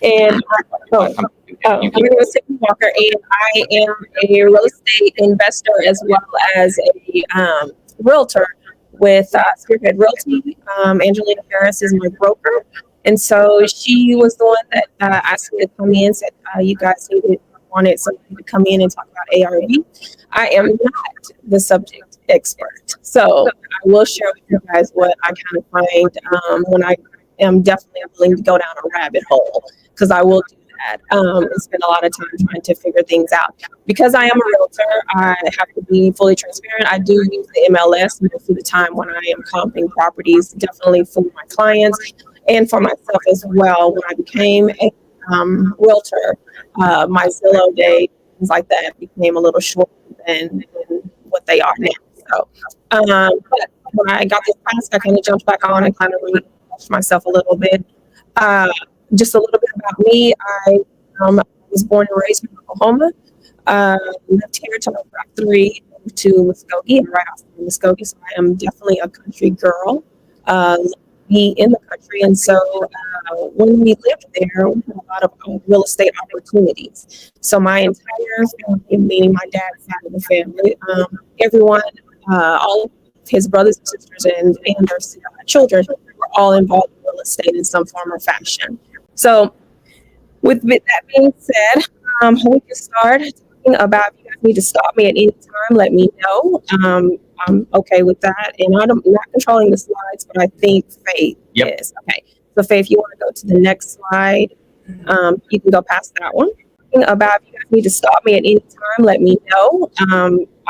And my name is Tiffany Walker, and I am a real estate investor as well as a realtor with Spearhead Realty. Angelina Harris is my broker, and so she was the one that asked me to come in. Said you guys wanted somebody to come in and talk about ARV. I am not the subject expert, so I will share with you guys what I kind of find when I am definitely willing to go down a rabbit hole, because I will do that and spend a lot of time trying to figure things out. Because I am a realtor, I have to be fully transparent. I do use the MLS most of the time when I am comping properties, definitely for my clients and for myself as well. When I became a realtor, my Zillow days, things like that, became a little shorter than what they are now. So, but when I got this class, I kind of jumped back on and kind of refreshed myself a little bit. Uh, just a little bit about me. I was born and raised in Oklahoma. Lived here until I was about 3, moved to Muskogee, right outside of Muskogee. So I am definitely a country girl. Be in the country, and so when we lived there, we had a lot of real estate opportunities. So my entire family, meaning my dad's side of the family, everyone, all of his brothers and sisters and their children were all involved in real estate in some form or fashion. So with that being said, we can start talking about. If you guys need to stop me at any time, let me know. I'm okay with that, and I'm not controlling the slides, but I think Faith is okay. So Faith, you want to go to the next slide? You can go past that one. About, if you guys need to stop me at any time, let me know.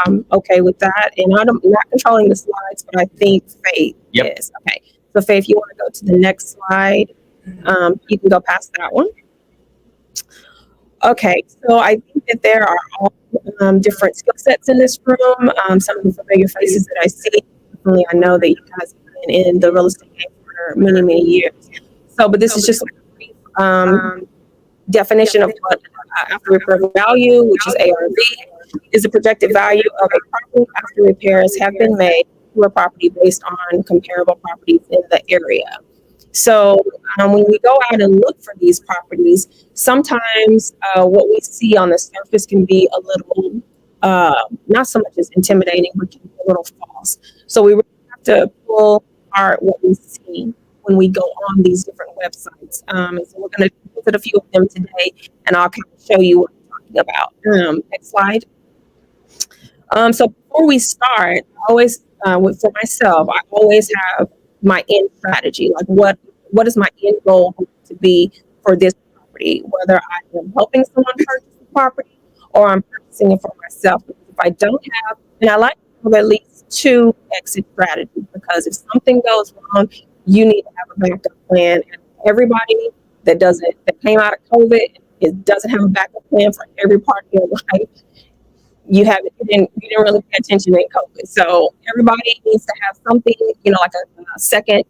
I'm okay with that, and I'm not controlling the slides, but I think Faith is okay. So Faith, you want to go to the next slide? You can go past that one. Okay, so I think that there are all different skill sets in this room. Some of the familiar faces that I see. Definitely, I know that you guys have been in the real estate game for many, many years. So, but this is just a brief definition of what after repair value, which is ARV, is the projected value of a property after repairs have been made to a property based on comparable properties in the area. So when we go out and look for these properties, sometimes what we see on the surface can be a little, not so much as intimidating, but can be a little false. So we really have to pull apart what we see when we go on these different websites. And so we're going to visit a few of them today, and I'll kind of show you what I'm talking about. Next slide. So before we start, I always, for myself, I always have my end strategy, like what is my end goal to be for this property, whether I am helping someone purchase the property or I'm purchasing it for myself. Because if I don't have, and I like to have at least 2 exit strategies, because if something goes wrong, you need to have a backup plan. And everybody that came out of COVID, it doesn't have a backup plan for every part of your life. You didn't really pay attention in COVID. So everybody needs to have something, like a second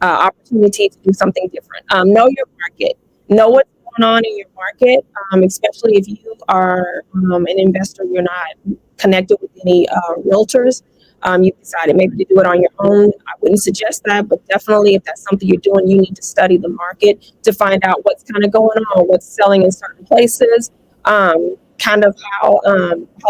opportunity to do something different. Know your market. Know what's going on in your market, especially if you are an investor, you're not connected with any realtors. You decided maybe to do it on your own. I wouldn't suggest that, but definitely if that's something you're doing, you need to study the market to find out what's kind of going on, what's selling in certain places. Kind of how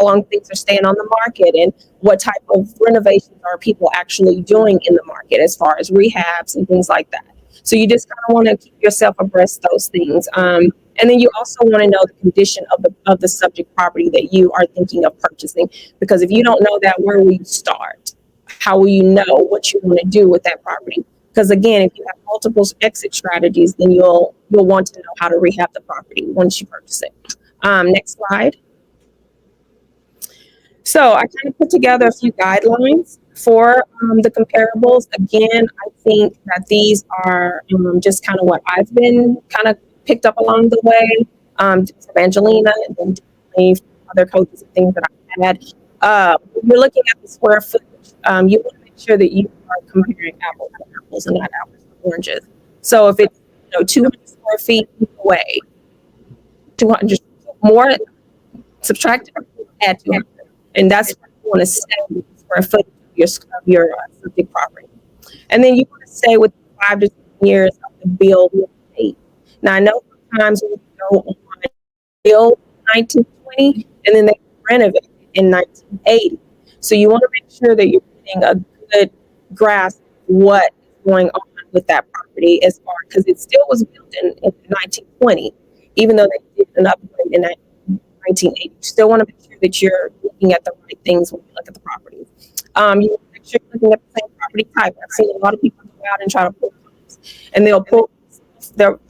long things are staying on the market, and what type of renovations are people actually doing in the market as far as rehabs and things like that. So you just kind of want to keep yourself abreast of those things. And then you also want to know the condition of the subject property that you are thinking of purchasing, because if you don't know that, where will you start? How will you know what you want to do with that property? Because again, if you have multiple exit strategies, then you'll want to know how to rehab the property once you purchase it. Next slide. So I kind of put together a few guidelines for the comparables. Again, I think that these are just kind of what I've been kind of picked up along the way from Angelina and then other coaches and things that I've had. When you're looking at the square footage, you want to make sure that you are comparing apples to apples and not apples to oranges. So if it's 200 square feet away, 200 more, subtract, add 200. And that's what you want to say with the square footage of your subject property. And then you want to say with 5 to 10 years of the build rate. Now, I know times when you go on build 1920 and then they renovate in 1980. So you want to make sure that you're getting a good grasp of what is going on with that property as far because it still was built in 1920, even though they did an upgrade in 1980. You still want to make sure that you're looking at the right things when you look at the property. You want to make sure you're looking at the same property type. I've seen a lot of people go out and try to pull homes, and they're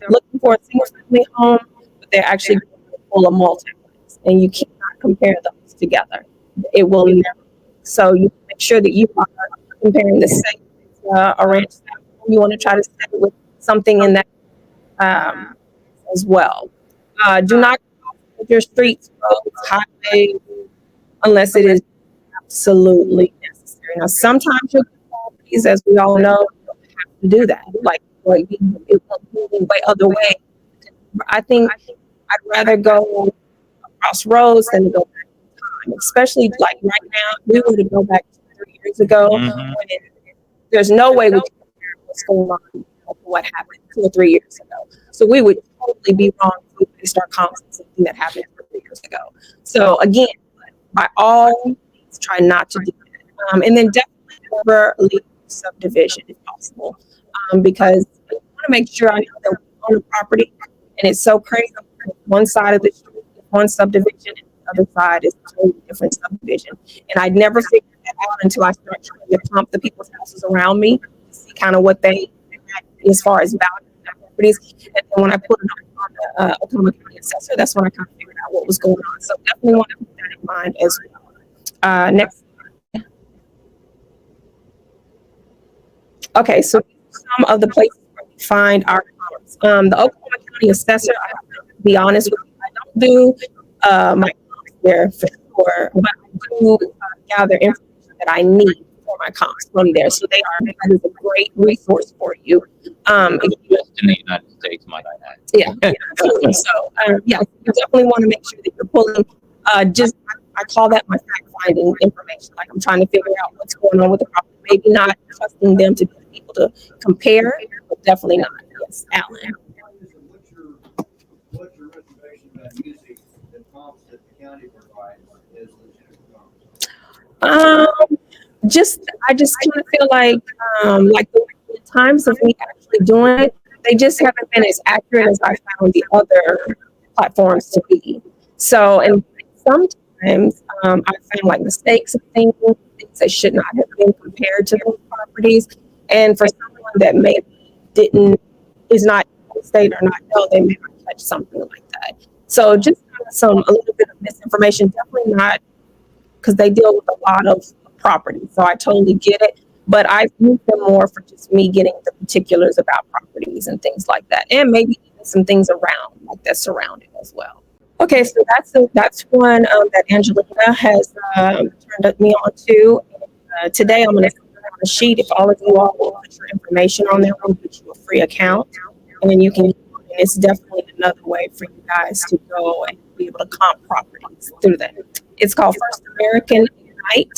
looking for a single family home, but they're actually going to pull a multiplex, and you cannot compare those together. It will never. So you make sure that you are comparing the same a ranch. You want to try to stay with something in that as well. Do not with your streets, roads, highways, unless it is absolutely necessary. Now, sometimes your properties, as we all know, you don't have to do that. Like it won't move way other way. I think I'd rather go across roads than to go back in time, especially like right now. We were to go back 2 or 3 years ago. When there's no way we can compare what's going on with what happened 2 or 3 years ago. So we would totally be wrong if we based our comments on something that happened 3 years ago. So again, by all means, try not to do that. And then definitely never leave subdivision if possible, because I want to make sure I know that we own the property, and it's so crazy. One side of the street is one subdivision, and the other side is a totally different subdivision. And I'd never figured that out until I started trying to comp the people's houses around me to see kind of what they had as far as value of their properties. And then when I put it on the Oklahoma County Assessor, that's when I kind of figured out what was going on. So definitely want to keep that in mind as well. Next. Okay, so some of the places where we find our comps. The Oklahoma County Assessor, I have to be honest with you, I don't do my comps there for sure, but I do gather information that I need for my comps from there. So that is a great resource for you. Just in the United States, might I add. Yeah, absolutely. So, yeah, you definitely want to make sure that you're pulling I call that my fact finding information. Like I'm trying to figure out what's going on with the property. Maybe not trusting them to be able to compare, but definitely not. Yes, Alan. What's your reservation about using the comps that the county provides as legitimate comps? I just kind of feel like the times of me actually doing it, they just haven't been as accurate as I found the other platforms to be. So, and sometimes I found like mistakes and things that should not have been compared to those properties. And for someone that maybe is not in the state or not know, they may not catch something like that. So just kind of a little bit of misinformation, definitely not, because they deal with a lot of property. So I totally get it. But I use them more for just me getting the particulars about properties and things like that. And maybe even some things around, like that surrounding as well. Okay, so that's one that Angelina has turned me on to. Today I'm going to send out a sheet. If all of you all will put your information on there, we'll get you a free account. And then you can, and it's definitely another way for you guys to go and be able to comp properties through that. It's called First American Ignite.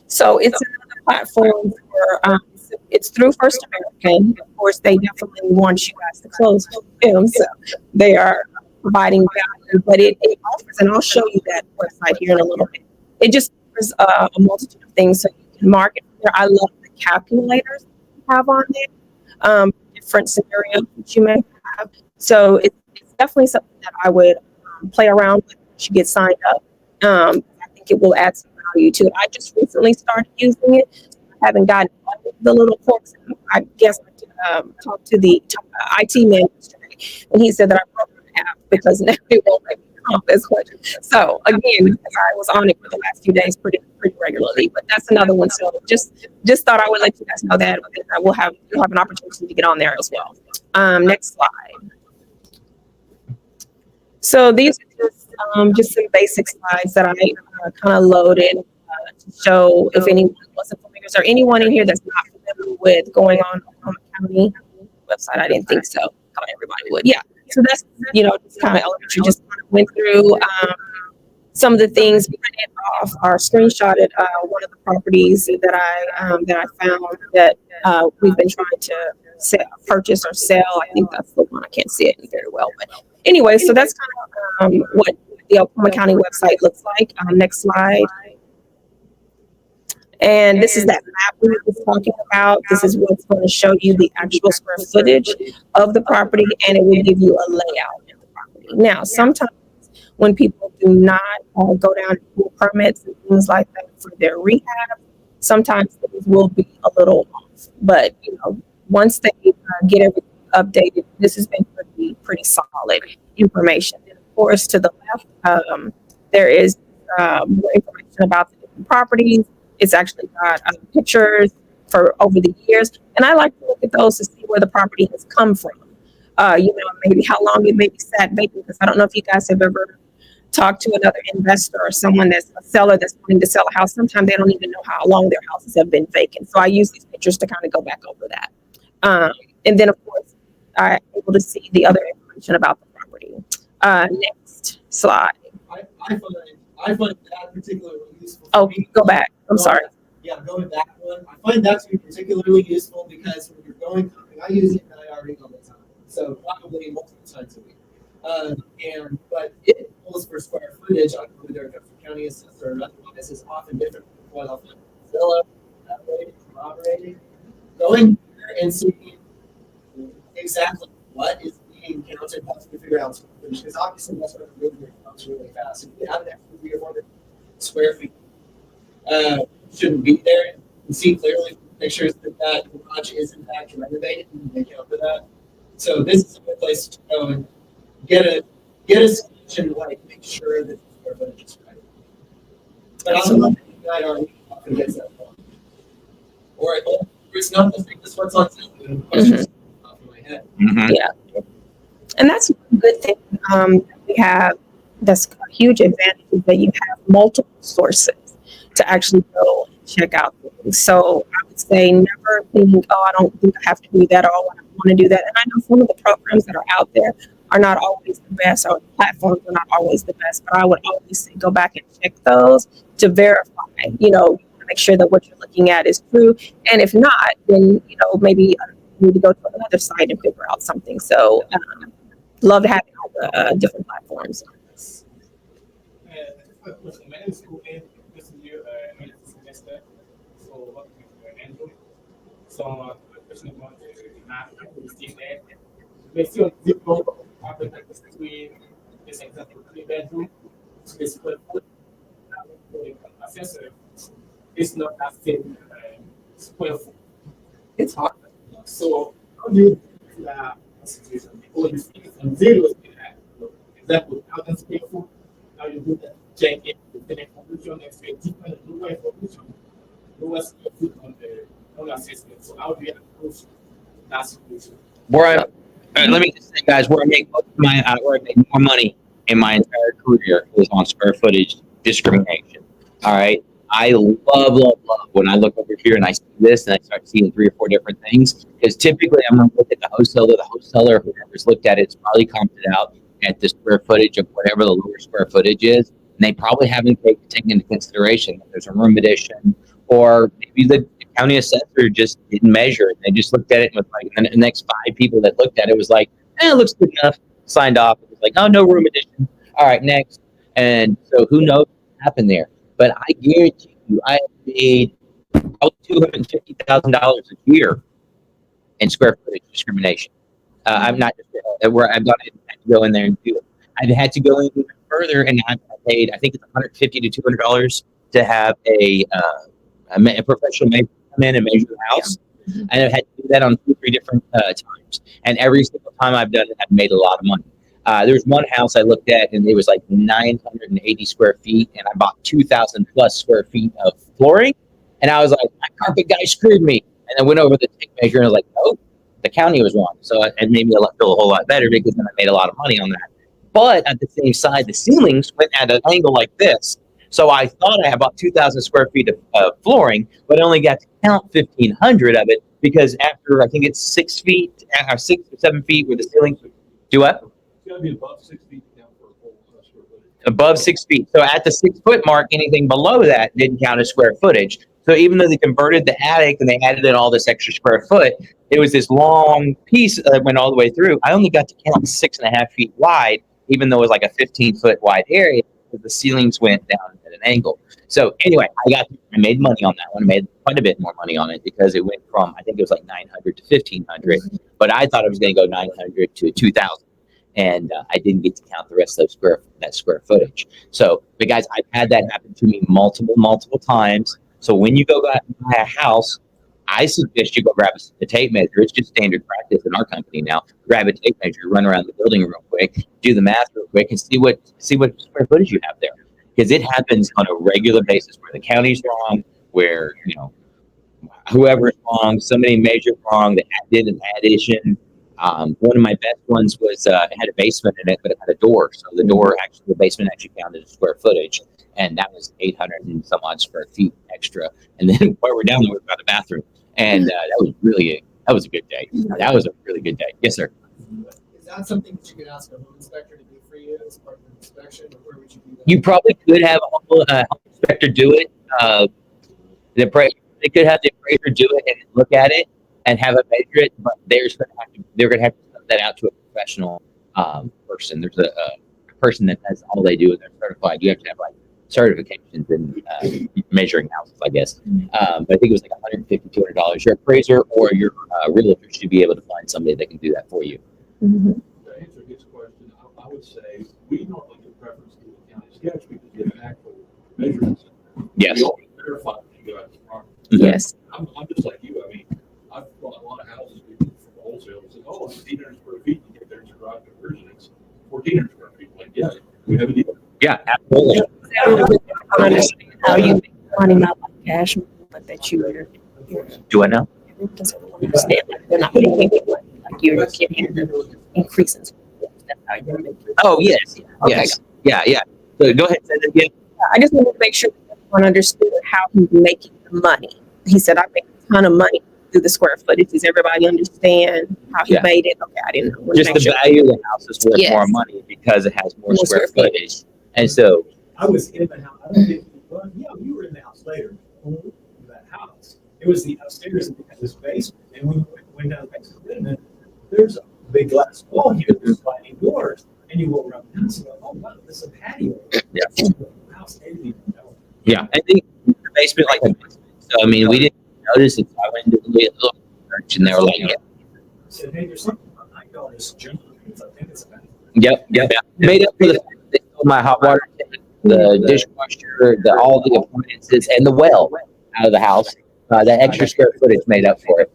So it's another platform for, it's through First American. Of course, they definitely want you guys to close with them, so they are providing value. But it offers, and I'll show you that website here in a little bit. It just offers a multitude of things, so you can market there. I love the calculators that you have on there, different scenarios that you may have. So it's definitely something that I would play around with once you get signed up. I think it will add some value to it. I just recently started using it. I haven't gotten all of the little quirks. I guess I talked to the IT man yesterday, and he said that I broke the app because now it won't let me comp as much. So again, I was on it for the last few days pretty regularly, but that's another one. So just thought I would let you guys know that you'll have an opportunity to get on there as well. Next slide. So these are just some basic slides that I kind of loaded to show if anyone wasn't familiar. Is there anyone in here that's not familiar with going on Oklahoma County website? I didn't think so. Thought everybody would. Yeah. So that's, just kind of elementary. Just kind of went through some of the things we printed off or screenshotted one of the properties that I found that we've been trying to purchase or sell. I think that's the one. I can't see it very well, but anyway, so that's kind of what the Oklahoma County website looks like. Next slide. And this is that map we were just talking about. This is what's going to show you the actual square footage of the property, and it will give you a layout of the property. Now, sometimes when people do not go down and pull permits and things like that for their rehab, sometimes things will be a little off. But once they get everything updated, this has been pretty solid information. And of course, to the left, there is more information about the different properties. It's actually got pictures for over the years, and I like to look at those to see where the property has come from. Maybe how long it may be sat vacant. Because I don't know if you guys have ever talked to another investor or someone that's a seller that's wanting to sell a house. Sometimes they don't even know how long their houses have been vacant. So I use these pictures to kind of go back over that. And then, of course, I'm able to see the other information about the property. Next slide. I find that particularly useful. Oh, go back. I'm sorry. Yeah, going back one. I find that to be particularly useful because when you're going, I use it in ARV all the time, so probably multiple times a week. But it pulls for square footage on whether it's a county assessor or otherwise is often different from what I'll find in Zillow, corroborating. Going there and seeing exactly what is being counted helps me figure out square footage, because obviously that's what I'm moving your counts really fast. If you have an extra 300 or 400 square feet, shouldn't be there. You can see clearly from pictures that garage is in fact renovated and they count for that. So this is a good place to go and get a solution, like make sure that the square footage is right. But I'm not often gets that wrong. Or it's not the thing that's what's on Zillow. Off of my head. Yeah. And that's a good thing we have. That's a huge advantage, is that you have multiple sources to actually go and check out things. So I would say never think, I don't think I have to do that, or I want to do that. And I know some of the programs that are out there are not always the best, or the platforms are not always the best, but I would always say go back and check those to verify, make sure that what you're looking at is true. And if not, then, maybe you need to go to another site and figure out something. So love having all the different platforms. My name is Kuhn. This year, my semester. So, what Android. So, the question about the map, we see that. Based on Zippo, after that, between this example, 3-bedroom, this square foot, assessor is not that same square foot. It's hard. So, how do you do that situation? Because you see some zeros in that. Example, 1,000 square foot. How you do that? Check it, the information, and say different lower information, lower square foot on the assessment. So how do you approach that situation? Let me just say, guys, where I make more money in my entire career is on square footage discrimination. All right. I love when I look over here and I see this and I start seeing 3 or 4 different things, because typically I'm going to look at the wholesaler, whoever's looked at it's probably comped it out at the square footage of whatever the lower square footage is. And they probably haven't taken into consideration that there's a room addition, or maybe the county assessor just didn't measure it. They just looked at it and was like, and the next 5 people that looked at it was like, it looks good enough, signed off. It was like, oh, no room addition. All right, next. And so who knows what happened there? But I guarantee you, I have made about $250,000 a year in square footage discrimination. I'm not just where I've got to go in there and do it. I've had to go in even further, and I've paid, I think it's $150 to $200 to have a professional come in and measure the house. And I've had to do that on 2 or 3 different times. And every single time I've done it, I've made a lot of money. There's one house I looked at, and it was like 980 square feet, and I bought 2,000 plus square feet of flooring. And I was like, my carpet guy screwed me. And I went over the tape measure, and I was like, oh, the county was wrong. So it made me feel a whole lot better, because then I made a lot of money on that. But at the same side, the ceilings went at an angle like this. So I thought I had about 2,000 square feet of flooring, but I only got to count 1,500 of it, because after, I think it's 6 feet, or 6 or 7 feet where the ceilings do what? It's got to be above 6 feet down for a full square footage. Above 6 feet. So at the 6 foot mark, anything below that didn't count as square footage. So even though they converted the attic and they added in all this extra square foot, it was this long piece that went all the way through. I only got to count 6.5 feet wide, even though it was like a 15-foot wide area, because the ceilings went down at an angle. So anyway, I made money on that one. I made quite a bit more money on it because it went from, I think it was like 900 to 1,500, but I thought it was going to go 900 to 2,000. And I didn't get to count the rest of that square footage. So, but guys, I've had that happen to me multiple times. So when you go buy a house, I suggest you go grab a tape measure. It's just standard practice in our company now. Grab a tape measure, run around the building real quick, do the math real quick, and see what square footage you have there. Because it happens on a regular basis where the county's wrong, where whoever's wrong, somebody measured wrong, that did an addition. One of my best ones was it had a basement in it, but it had a door. So the basement actually counted as square footage, and that was 800 and some odd square feet extra. And then while we're down there, we found a bathroom, and that was a good day. That was a really good day. Yes, sir. Is that something that you could ask a home inspector to do for you as part of the inspection, or where would you do that? You probably could have a home inspector do it. They could have the appraiser do it and look at it and have it measure it, but they're going to have to send that out to a professional person. There's a person that has all they do is they're certified. You have to have like certifications in measuring houses, I guess. But I think it was like $150, $200. Your appraiser or your realtor should be able to find somebody that can do that for you. Mm-hmm. To answer his question, I would say we normally give preference to the county sketch because you have actual measurements. Yes. We always verify when you go out to the property. Yes. I'm just like you. I mean, I've bought a lot of houses from wholesale and said, oh, it's 1,800 square feet. You get there, it's a garage conversion. It's 1,400 square feet. Like, yeah, we have a deal. Yeah, absolutely. I don't understand how you make money not like cash, but that you're Do I know? doesn't understand like they're not making any money. Like you're getting the increases. That's how you're making. Oh, yes. Okay. Yes. Yeah. So go ahead and say that again. I just wanted to make sure that everyone understood how he's making the money. He said, I make a ton of money through the square footage. Does everybody understand how he Yeah. made it? Okay, I didn't know. Wanted to Just make the sure. value of the house is worth Yes. more money because it has more More square square footage. And so, I was in the house. I don't think we were in the house later. That house. It was the upstairs and had this basement. And when you went down the basement, wait a minute, there's a big glass wall here. There's sliding doors. And you go around the house and go, oh wow, this is a patio. Yeah. House, I didn't even know. yeah, I think the basement like a basement. So I mean, we didn't notice it. So I went to the little church, and they were like, I said, hey, there's something behind all this junk. I think it's a patio. "Yep." Made up for the fact that they stole my hot water tank, the dishwasher, all the appliances, and the well out of the house. That extra square footage made up for it.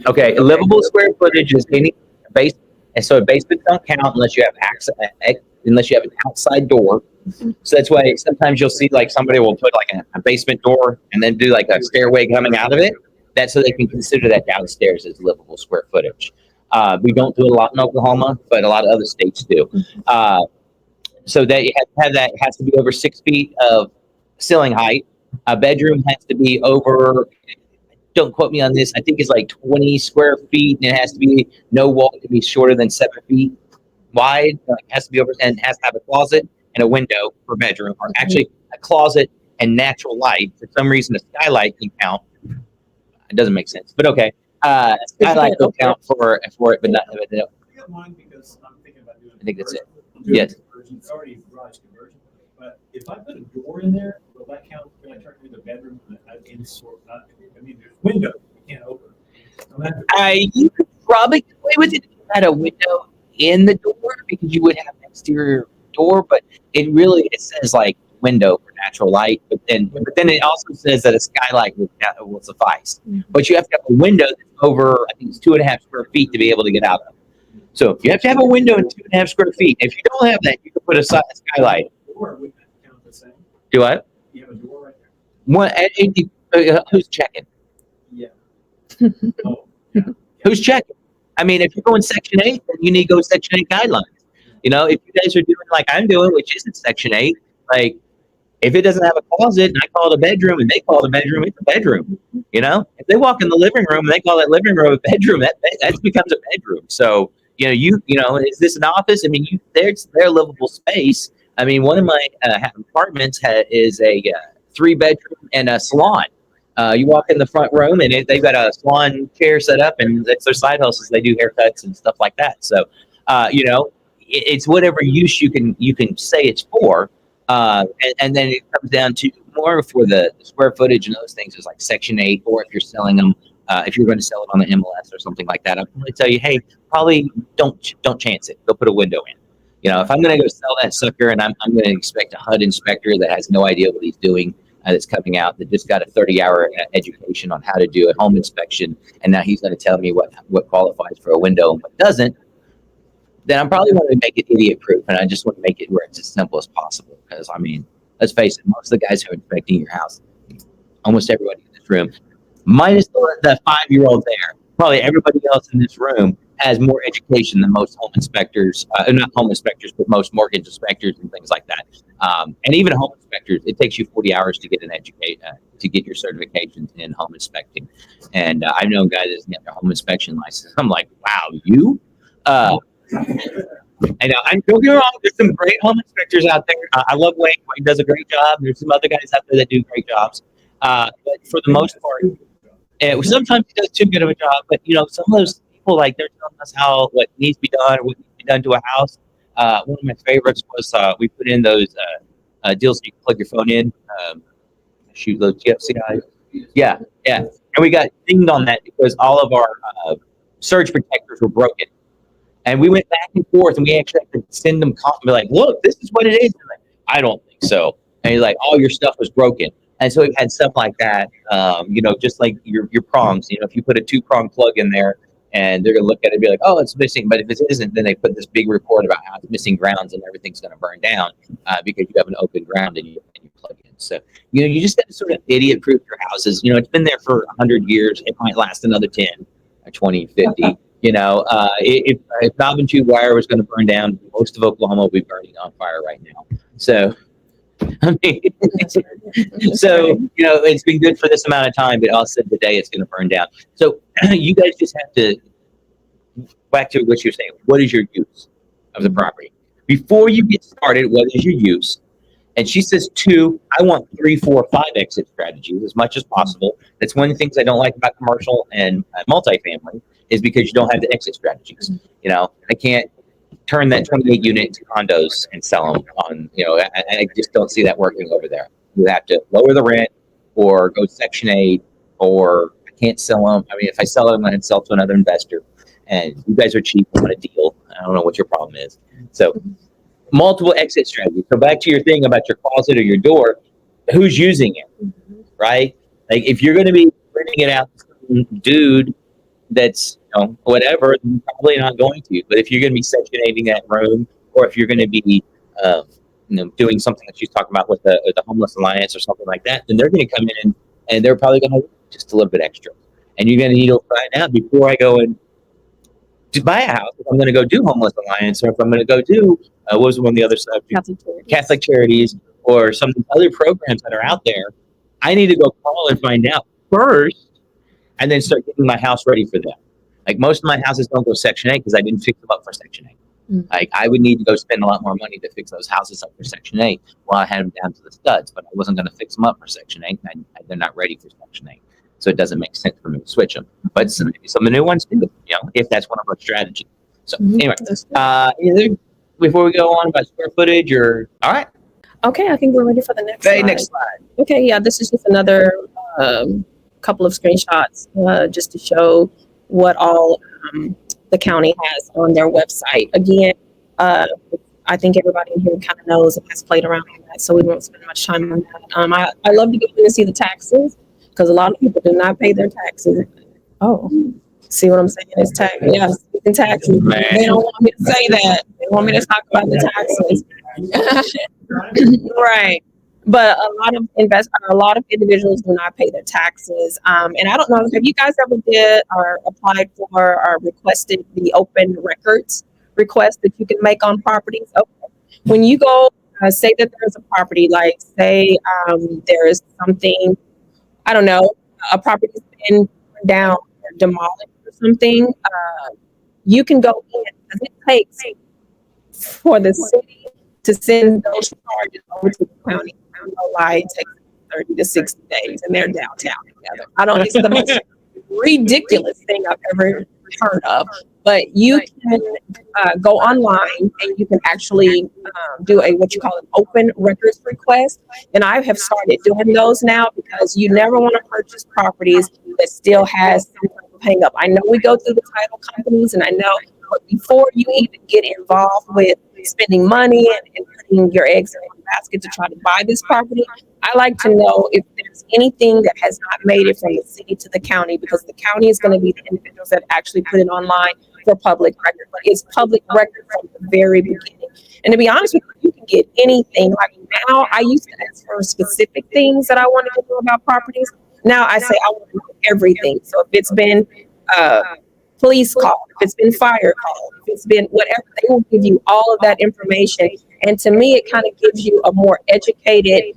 Okay, livable square footage is any base, and so a basement don't count unless you have access, unless you have an outside door. So that's why sometimes you'll see like somebody will put like a basement door and then do like a stairway coming out of it. That's so they can consider that downstairs as livable square footage. We don't do it a lot in Oklahoma, but a lot of other states do. So that you have to have that. It has to be over 6 feet of ceiling height. A bedroom has to be over, don't quote me on this, I think it's like 20 square feet, and it has to be, no wall can be shorter than 7 feet wide. It has to be over, and it has to have a closet and a window per bedroom, or actually a closet and natural light. For some reason, a skylight can count. It doesn't make sense, but okay. Skylight will count for it, but not. I got mine because I'm thinking about doing. I think that's it. Doing Yes. conversion. It's already garage conversion. But if I put a door in there, will that count? Can I turn it into a bedroom? In sort, I mean, there's window you can't open. No matter- You could probably get away with it if you had a window in the door because you would have an exterior door, but it says like window for natural light, but then it also says that a skylight will suffice. But you have to have a window that's over, I think it's 2.5 square feet to be able to get out of. So you have to have a window in 2.5 square feet. If you don't have that, you can put a skylight. Door wouldn't that count the same? Do what? You have a door right there. Who's checking? Yeah. Oh, yeah. Who's checking? I mean, if you're going Section 8, then you need to go Section 8 guidelines. You know, if you guys are doing like I'm doing, which isn't Section 8, like if it doesn't have a closet and I call it a bedroom and they call it a bedroom, it's a bedroom. You know, if they walk in the living room and they call that living room a bedroom, that becomes a bedroom. So, you know, is this an office? I mean, it's their livable space. I mean, one of my apartments is a 3-bedroom and a salon. You walk in the front room and they've got a salon chair set up, and it's their side hustles. They do haircuts and stuff like that. So, it's whatever use you can say it's for. And then it comes down to more for the square footage and those things is like Section 8, or if you're selling them, if you're going to sell it on the MLS or something like that, I'll probably tell you, hey, probably don't chance it. Go put a window in. If I'm going to go sell that sucker and I'm going to expect a HUD inspector that has no idea what he's doing, that's coming out, that just got a 30-hour education on how to do a home inspection, and now he's going to tell me what qualifies for a window and what doesn't, then I'm probably going to make it idiot-proof, and I just want to make it where it's as simple as possible. Because, I mean, let's face it, most of the guys who are inspecting your house, almost everybody in this room, minus the 5-year-old there, probably everybody else in this room has more education than most home inspectors, not home inspectors, but most mortgage inspectors and things like that. And even home inspectors, it takes you 40 hours to get to get your certifications in home inspecting. And I've known guys that get their home inspection license. I'm like, wow, you? And don't get me wrong, there's some great home inspectors out there. I love Wayne. Wayne does a great job. There's some other guys out there that do great jobs. But for the most part, sometimes he does too good of a job. But some of those people, like, they're telling us what needs to be done, what needs to be done to a house. One of my favorites was we put in those deals so you can plug your phone in. Shoot those GFC guys. Yeah. And we got dinged on that because all of our surge protectors were broken. And we went back and forth, and we actually had to send them and be like, look, this is what it is. Like, I don't think so. And he's like, all your stuff was broken. And so we've had stuff like that, just like your prongs. If you put a 2-prong plug in there, and they're going to look at it and be like, oh, it's missing. But if it isn't, then they put this big report about how it's missing grounds and everything's going to burn down because you have an open ground and you plug in. So, you just got to sort of idiot-proof your houses. It's been there for 100 years. It might last another 10 or 20, 50. If knob and tube wire was going to burn down, most of Oklahoma will be burning on fire right now. So, I mean, it's been good for this amount of time, but also today it's going to burn down. So, you guys just have to, back to what you're saying, what is your use of the property? Before you get started, what is your use? And she says 2, I want 3, 4, 5 exit strategies as much as possible. That's one of the things I don't like about commercial and multifamily is because you don't have the exit strategies. I can't turn that 28 unit into condos and sell them on, I just don't see that working over there. You have to lower the rent or go Section 8, or I can't sell them. I mean, if I sell them, I'm going to sell to another investor. And you guys are cheap. I want a deal. I don't know what your problem is. So multiple exit strategies. So back to your thing about your closet or your door, who's using it, right? Like if you're going to be renting it out to some dude that's, whatever, then probably not going to. But if you're going to be Section 8ing that room, or if you're going to be, doing something that she's talking about with the Homeless Alliance or something like that, then they're going to come in and they're probably going to just a little bit extra. And you're going to need to find out before I go in to buy a house, if I'm going to go do Homeless Alliance, or if I'm going to go do, what was one of the other stuff? Catholic Charities, or some other programs that are out there. I need to go call and find out first, and then start getting my house ready for them. Like most of my houses don't go Section 8 because I didn't fix them up for Section 8. Like I would need to go spend a lot more money to fix those houses up for Section 8 while I had them down to the studs, but I wasn't going to fix them up for Section 8. They're not ready for Section 8. So it doesn't make sense for me to switch them. But some of the new ones do, if that's one of our strategies. So anyway, before we go on about square footage all right. Okay, I think we're ready for the next slide. Next slide. Okay, yeah, this is just another couple of screenshots just to show what all the county has on their website. Again, I think everybody in here kind of knows and has played around with that, so we won't spend much time on that. I love to go in and see the taxes because a lot of people do not pay their taxes. Oh, see what I'm saying? It's tax. Yes, taxes. They don't want me to say that. They want me to talk about the taxes. Right. But a lot of individuals do not pay their taxes. And I don't know, have you guys ever did or applied for or requested the open records request that you can make on properties? Okay. When you go say that there's a property, like say there is something, I don't know, a property's been torn down or demolished or something, you can go in because it takes for the city to send those charges over to the county. I don't know why it takes 30 to 60 days and they're downtown together. I don't, it's the most ridiculous thing I've ever heard of. But you can go online and you can actually do a what you call an open records request. And I have started doing those now because you never want to purchase properties that still has some type of hang up. I know we go through the title companies, and I know, but before you even get involved with spending money and putting your eggs in one basket to try to buy this property, I like to know if there's anything that has not made it from the city to the county, because the county is going to be the individuals that actually put it online for public record. But it's public record from the very beginning. And to be honest with you, you can get anything. Like now, I used to ask for specific things that I wanted to know about properties. Now I say I want to know everything. So if it's been police call, if it's been fire call, if it's been whatever, they will give you all of that information. And to me, it kind of gives you a more educated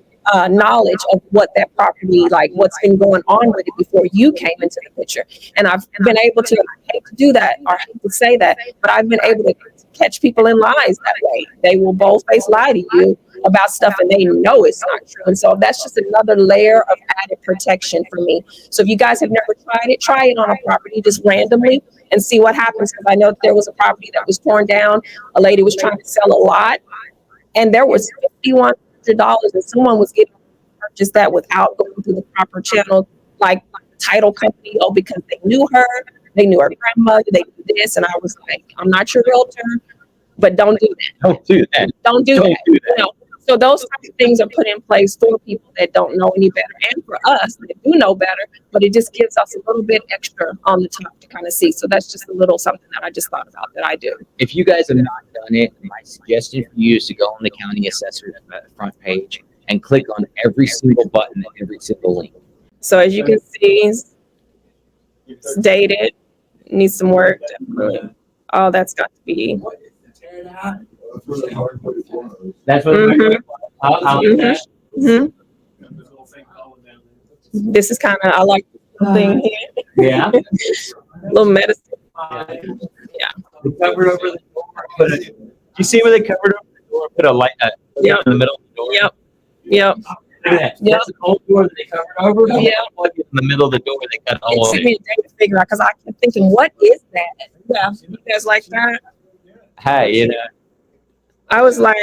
knowledge of what that property, like what's been going on with it before you came into the picture. And I've been able to, I hate to do that, or I hate to say that, but I've been able to catch people in lies that way. They will boldface lie to you about stuff and they know it's not true. And so that's just another layer of added protection for me. So if you guys have never tried it, try it on a property just randomly and see what happens. Because I know there was a property that was torn down. A lady was trying to sell a lot and there was $5,100 and someone was getting purchased that without going through the proper channel, like title company, because they knew her grandmother, they knew this. And I was like, I'm not your realtor, but don't do that. Don't do that. Don't do that. You know? So those types of things are put in place for people that don't know any better, and for us that do know better, but it just gives us a little bit extra on the top to kind of see. So that's just a little something that I just thought about that I do. If you guys have not done it, my suggestion for you is to go on the county assessor's front page and click on every single button and every single link. So as you can see, it's dated, needs some work. Definitely. Oh, that's got to be. That's what This is kind of, I like the thing here. Yeah. Little medicine. Yeah. They covered over the door. You see where they covered over the door? Put a light in the middle of the door. Yep. Look at that. That's the old door that they covered over. Yeah. Plug it in the middle of the door. They cut all It over took me a day to figure out because I kept thinking, what is that? Yeah. There's like that. Hey, you know. I was like,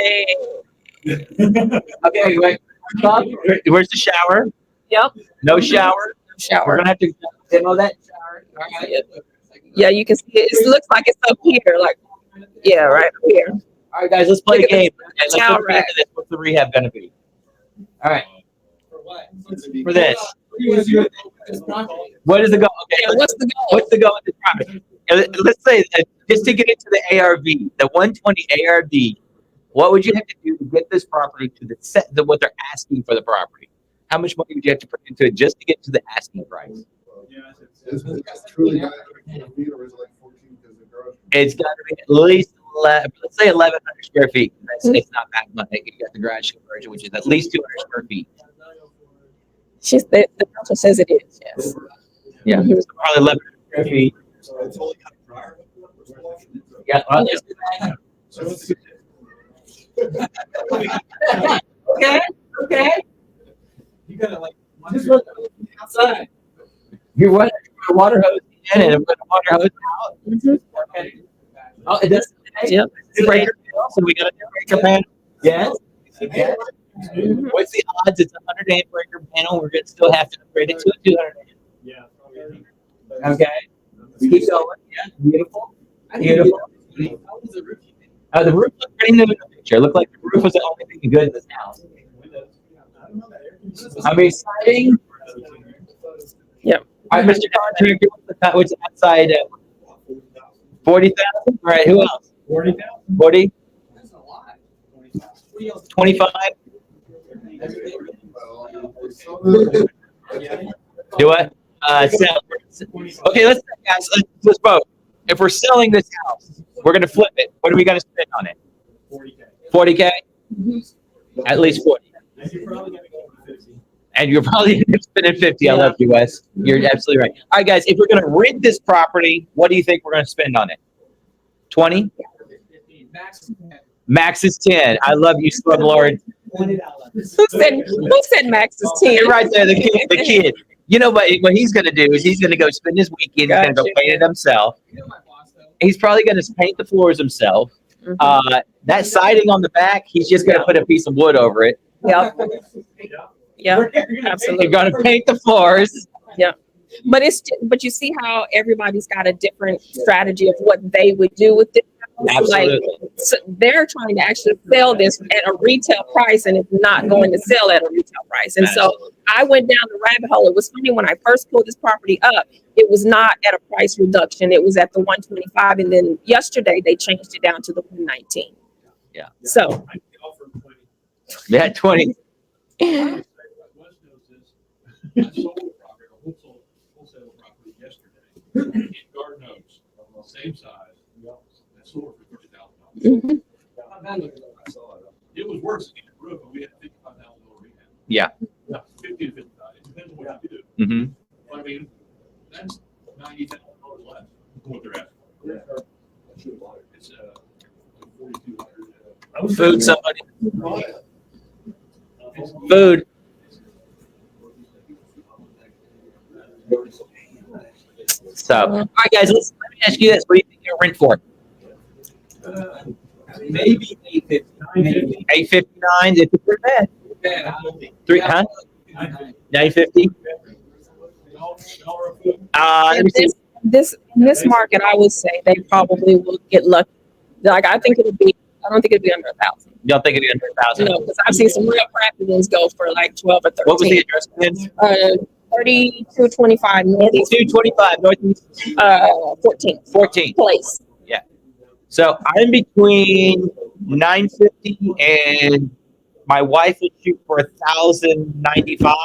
Okay, wait. Where's the shower? yep. No shower. We're Shower. gonna have to demo that shower. All right. Yeah, you can see it. It looks like it's up here. Like, yeah, right up here. All right, guys, let's play a Look at game. this. Okay, let's Towel look into this. What's the rehab gonna be? All right, For what? for this. What is the goal? Okay, Yeah, what's the goal? what's the goal of this property? Let's say just to get into the ARV, the 120 ARV. What would you have to do to get this property to the set what they're asking for the property? How much money would you have to put into it just to get to the asking price? It's truly not 14 feet, or is it like 14 because the garage? It's got to be at least let's say 1,100 square feet. It's not that much. You got the garage conversion, which is at least 200 square feet. The council says it is, yes. Yeah, Mhm. so probably 1,100 square feet. It's only got a dryer. Yeah. Well, Okay. You gotta like. Just look outside. you want a water hose in and put a water hose out. Mhm. Okay. Oh, it does. Yep. Breaker panel, so we got a breaker panel. Yes. Yes. Mhm. What's the odds? It's a 100 amp breaker panel. We're gonna still have to upgrade it to a 200 amp. Yeah. Okay. Let's keep going. Yeah. Beautiful. Beautiful. The roof looked pretty new in the picture. It looked like the roof was the only thing good in this house. I mean, siding. Yep. All right, Mr. Contractor, what's the outside? 40,000. All right. Who else? 40,000. 40. That's a lot. 25. Yeah. Do what? Sell. Okay, let's guys. Let's vote. If we're selling this house, we're gonna flip it. What are we gonna spend on it? 40K. 40K. At least 40. And you're probably gonna go for 50. And you're probably spending 50. I love you, Wes. You're absolutely right. All right, guys. If we're gonna rent this property, what do you think we're gonna spend on it? 20. Max. Max is 10. I love you, slumlord. $20. Who said max is 10? You're right there, the kid. You know what he's going to do is he's going to go spend his weekend. He's going to go paint it himself. You know my boss though. He's probably going to paint the floors himself. Mhm. That siding on the back, he's just going to put a piece of wood over it. Yep. Yeah, He's absolutely. going to paint the floors. But you see how everybody's got a different strategy of what they would do with it. Absolutely. Like, so they're trying to actually sell this at a retail price, and it's not going to sell at a retail price. And so I went down the rabbit hole. It was funny when I first pulled this property up. It was not at a price reduction. It was at the 125, and then yesterday they changed it down to the 119. Yeah. So I offered 20. Yeah, 20. What West knows is, I sold a property, a wholesale property yesterday in Garden Oaks, same size, that sold for $30,000. mhm. I saw it. It was worse than the roof, but we had $55,000 rehab. Yeah. Yeah, 50 to 55. It depends on what you do. Mm-hmm. I mean, that's $90,000 less than what they're asking. Yeah. I should have bought it. It's 4,200. Food, somebody. Food. So, all right, guys, let me ask you this. What do you think you're rent for? Maybe 859. 859. It's pretty bad. Three, huh? 950. Let me see. In this market, I would say they probably will get lucky. Like I don't think it'll be under 1,000. You don't think it'd be under 1,000? No, because I've seen some real crappy ones go for like 12 or 13. What was the address again? 3225 Northeast 225 Northeast 14 14. place. So I'm between 950 and my wife will shoot for 1,095,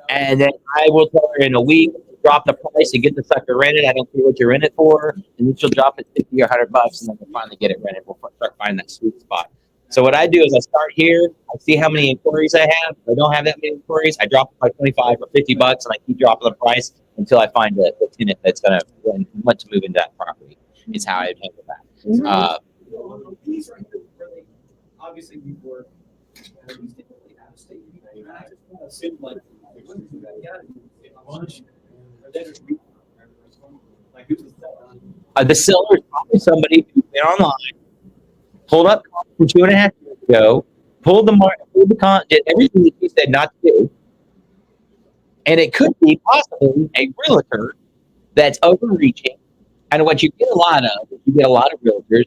and then I will tell her in a week drop the price and get the sucker rented. I don't care what you're in it for, and then she'll drop it $50 or $100, and then we'll finally get it rented. We'll start finding that sweet spot. So what I do is I start here. I see how many inquiries I have. If I don't have that many inquiries, I drop it by 25 or $50, and I keep dropping the price until I find the tenant that's going to want to move into that property. Is how I handle that. These are really, obviously, we were, these typically out of state. And I just want to assume like, like who's the seller? The seller is probably somebody who's been online, pulled up from 2.5 years ago, pulled the did everything that he said not to do, and it could be possibly a realtor that's overreaching. And what you get a lot of, realtors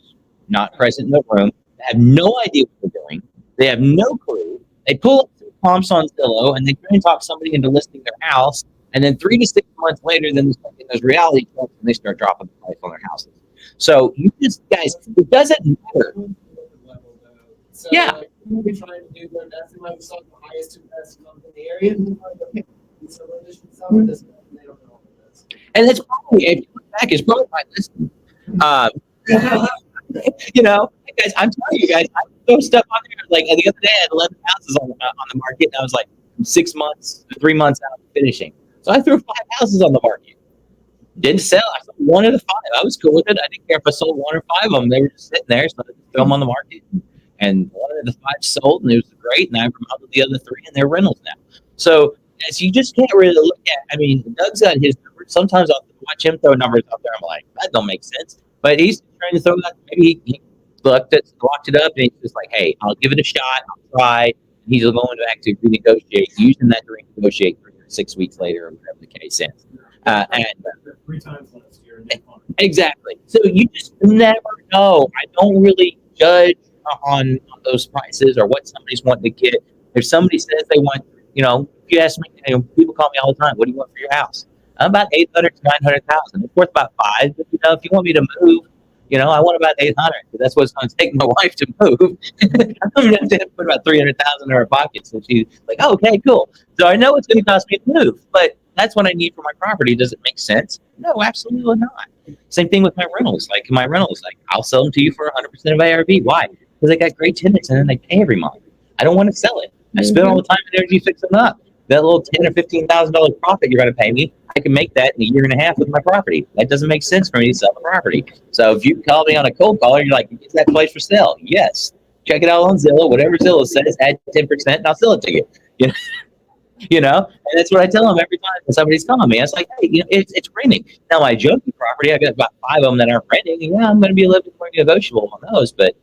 not present in the room, have no idea what they're doing. They have no clue. They pull up some comps on Zillow and they try and talk somebody into listing their house. And then 3 to 6 months later, then they start getting those reality checks and they start dropping the price on their houses. So you just, guys, it doesn't matter. So, Yeah. like, we're trying to do their best, and like we saw the highest and best come in the area. And so some of this, they don't know all of this. And that's probably, if you look back, it's probably my listing. You know, guys, I'm telling you guys, I'm so stuck on there. Like the other day, I had 11 houses on the market, and I was like 6 months, 3 months out of finishing. So I threw 5 houses on the market. Didn't sell. I sold 1 of the 5. I was cool with it. I didn't care if I sold 1 or 5 of them. They were just sitting there, so I just threw them on the market. And 1 of the 5 sold, and it was great. And I promoted the other 3, and they're rentals now. So as you just can't really look at. I mean, Doug's got his numbers. Sometimes I'll watch him throw numbers out there. I'm like, that don't make sense. But he's trying to throw that. Maybe he locked it up, and he's just like, hey, I'll give it a shot. I'll try. And he's going back to renegotiate, using that to renegotiate 3 or 6 weeks later, or whatever the case is. And 3 times last year. exactly. So you just never know. I don't really judge on those prices or what somebody's wanting to get. If somebody says they want, if you ask me, people call me all the time, what do you want for your house? I'm about 800 to 900,000. It's worth about 5. But, if you want me to move, I want about 800. That's what it's going to take my wife to move. I'm going to have to put about 300,000 in her pocket. So she's like, oh, okay, cool. So I know it's going to cost me to move, but that's what I need for my property. Does it make sense? No, absolutely not. Same thing with my rentals. Like I'll sell them to you for 100% of ARV. Why? Because they got great tenants and then they pay every month. I don't want to sell it. I spend all the time and energy fixing them up. That little $10,000 or $15,000 profit you're going to pay me, I can make that in a year and a half with my property. That doesn't make sense for me to sell the property. So if you call me on a cold call, you're like, is that place for sale? Yes. check it out on Zillow. Whatever Zillow says, add 10%, and I'll sell it to you. You know, and that's what I tell them every time when somebody's calling me. I was like, hey, it's renting. Now my junkie property, I got about 5 of them that aren't renting, and yeah, I'm going to be a little bit more negotiable on those. But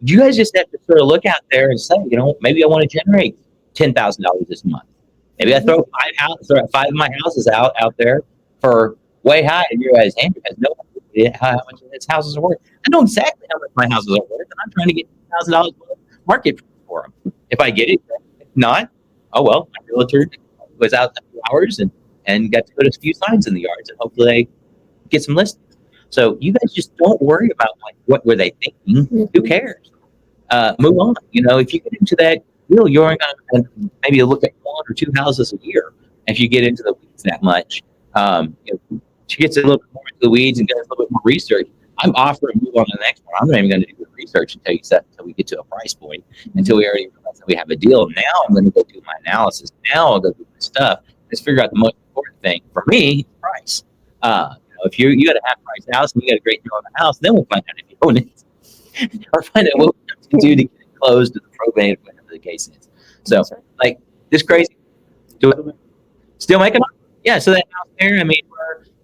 you guys just have to sort of look out there and say, maybe I want to generate $10,000 this month. Maybe I throw 5 of my houses out there for way high, and you guys, Andrew has no idea how much his houses are worth. I know exactly how much my houses are worth, and I'm trying to get $10,000 market for them. If I get it, if not, oh well, my realtor was out a few hours and got to put a few signs in the yards, and hopefully they get some listings. So you guys just don't worry about like what were they thinking. Who cares? Move on. If you get into that deal, you're only going to maybe look at 1 or 2 houses a year. If you get into the weeds that much, she gets a little bit more into the weeds and does a little bit more research. I'm offering to move on to the next one. I'm not even going to do the research until we get to a price point, until we already realize that we have a deal. Now I'm going to go do my analysis. Now I'll go do my stuff. Let's figure out the most important thing for me, price. If you got a half price house and you got a great deal on the house, then we'll find out if you own it, or find out what we have to do to get it closed to the probate, whatever the case is. So, like, this crazy. Still making money? Yeah. So that house there, I mean,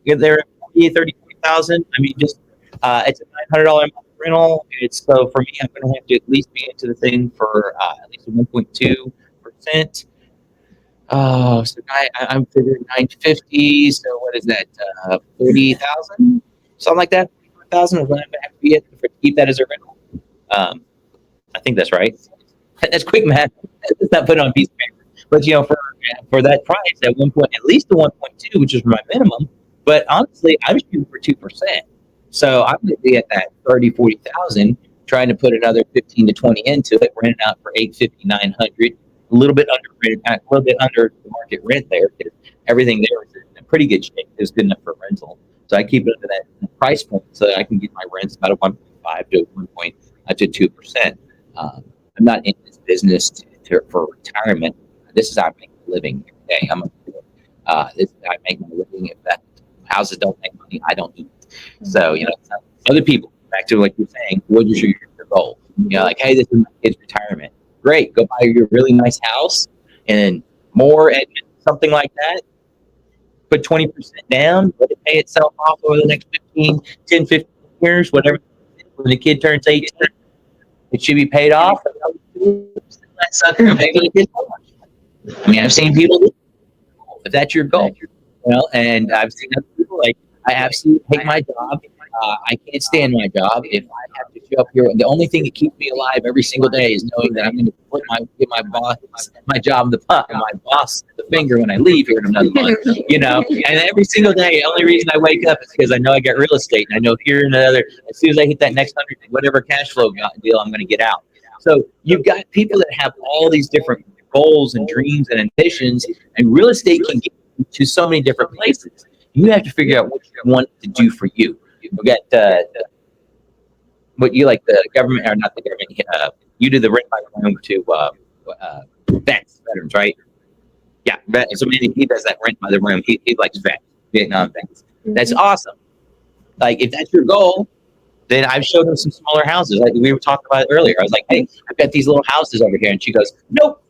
they're at 30,000. I mean, just it's a $900 a month rental. So for me, I'm going to have to at least be into the thing for at least 1.2%. Oh, so I'm figuring 950. So what is that? 40,000, something like that. 40,000 is what I'm going to have to be at to keep that as a rental. I think that's right. That's quick math. Let's not put it on a piece of paper. But for that price, at least the 1.2, which is my minimum. But honestly, I'm shooting for 2%. So I'm going to be at that 30, 40,000, trying to put another 15 to 20 into it, rent it out for 850, 900, a little bit under the market rent there, because everything there is in pretty good shape. It's good enough for rental. So I keep it under that price point so that I can get my rents about a 1.5 to 2%. I'm not in this business for retirement. This is how I make a living every day. This is how I make my living. If that houses don't make money, I don't eat. So, other people, back to what you're saying, what is your goal? Like, hey, this is my kid's retirement. Great. Go buy your really nice house and more at something like that. Put 20% down, let it pay itself off over the next 15 years, whatever. When the kid turns 18, it should be paid off. That sucker and pay for the kid's lunch. I mean, I've seen people do that. If that's your goal, and I've seen other people like, I absolutely hate my job. I can't stand my job. If I have to show up here, the only thing that keeps me alive every single day is knowing that I'm going to give my boss, my job, my boss the finger when I leave here in another month. And every single day, the only reason I wake up is because I know I got real estate, and I know here and another. As soon as I hit that next 100, whatever cash flow deal, I'm going to get out. So you've got people that have all these different goals and dreams and ambitions, and real estate can get you to so many different places. You have to figure out what you want to do for you. You got what you like, the government, or not the government. You do the rent by the room to veterans, right? Yeah. So maybe he does that rent by the room. He likes vets, Vietnam vets. That's awesome. Like, if that's your goal, then I've showed him some smaller houses. Like we were talking about it earlier. I was like, hey, I've got these little houses over here, and she goes, nope.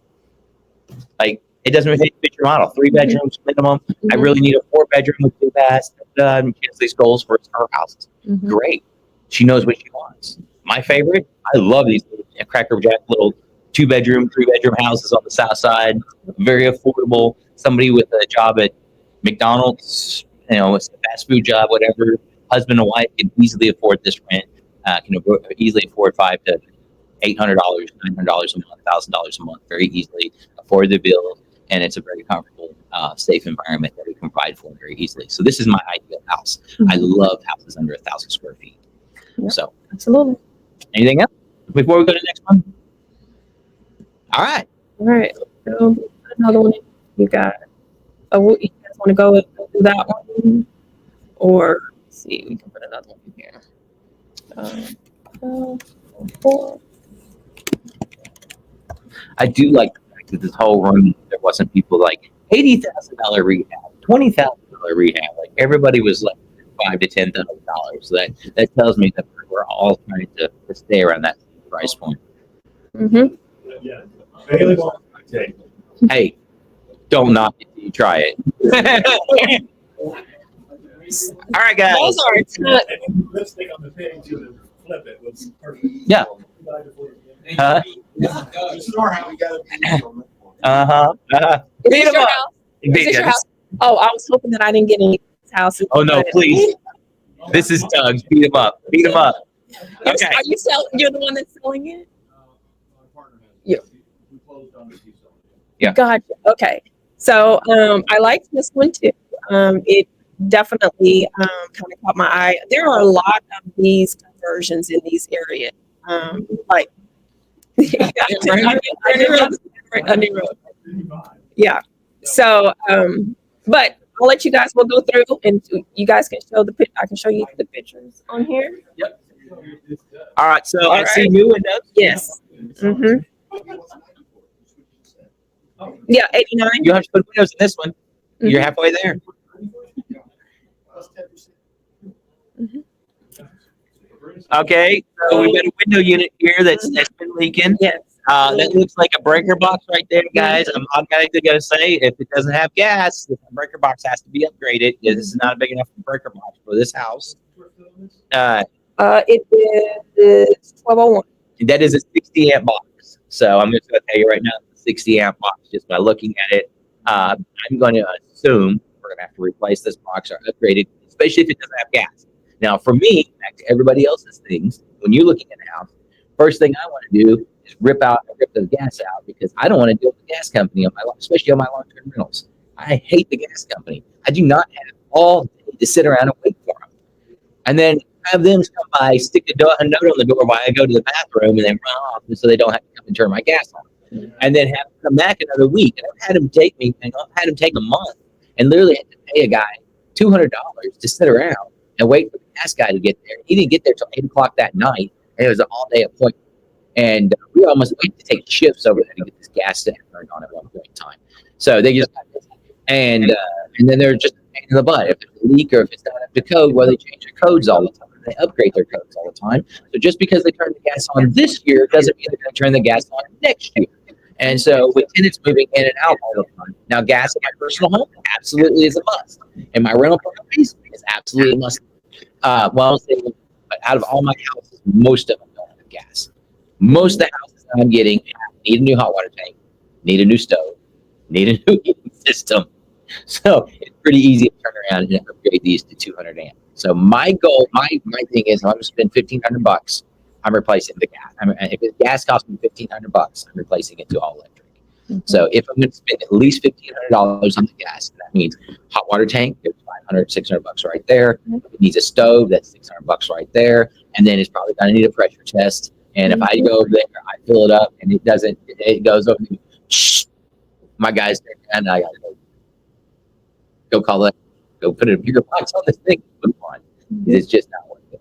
Like, it doesn't really fit your model. 3 bedrooms minimum. I really need a 4-bedroom with 2 baths. She has these goals for her houses. Great. She knows what she wants. My favorite, I love these crackerjack little 2-bedroom, 3-bedroom houses on the south side. Very affordable. Somebody with a job at McDonald's, it's a fast food job, whatever. Husband and wife can easily afford this rent. Can easily afford $500 to $800, $900 a month, $1,000 a month, very easily afford the bill. And it's a very comfortable, safe environment that we can provide for very easily. So this is my ideal house. I love houses under 1,000 square feet. Yep, so absolutely. Anything else before we go to the next one? All right. So another one you got. You guys want to go through that one, or let's see, we can put another one here. 4. I do like the fact that this whole room, there wasn't people like $80,000 rehab, $20,000 rehab. Like, everybody was like $5,000 to $10,000. So that tells me that we're all trying to stay around that price point. Mm-hmm. Yeah. Bailey wants my take. Hey, don't knock it till you try it. All right, guys. Those are And lipstick on the page to flip it was perfect. Yeah. Huh? You know how we got to Is Beat this 'em your up. house? Is Beat this your 'em. house? Oh, I was hoping that I didn't get any houses. Oh no, please. This is Doug's. Beat him up. Beat him up. Okay. Are you selling? You're the one that's selling it. My partner has. Yeah. We closed on this. He's selling it. Yeah. Gotcha. Okay. So I liked this one too. It definitely kind of caught my eye. There are a lot of these conversions in these areas. Like Under road. Yeah. So but I'll let you guys, we'll go through and you guys can show the I can show you the pictures on here. All right. So All I see right. new windows. Yes. Mm-hmm. Yeah, 89. You have to put windows in this one. You're Mhm. halfway there. Okay. So we've got a window unit here that's been leaking. Yes. That looks like a breaker box right there, guys. I'm automatically going to say if it doesn't have gas, the breaker box has to be upgraded because this is not a big enough breaker box for this house. It is 1201. That is a 60 amp box. So I'm just going to tell you right now, it's a 60 amp box just by looking at it. I'm going to assume we're going to have to replace this box or upgrade it, especially if it doesn't have gas. Now, for me, back to everybody else's things, when you're looking at a house, first thing I want to do is rip the gas out because I don't want to deal with the gas company on especially on my long-term rentals. I hate the gas company. I do not have all day to sit around and wait for them. And then have them come by, stick a note on the door while I go to the bathroom and then run off so they don't have to come and turn my gas on. And then have them come back another week. And I've had them take a month and literally had to pay a guy $200 to sit around and wait for the gas guy to get there. He didn't get there till 8 o'clock that night. And it was an all-day appointment. And we almost went to take shifts over there to get this gas turned on at one point in time. So they just and then they're just a pain in the butt. If it's a leak or if it's not up to code, well, they change their codes all the time. They upgrade their codes all the time. So just because they turn the gas on this year doesn't mean they're going to turn the gas on next year. And so with tenants moving in and out all the time, now gas in my personal home absolutely is a must. In my rental properties, it's absolutely a must. But out of all my houses, most of them don't have gas. Most of the houses that I'm getting need a new hot water tank, need a new stove, need a new heating system. So it's pretty easy to turn around and upgrade these to 200 amp. So my goal, my thing is, if I'm going to spend $1,500, I'm replacing the gas. If the gas costs me $1,500, I'm replacing it to all electric. Mm-hmm. So if I'm going to spend at least $1,500 on the gas, that means hot water tank, there's $500, $600 right there. Mm-hmm. It needs a stove, that's $600 right there. And then it's probably going to need a pressure test. And if I go over there, I fill it up, and it goes over. My guys, and I got to go call it, go put a bigger box on this thing. It's just not worth it.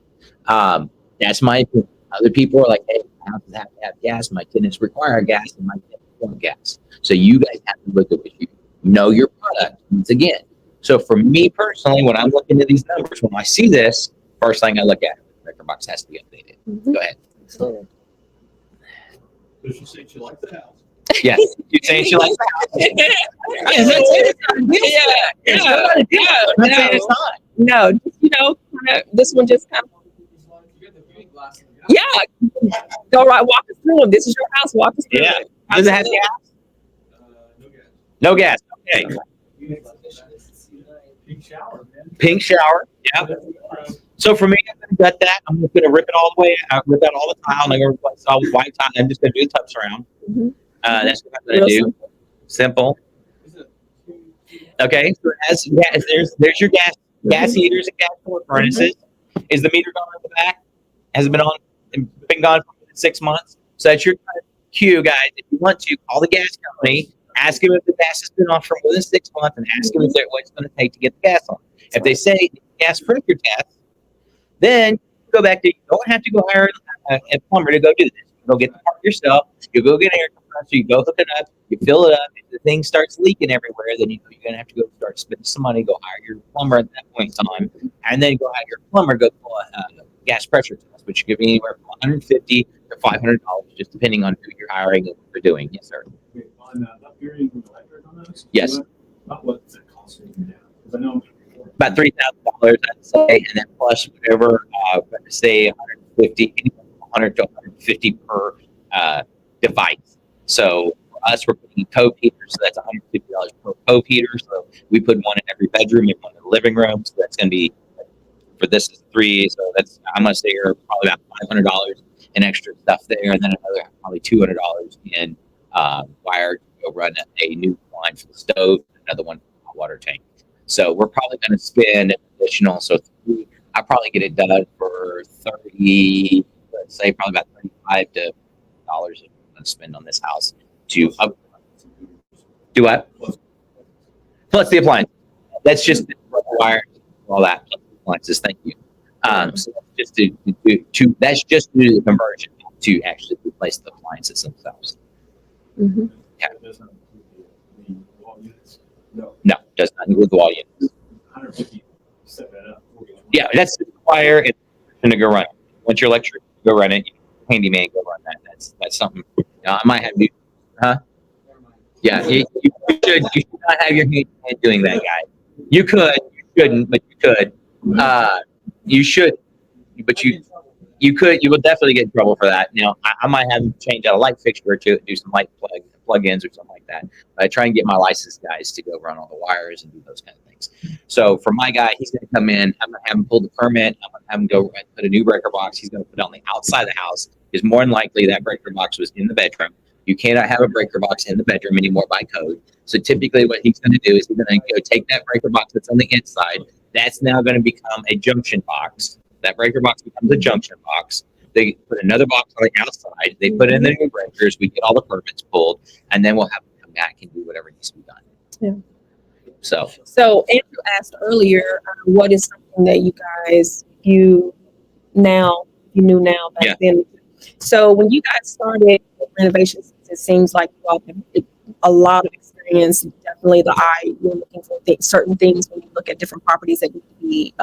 That's my opinion. Other people are like, hey, houses have to have gas. My tenants require gas, and my tenants want gas. So you guys have to look at what you know your product once again. So for me personally, when I'm looking at these numbers, when I see this, first thing I look at, the breaker box has to be updated. Mm-hmm. Go ahead. So she said she liked the house. Yes, you're saying she likes the house. No, this one just kind of. Yeah, go right. Walk us through them. This is your house. Walk us through. Yeah. Does it have gas? No gas. Okay. Pink shower. Yeah. So for me, I'm going to gut that. I'm just going to rip it all the way out, rip out all the tile, and I'm going to replace all with white tile. I'm just going to do the tub surround. Mm-hmm. That's what I'm going to do. Simple. Okay. So as gas, there's your gas heaters and gas furnaces. Mm-hmm. Is the meter gone at the back? Has it been gone for 6 months? So that's your cue, guys. If you want to, call the gas company, ask them if the gas has been off for more than 6 months, and ask them what it's going to take to get the gas on. If they say gas pressure test, then go back to, you don't have to go hire a plumber to go do this. You go get the part yourself. You go get an air compressor. You go hook it up. You fill it up. If the thing starts leaking everywhere, then you're going to have to go start spending some money. Go hire your plumber at that point in time, and then go hire your plumber. Go pull a gas pressure test, which could be anywhere from $150 to $500, just depending on who you're hiring and what they're doing. Yes, sir. Okay, on upgrading the electric on those? Yes. About what's it costing you now? Because I know. About $3,000, I'd say, and then plus whatever, say 150, 100 to 150 per device. So for us, we're putting cove heaters, so that's $150 per cove heater. So we put one in every bedroom and one in the living room. So that's going to be, for this is 3. So that's, I'm going to say, probably about $500 in extra stuff there, and then another probably $200 in wire to go run a new line for the stove, another one for the hot water tank. So we're probably going to spend an additional. So I'll probably get it done for 30. Let's say probably about $35 to dollars I'm going to spend on this house to do what? Plus the appliance. That's just the wire, all that plus the appliances. Thank you. So that's just to that's just to do the conversion to actually replace the appliances themselves. Mm-hmm. Yeah. It does not include the wall units. No, does not include the wall units. 150, set that up. Yeah, that's the wire and to go run it. Once your electric, go run it. Handyman, go run that. That's something. I might have you. Huh? Yeah, you should not have your handyman doing that, guy. You could, you shouldn't, but you could. You should, but you could. You will definitely get in trouble for that. You know, I might have him change out a light fixture or two, do some light plug-ins or something like that. I try and get my licensed guys to go run all the wires and do those kind of things. So for my guy, he's going to come in. I'm going to have him pull the permit. I'm going to have him go put a new breaker box. He's going to put it on the outside of the house. Because more than likely that breaker box was in the bedroom. You cannot have a breaker box in the bedroom anymore by code. So typically what he's going to do is he's going to go take that breaker box that's on the inside. That's now going to become a junction box. That breaker box becomes a junction box. They put another box on the outside. They put in the new breakers. We get all the permits pulled, and then we'll have them come back and do whatever needs to be done. Yeah. So Andrew asked earlier, what is something that you knew now back then? So when you guys started renovations, it seems like you all have a lot of experience. Definitely the eye, you're looking for certain things when you look at different properties that need to be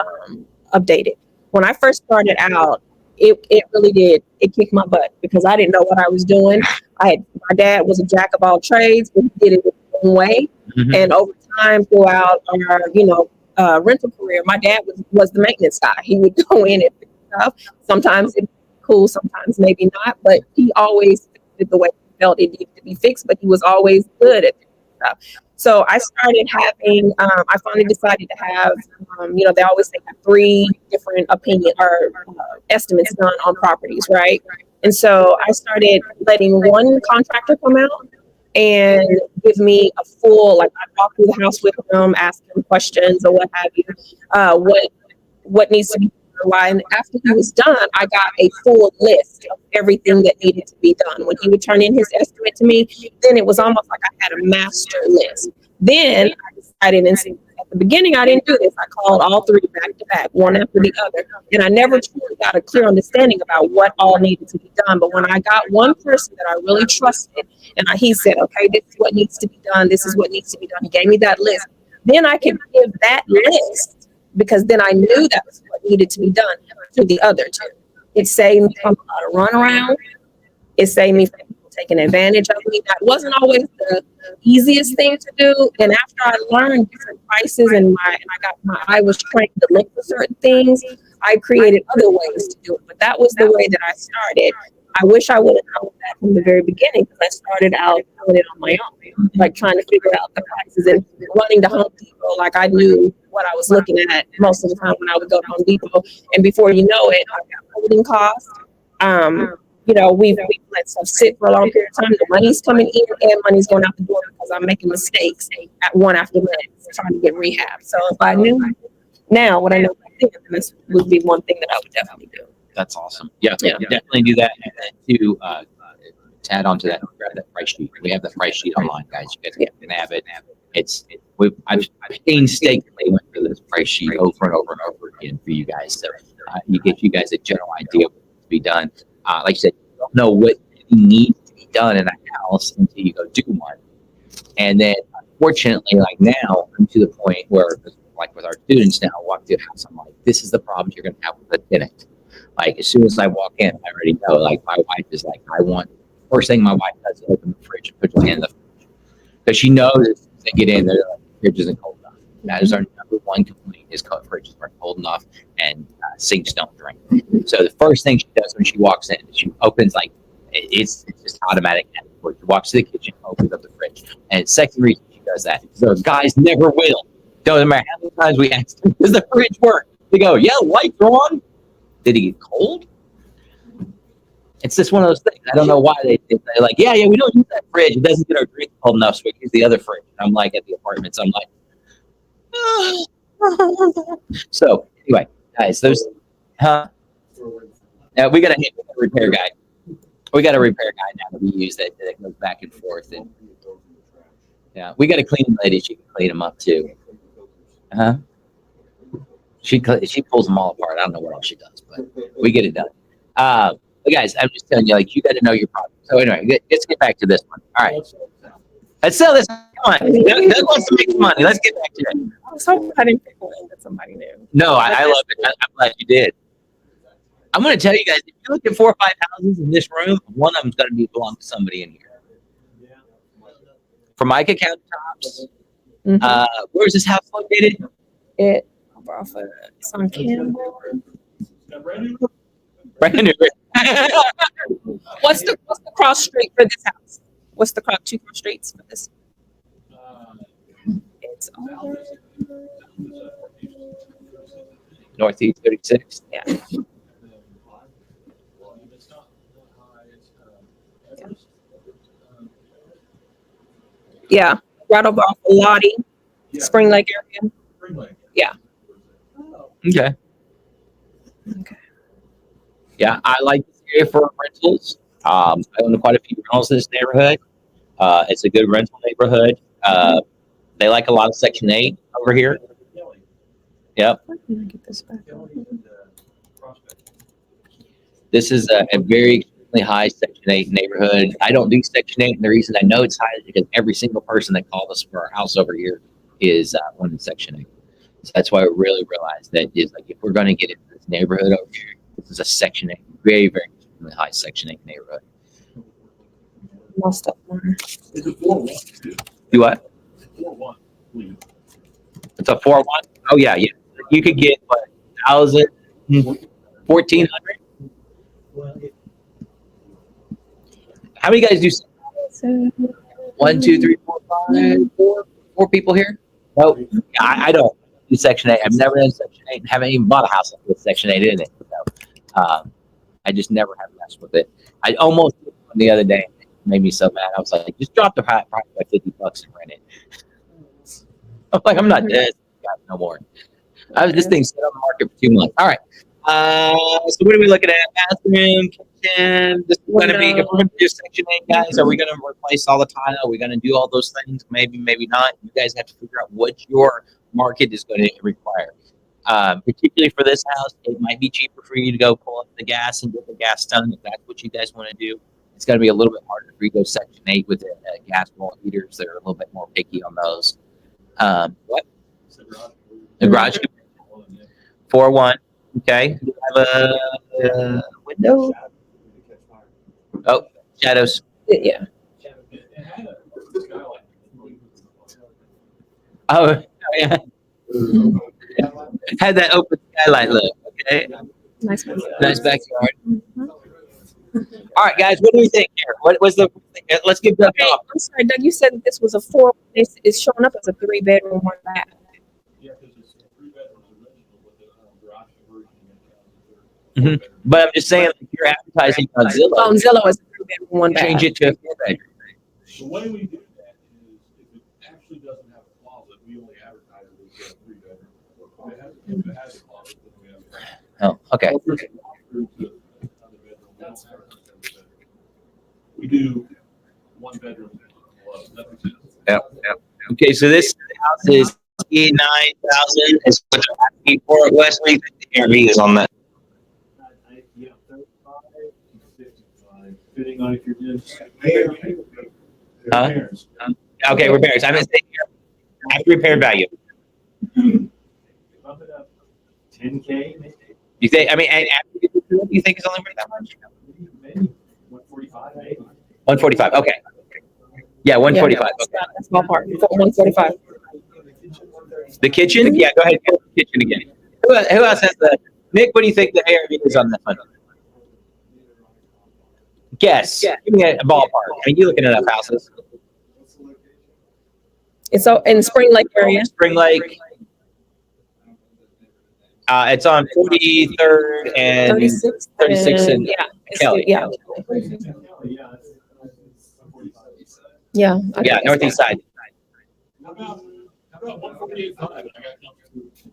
updated. When I first started out, it really did. It kicked my butt because I didn't know what I was doing. My dad was a jack of all trades, but he did it his own way. Mm-hmm. And over time, throughout our rental career, my dad was the maintenance guy. He would go in and fix stuff. Sometimes it'd be cool, sometimes maybe not, but he always fixed it the way he felt it needed to be fixed. But he was always good at stuff. So I started having, I finally decided to have, they always say 3 different opinion or estimates done on properties, right? And so I started letting one contractor come out and give me a full, like I walk through the house with him, ask him questions or what have you, what needs to be done, why. And after he was done, I got a full list of everything that needed to be done. When he would turn in his estimate to me, then it was almost like I had a master list. Then I decided, and at the beginning, I didn't do this. I called all 3 back to back, one after the other. And I never truly got a clear understanding about what all needed to be done. But when I got one person that I really trusted, and he said, okay, this is what needs to be done. This is what needs to be done. He gave me that list. Then I could give that list, because then I knew that was what needed to be done, to the other 2. It saved me from a lot of runaround. It saved me from people taking advantage of me. That wasn't always the easiest thing to do. And after I learned different prices and I was trained to look for certain things, I created other ways to do it. But that was the way that I started. I wish I would have known that from the very beginning, because I started out doing it on my own, like trying to figure out the prices and running to Home Depot. Like I knew what I was looking at most of the time when I would go to Home Depot. And before you know it, I got holding costs. We've let stuff sit for a long period of time. The money's coming in and money's going out the door because I'm making mistakes at one after the next, trying to get rehab. So if I knew now what I know back then, this would be one thing that I would definitely do. That's awesome. Yeah. Definitely do that. And then to add on to that, grab that price sheet. We have the price sheet online, guys. You guys can have it. I've painstakingly went through this price sheet over and over and over again for you guys. So you get you guys a general idea of what needs to be done. Like you said, you don't know what needs to be done in a house until you go do one. And then, unfortunately, like now, I'm to the point where, like with our students now, I walk through the house, I'm like, this is the problem you're going to have with a tenant. Like as soon as I walk in, I already know. Like my wife is like, first thing my wife does is open the fridge and put her hand in the fridge because she knows as soon as they get in, they're like, the fridge isn't cold enough. That is our number one complaint: is fridges aren't cold enough and sinks don't drain. So the first thing she does when she walks in, she opens like it's just automatic. She walks to the kitchen, opens up the fridge, and the second reason she does that is the guys never will. Doesn't matter how many times we ask them, does the fridge work? They go, yeah, the lights are on. Did it get cold? It's just one of those things. I don't know why they're like, yeah, we don't use that fridge. It doesn't get our drink cold enough, so we use the other fridge. And I'm like at the apartments, I'm like, so anyway, guys, we got a repair guy. We got a repair guy now that we use that goes back and forth, and yeah, we got a cleaning lady. She can clean them up too. She pulls them all apart. I don't know what all she does, but we get it done. But guys, I'm just telling you, like, you got to know your problem. So anyway, let's get back to this one. All right, let's sell this. Come on, Doug wants to make some money. Let's get back to it. I was hoping I didn't pick one that somebody knew. No, I love it. I'm glad you did. I'm going to tell you guys, if you look at 4 or 5 houses in this room, one of them's going to belong to somebody in here. Formica countertops. Where's this house located? It's on Campbell. Brand new. What's the cross street for this house? What's the two cross streets for this? It's over. Northeast 36. Yeah. Yeah. Right over off of Lottie, Spring Lake area. Yeah. Okay. Yeah, I like this area for rentals. I own quite a few rentals in this neighborhood. It's a good rental neighborhood. They like a lot of Section 8 over here. Yep. This is a very extremely high Section 8 neighborhood. I don't do Section 8, and the reason I know it's high is because every single person that called us for our house over here is one in Section 8. So that's why we really realized that is like if we're going to get into this neighborhood over here, this is a Section 8, very, very extremely high Section 8 neighborhood. Most of them. It's a 4-1. Do what? 4-1. It's a 4-1? Oh, yeah. You could get, what, 1,000, 1,400? How many guys do? 1, 2, 3, 4, 5, 4 people here? No, I don't do Section 8. I've never done Section 8 and haven't even bought a house with Section 8 in it. So, I just never have messed with it. I almost did one the other day. It made me so mad. I was like, just drop the price by $50 and rent it. I'm like, I'm not dead. No more. This thing's been on the market for 2 months. All right. So what are we looking at? Bathroom, kitchen. This is going to be, if we're going to do Section 8, guys, are we going to replace all the tile? Are we going to do all those things? Maybe, maybe not. You guys have to figure out what your market is going to require. Particularly for this house, it might be cheaper for you to go pull up the gas and get the gas done if that's what you guys want to do. It's going to be a little bit harder for you to go Section 8 with the gas wall heaters. They're a little bit more picky on those. What? The garage 4-1. Okay. Do you have a window? Oh, shadows. Yeah. Oh, yeah. Had that open skylight look. Okay. Nice Backyard. All right, guys. What do we think here? What was the? Let's give Doug off. I'm sorry, Doug. You said this was a 4. It's showing up as a 3-bedroom, 1 bath. Yeah, because it's 3 bedrooms original with the garage conversion. But I'm just saying, if you're advertising on Zillow, Zillow is a 3-bedroom, 1 bath. change it to a 4-bedroom. The way we do that is if it actually doesn't have a closet, we only advertise it as a 3-bedroom. If it has a closet, then we have a Oh, okay. We do 1 bedroom. Yeah. Okay, so this house is 89,000. Is what they're asking for. Wesley, the ARV is on that. Yeah, 35 to 55, depending on if you're just. Huh? Okay, repairs. I'm gonna say after repair value. Bump it up 10K maybe. You say? I mean, and after you get the Do you think is only worth that much? Maybe 145, maybe. 145. Okay. Yeah, 145. Yeah, Okay. that's ballpark. 145. The kitchen? Yeah, go ahead. Go to the kitchen again. Who else has the Nick? What do you think the ARV is on this one? Guess. Give me a ballpark. I mean, you're looking at enough houses. It's in Spring Lake area. Spring Lake. It's on 43rd and 36. 36 and yeah. it's- Kelly. Yeah. Yeah. I Yeah, think northeast side. How about 148.5? I got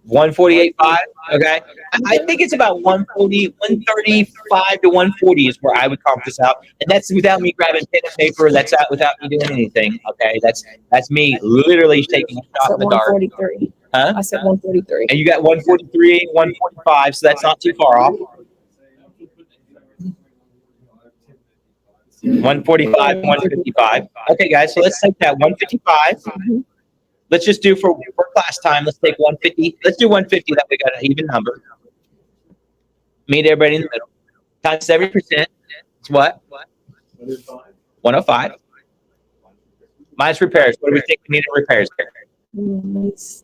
148.5. Okay. I think it's about 140, 135 to 140 is where I would comp this out. And that's without me grabbing pen and paper. That's out without me doing anything. Okay. That's me literally taking a I shot said in the dark. 143. Huh? I said 143. And you got 143, 145, so that's not too far off. 145, 155. Okay, guys, so let's take that 155. Mhm. Let's just do for class time. Let's take 150. Let's do 150. That we got an even number. Meet everybody in the middle. Times 70%. It's what? 105. Minus repairs. What do we think we need in repairs here? It's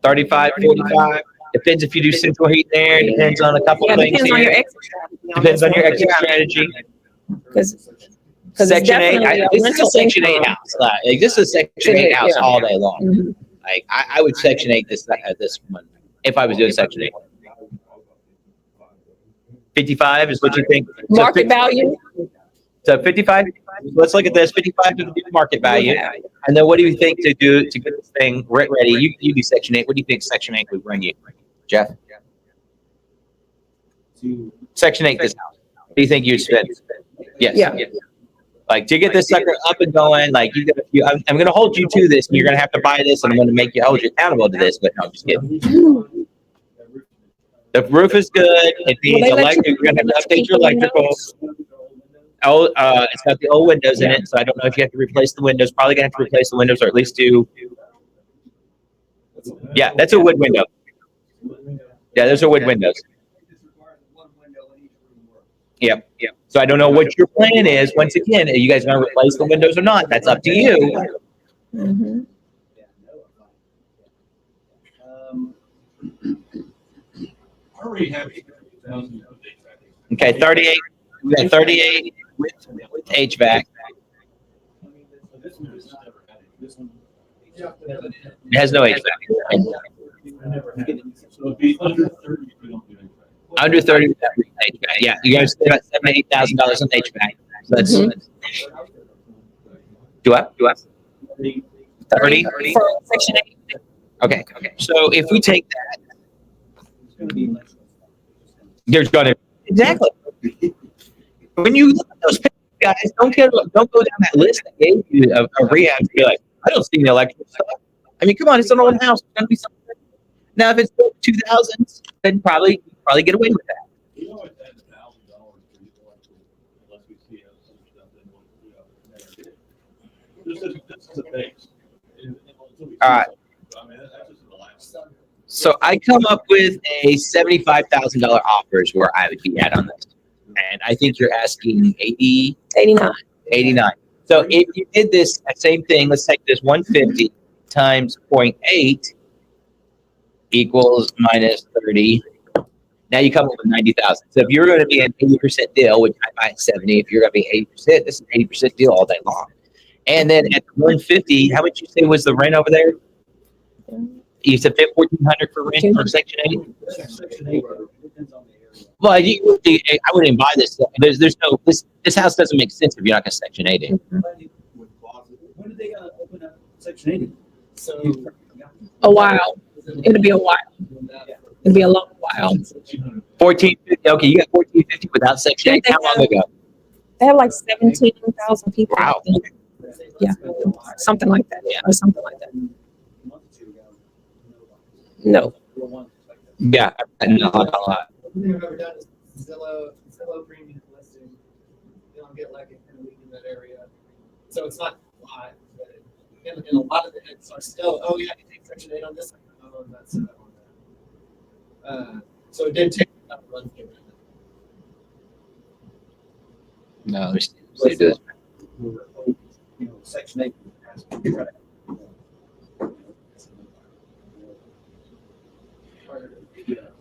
35, 45. Depends if you do central heat there. Depends on a couple Yeah, things depends on your here. exit strategy. Depends on your exit strategy. Because Section 8. This is a Section 8 house. Like, this is a Section 8 house Yeah. all day long. Mhm. Like I would Section 8 this one if I was doing Section 8. 55 is what you think. Market value. So 55. Let's look at this. 55 to the market value. And then what do you think to get this thing ready? You do Section 8. What do you think Section 8 would bring you, Jeff? Section 8 this house. What do you think you'd spend? Yes. Yeah. Like to get this sucker up and going, like you got a few. I'm going to hold you to this, and you're going to have to buy this, and I'm going to make you hold you accountable to this. But no, I'm just kidding. The roof is good. It needs they let electric. you- You're going to have to update your keep the electrical. Oh, it's got the old windows in it, so I don't know if you have to replace the windows. Probably going to have to replace the windows, or at least do. Yeah, that's a wood window. Yeah, those are wood windows. Yep. So I don't know what your plan is. Once again, are you guys going to replace the windows or not? That's up to you. Mhm. I already have 8,000. Okay, 38. We got 38 with HVAC. This one has never had it. This one. It has no HVAC. I never had it. So it'd be under 30 if we don't do anything. Under 30 with HVAC. Yeah, you guys spend about $7,000 to $8,000 on HVAC. So that's do I? 30? For Section 8. Okay. So if we take that, there's gonna exactly. When you look at those pictures, guys, don't go down that list I gave you of rehabs and be like, I don't see any electrical stuff. I mean, come on, it's an old house. It's gonna be something. Now, if it's built 2000s, then probably get away with that. We always add $1,000 for the electrical unless we see some stuff that we'll do. This is a base. All right. I mean, that's just the last. So I come up with a $75,000 offer is where I would be at on this. And I think you're asking 89. 89. So if you did this same thing, let's take this 150 times 0.8 equals minus 30. Now you come up with 90,000. So if you're going to be an 80% deal, which I buy at 70, if you're going to be 80%, this is an 80% deal all day long. And then at 150, how much you say was the rent over there? You said $1,400 for rent for Section 8? Well, I wouldn't even buy this. There's no, this house doesn't make sense if you're not going to Section 8 it. When did they open up Section 80? So. A while. It'll be a while. It'll be a long while. 1450. Okay, you got 1450 without Section 8. How long ago? They have like 17,000 people. I Wow. think. Yeah, something like that. Yeah, or something like that. No. Yeah, not a lot. The thing I've ever done is Zillow premium listing. You don't get like a lead in that area. So it's not a lot, but and a lot of the hits are still, oh yeah, you take Section 8 on this. Oh, that's on that. So it did take No, they do it. Section 8 has to be right.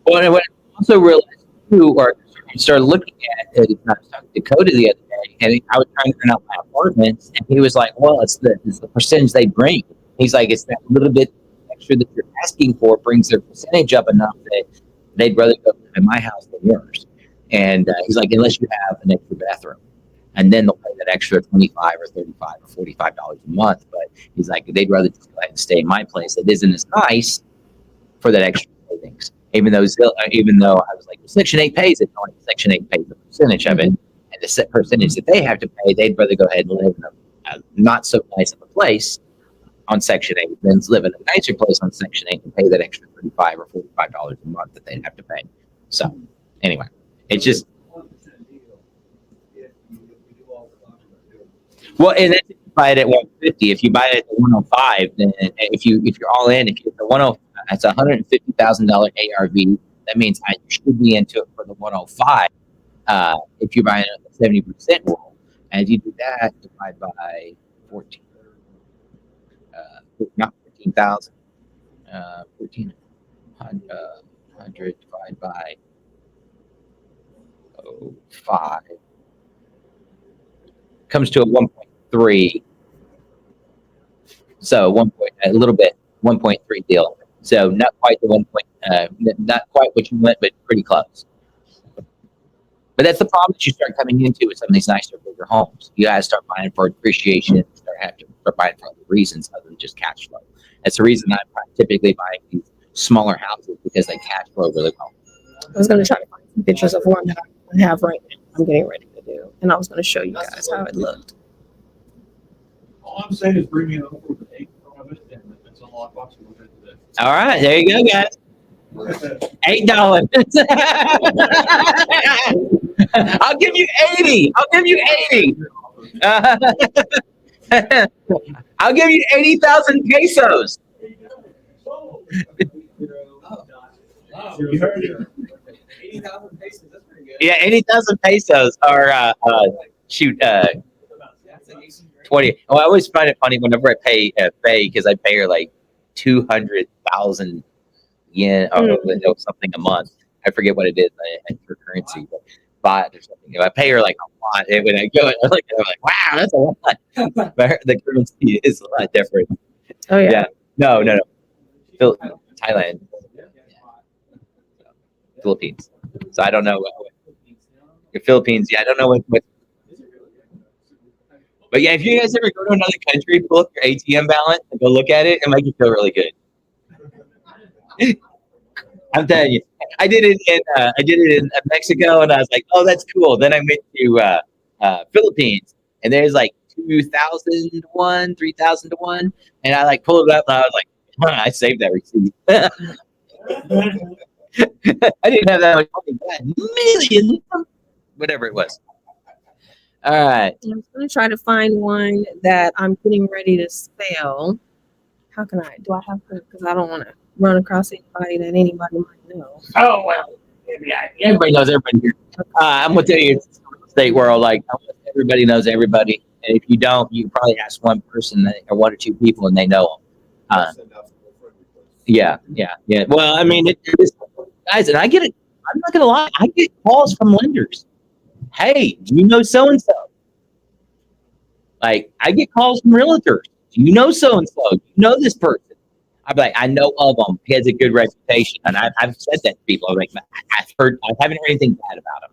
Well, and what I also realized too, or started looking at it, I was talking to Dakota the other day, and I was trying to rent out my apartments, and he was like, "Well, it's the percentage they bring." He's like, "It's that little bit extra that you're asking for brings their percentage up enough that they'd rather go to my house than yours." And he's like, "Unless you have an extra bathroom." And then they'll pay that extra 25 or 35 or $45 a month. But he's like, they'd rather just go ahead and stay in my place that isn't as nice for that extra savings. Even though I was like, Section 8 pays it, only Section 8 pays the percentage of it. And the set percentage that they have to pay, they'd rather go ahead and live in a not so nice of a place on Section 8 than live in a nicer place on Section 8 and pay that extra $35 or $45 a month that they'd have to pay. So anyway, it's just, well, and then if you buy it at 150, if you buy it at 105, then if you're all in, if you're the 105, that's $150,000 ARV. That means you should be into it for the 105. If you're buying it at the 70% rule, and if you do that, divide by 14, not 14,000, 1,400 divided by 5 comes to a 1.3. So a little bit 1.3 deal. So not quite the not quite what you went, but pretty close. But that's the problem that you start coming into with some of these nicer, bigger homes. You guys start buying for appreciation, start buying for other reasons other than just cash flow. That's the reason I'm typically buying these smaller houses, because they cash flow really well. I was going to try to find some pictures of one that I have right now. I'm getting ready to do, and I was going to show you guys how it looked. All I'm saying is bring me over with 8 from it, and if it's a lockbox, we'll get to that. All right, there you go, guys. $8. I'll give you 80. I'll give you 80. I'll give you 80,000 pesos. You heard it. 80,000 pesos. That's pretty good. Yeah, 80,000 pesos are 20. Oh, I always find it funny whenever I pay Faye, because I pay her like 200,000 yen or something a month. I forget what it is in her currency, but baht or something. I pay her like a lot, and when I go, I'm like, wow, that's a lot. But the currency is a lot different. Oh yeah. No. Thailand, Philippines. So I don't know. The Philippines, yeah, I don't know what. But yeah, if you guys ever go to another country, pull up your ATM balance and go look at it, and make you feel really good. I'm telling you, I did it in Mexico, and I was like, oh, that's cool. Then I went to Philippines, and there's like 2,000 to 1, 3,000 to 1, and I like pulled it up, and I was like, I saved that receipt. I didn't have that much money, but I had millions, whatever it was. All right. I'm going to try to find one that I'm getting ready to spell. How can I? Do I have to? Because I don't want to run across anybody that anybody might know. Oh, well, yeah, everybody knows everybody here. I'm going to tell you, it's the real estate world, like, everybody knows everybody. And if you don't, you can probably ask one person or one or two people, and they know them. Yeah. Well, I mean, guys, and I get it. I'm not going to lie. I get calls from lenders. Hey, do you know so-and-so? Like, I get calls from realtors. Do you know so-and-so? Do you know this person? I'm like, I know of him. He has a good reputation. And I've said that to people. I'm like, I haven't heard anything bad about him.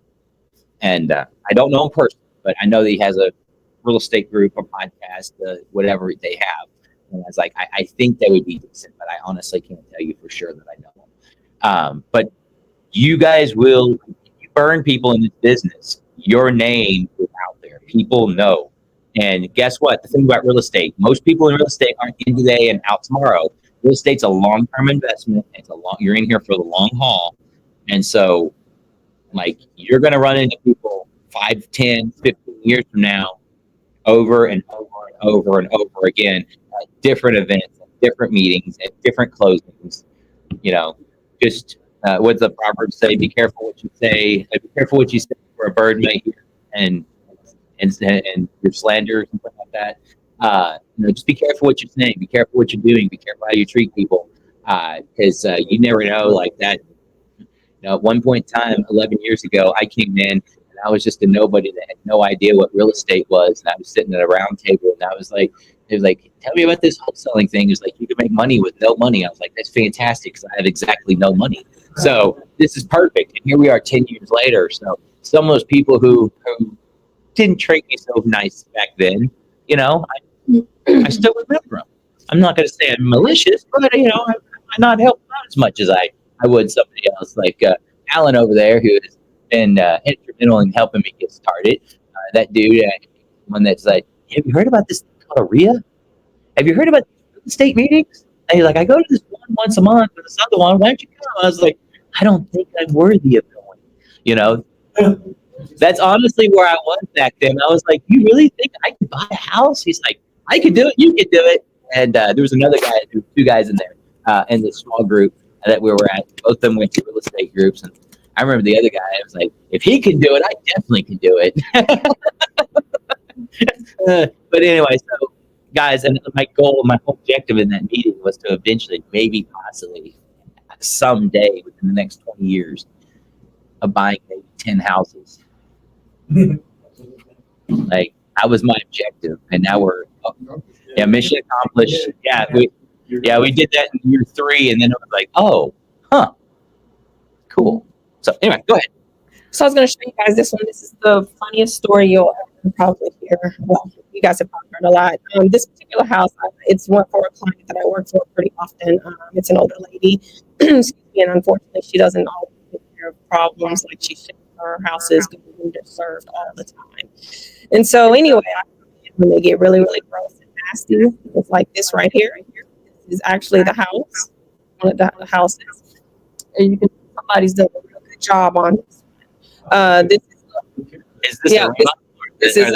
And I don't know him personally, but I know that he has a real estate group, a podcast, whatever they have. And I was like, I think they would be decent, but I honestly can't tell you for sure that I know them. But you guys will burn people in this business. Your name is out there. People know. And guess what? The thing about real estate, most people in real estate aren't in today and out tomorrow. Real estate's a long-term investment. You're in here for the long haul. And so, like, you're going to run into people 5, 10, 15 years from now over and over and over and over again at different events, at different meetings, at different closings. Just what's the proverb say? Be careful what you say. Be careful what you say, for a bird may hear, and your slander or something like that. Just be careful what you're saying. Be careful what you're doing. Be careful how you treat people, because you never know. Like that. At one point in time, 11 years ago, I came in and I was just a nobody that had no idea what real estate was, and I was sitting at a round table, and I was like, it was like, tell me about this wholesaling thing. It's like, you can make money with no money. I was like, that's fantastic, because I have exactly no money. So this is perfect. And here we are 10 years later. So some of those people who didn't treat me so nice back then, I still remember them. I'm not going to say I'm malicious, but I might not help out as much as I would somebody else, like Alan over there, who has been instrumental in helping me get started. That dude, one that's like, have you heard about this thing called a RIA? Have you heard about real estate meetings? And he's like, I go to this one once a month, and this other one, why don't you come? I was like, I don't think I'm worthy of going. That's honestly where I was back then. I was like, you really think I could buy a house? He's like, I could do it. You could do it. And there was another guy, there were two guys in there in this small group that we were at. Both of them went to real estate groups. And I remember the other guy, I was like, if he can do it, I definitely can do it. But anyway, so guys, and my goal, my whole objective in that meeting was to eventually, maybe possibly someday within the next 20 years, of buying maybe 10 houses. Like, that was my objective. And now we're, mission accomplished. We did that in year 3, and then it was like, cool. So anyway, go ahead. So I was going to show you guys this one. This is the funniest story you'll ever probably hear. Well, you guys have probably heard a lot. This particular house, it's one for a client that I work for pretty often. It's an older lady. Excuse me, and unfortunately, she doesn't always take care of problems like she should. Her house is served all the time. And so anyway, when they get really, really gross and nasty, it's like this right here. This is actually the house. One of the houses. And you can see somebody's done a real good job on this. Is this this is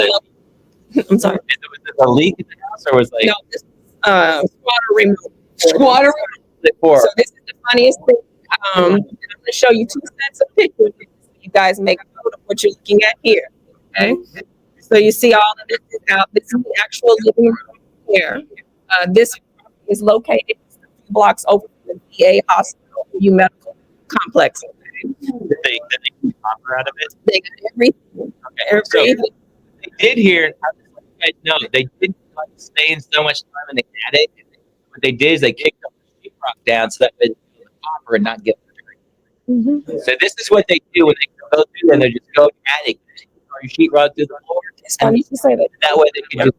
I'm sorry. Was this a leak in the house, or was like no, this squatter removal. Squatter removal. So this is the funniest thing. I'm going to show you 2 sets of pictures. You guys make a note of what you're looking at here. Okay. So you see all of this is out. This is the actual living room here. This is located a few blocks over from the VA hospital, VU medical complex. Okay. Did they keep copper out of it? They got everything. Okay. Everything. So they did here. I just want you guys to know they didn't stay in so much time in the attic. What they did is they kicked up the sheetrock down so that the copper and not get dirty. Mm-hmm. So this is what they do when they go through and they just go attic, or your sheetrock through the floor. It's funny to say that. That way they can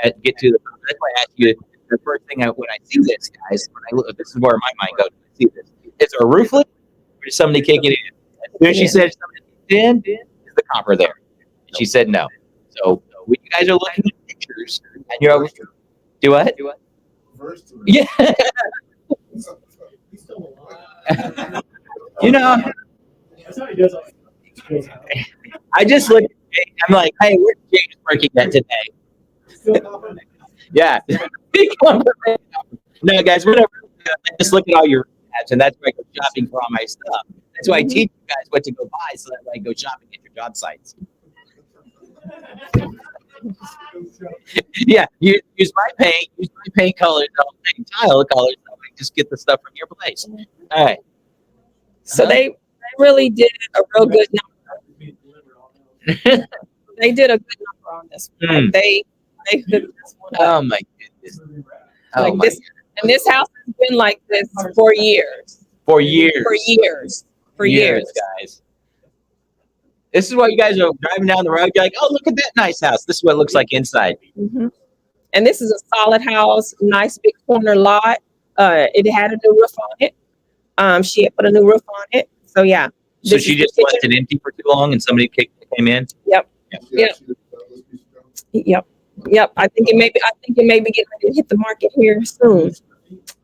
just get to the. That's why I asked you the first thing when I see this, guys. When I look, this is where my mind goes. When I see this, is there a roof leak, or is somebody kicking it in? As soon as she said somebody kicked in, is the copper there? And she said no. So when you guys are looking at pictures and you're over, do what? Yeah. That's how he does it. I just look. I'm like, hey, where's James working at today? Yeah. No, guys, whatever. I just look at all your apps, and that's where I go shopping for all my stuff. That's why I teach you guys what to go buy, so that way I go shopping at your job sites. Yeah, use my paint colors, tile colors. So I just get the stuff from your place. All right. So they really did a real good number. They did a good number on this one. They hooked this one up. Oh my goodness. Like this, and this house has been like this for years. For years. For years. Guys. This is what you guys are driving down the road. You're like, oh, look at that nice house. This is what it looks like inside. Mm-hmm. And this is a solid house, nice big corner lot. It had a new roof on it. She had put a new roof on it. So yeah. So she just left it empty for too long, and somebody came in. Yep. I think it may be getting ready to hit the market here soon.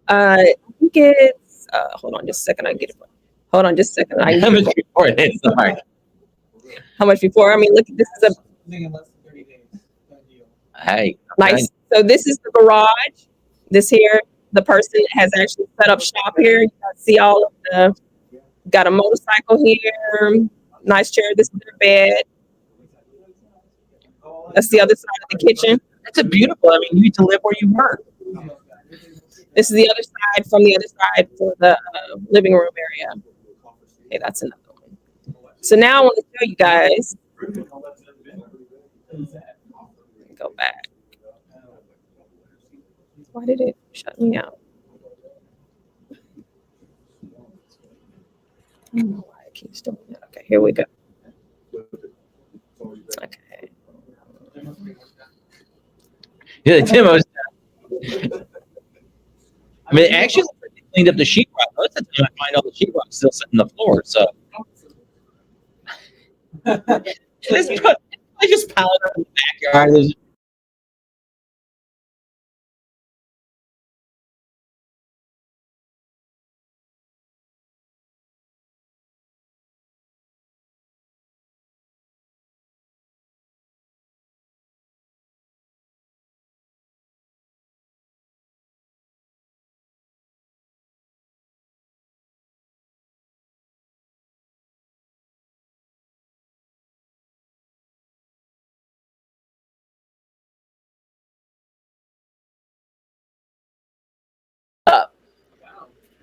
I think it's hold on just a second. Hold on just a second. How much before it is? Sorry. How much before? I mean, look, this is Hey. nice. So this is the garage. This here, the person has actually set up shop here. You can see all of Got a motorcycle here. Nice chair. This is their bed. That's the other side of the kitchen. That's a beautiful. I mean, you need to live where you work. This is the other side from the other side for the living room area. Okay, that's another one. So now I want to show you guys. Go back. Why did it shut me out? I don't know why it keeps doing that. Okay, here we go. Okay. Yeah, the demos. I mean, actually, they cleaned up the sheetrock. Most of the time, I find all the sheetrock still sitting on the floor. So I just piled up in the backyard. There's Up.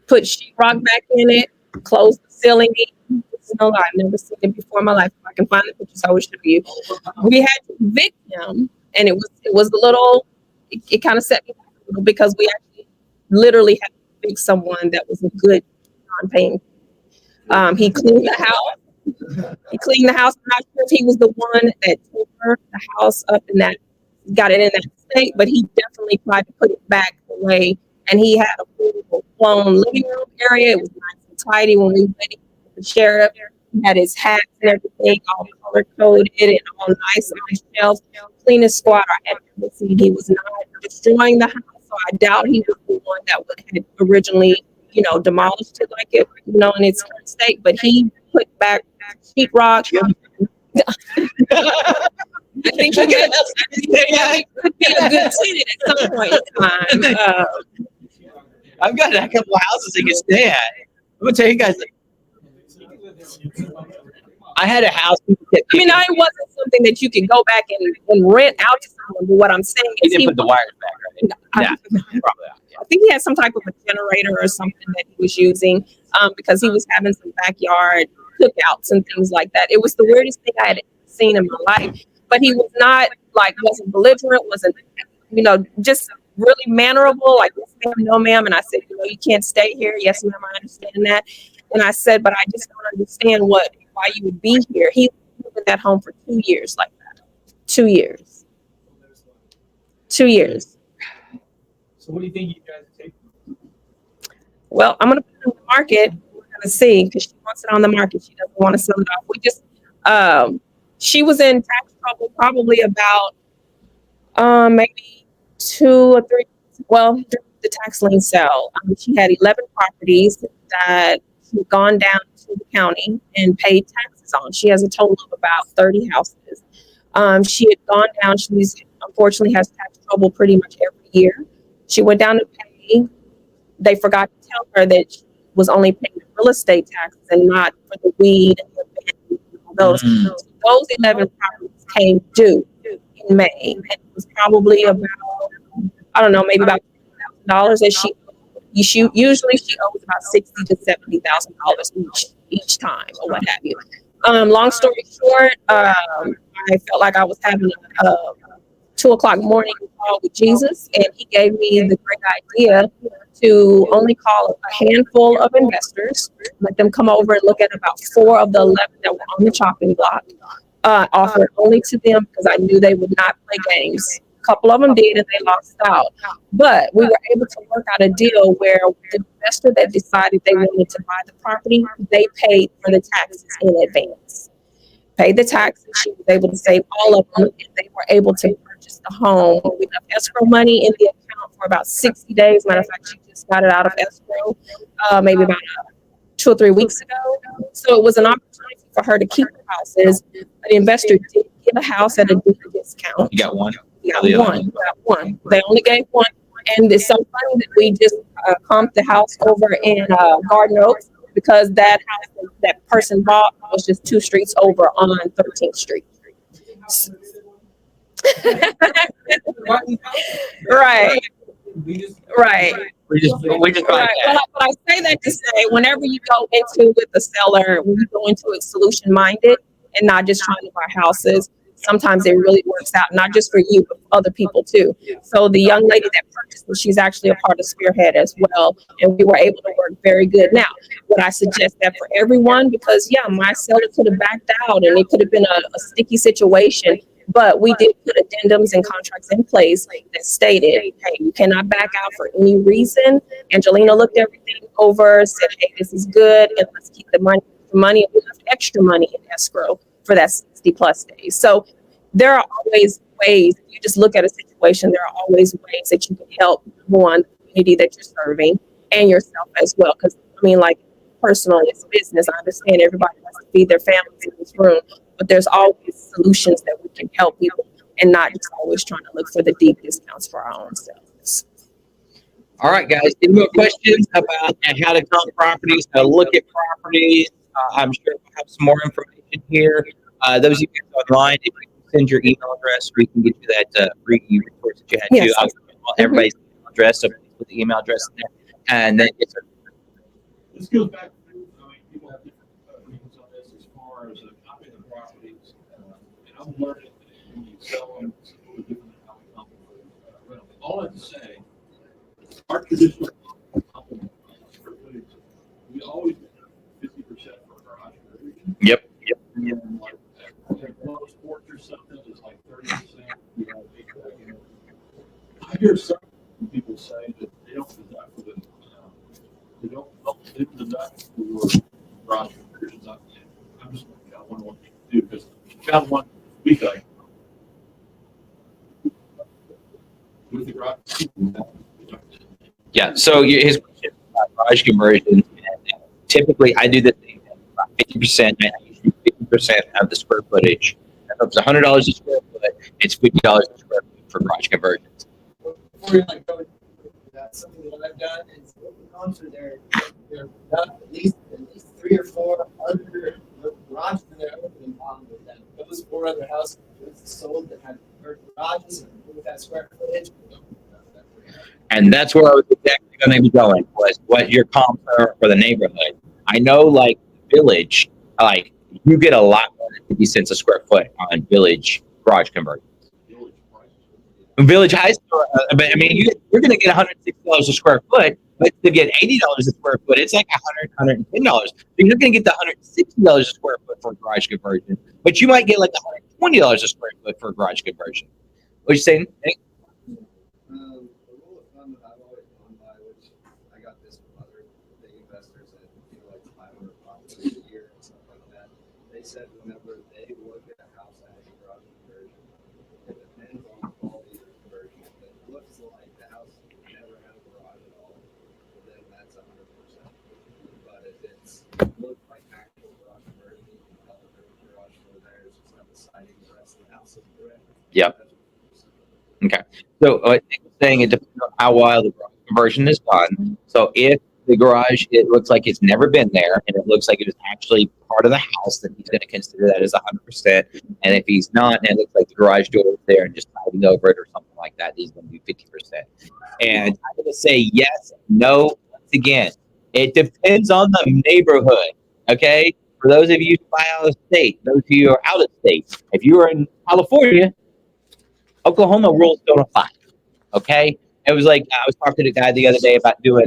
Put sheetrock back in it. Close the ceiling. It's no lie. I've never seen it before in my life. If I can find the pictures, I will show you. We had to evict him, and it was a little. It kind of set me back a little because we actually literally had to evict someone that was a good non-paying. He cleaned the house. He cleaned the house. I'm not sure if he was the one that tore the house up in that, got it in that state, but he definitely tried to put it back the way. And he had a full blown living room area. It was nice and tidy when we went in with the sheriff. He had his hats and everything all color coded and all nice on his shelves. Cleanest squad I ever seen. He was not destroying the house, so I doubt he was the one that had originally, demolished it like it, in its current state. But he put back sheetrock. I think he could be a good tenant at some point in time. I've got a couple of houses they can stay at. I'm gonna tell you guys. I had a house. I mean, it wasn't something that you could go back and rent out to someone. But what I'm saying He is, didn't put the wires back, right? Yeah, probably not. Yeah. I think he had some type of a generator or something that he was using because he was having some backyard cookouts and things like that. It was the weirdest thing I had seen in my life. But he was not wasn't belligerent, wasn't, just really mannerable, like, yes, ma'am, no, ma'am. And I said, you can't stay here. Yes, ma'am, I understand that. And I said, but I just don't understand why you would be here. He lived in that home for 2 years like that. 2 years. 2 years. So what do you think you guys take? Well, I'm going to put it on the market. We're going to see because she wants it on the market. She doesn't want to sell it off. We just, she was in tax trouble probably about maybe 2 or 3. Well, the tax lien sale. She had 11 properties that she had gone down to the county and paid taxes on. She has a total of about 30 houses. She had gone down. She unfortunately has tax trouble pretty much every year. She went down to pay. They forgot to tell her that she was only paying the real estate taxes and not for the weed and the abandonment and all those. So those 11 properties came due in May. And it was probably about, I don't know, maybe about $1,000 that she usually she owes about $60,000 to $70,000 each time or what have you. Long story short, I felt like I was having a 2:00 morning call with Jesus, and he gave me the great idea to only call a handful of investors, let them come over and look at about 4 of the 11 that were on the chopping block, offer it only to them because I knew they would not play games. A couple of them did, and they lost out. But we were able to work out a deal where the investor that decided they wanted to buy the property, they paid for the taxes in advance. Paid the taxes. She was able to save all of them, and they were able to purchase the home. We have escrow money in the account for about 60 days. Matter of fact, she just got it out of escrow maybe about 2 or 3 weeks ago. So it was an opportunity for her to keep the houses. The investor did give a house at a deep discount. You got one? You got one. You got one. They only gave one. And it's so funny that we just comped the house over in Garden Oaks. because that house that person bought was just 2 streets over on 13th Street. Right, We just. right. We just like Right. that. But I say that to say, whenever you go into with the seller, when you go into it solution minded and not just trying to buy houses, sometimes it really works out, not just for you, but for other people too. So the young lady that purchased it, she's actually a part of Spearhead as well. And we were able to work very good. Now, would I suggest that for everyone? Because yeah, my seller could have backed out and it could have been a sticky situation. But we did put addendums and contracts in place that stated, hey, you cannot back out for any reason. Angelina looked everything over, said, hey, this is good, and let's keep the money. And we left extra money in escrow for that 60+ days. So there are always ways. If you just look at a situation, there are always ways that you can help one, the community that you're serving, and yourself as well. Because I mean, like personally, it's business. I understand everybody has to feed their families in this room, but there's always solutions that we can help people, and not just always trying to look for the deep discounts for our own selves. All right, guys. Any more questions about how to comp properties, how to look at properties? I'm sure we'll have some more information here. Those of you guys online, if you can send your email address, we can get you that free resource that you had Yes. too. I'll give everybody's email address, so put the email address in there, and then it's This goes back to, I mean, people have different opinions on this as far as the copy of the properties. And I'm learning that when you sell them, it's a little different than how we come with rental. All I have to say, our traditional complement square footage, we always do 50% for garage conversion. Yep. And like, one sports or something is like 30%. You know, I hear some people say that they don't deduct for the, they don't deduct for garage conversions. I'm just wondering what you do, because found one week I with the garage. Yeah. So his question about garage conversions. Typically, I do the same thing. About 50%. I usually 50% of the square footage. If it's $100 a square foot, it's $50 a square foot for garage conversions. Before you like go into that, something that I've done is comps are they're done at least 3 or 4 other garages in their opening on with them. Those 4 other houses sold that had garages and with that square footage. And that's where I was exactly going to be going, was what your comps are for the neighborhood. I know, like, Village, like, you get a lot more than 50 cents a square foot on Village garage conversions. Village High School, but I mean, you're going to get $160 a square foot, but to get $80 a square foot, it's like $110. So you're going to get the $160 a square foot for a garage conversion, but you might get like $120 a square foot for a garage conversion. What you saying? Hey? The rule of thumb that I've always gone by, which I got this from other big investors that do like 500 properties a year and stuff like that. They said whenever they look at a house that has a garage conversion, it depends on the quality of the conversion. If it looks like the house never had a garage at all, then that's 100%. But if it's looked like actual garage conversion, you can tell that there's a garage over there, it's just not the siding, the rest of the house is correct. Yep. Okay. So I think it's saying it depends on how well the garage conversion is done. So if the garage, it looks like it's never been there, and it looks like it is actually part of the house, then he's going to consider that as 100%. And if he's not, and it looks like the garage door is there and just siding over it or something like that, he's going to do 50%. And I'm going to say yes, no. Once again, it depends on the neighborhood. Okay. For those of you who buy out of state, those of you who are out of state, if you are in California, Oklahoma rules don't apply. Okay. It was like, I was talking to a guy the other day about doing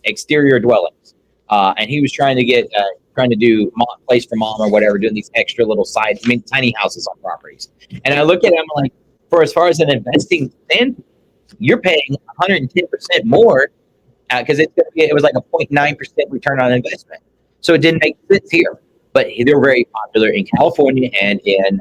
exterior dwellings. And he was trying to do place for mom or whatever, doing these extra little tiny houses on properties. And I look at him like, for as far as an investing standpoint, you're paying 110% more because it was like a 0.9% return on investment. So it didn't make sense here. But they're very popular in California and in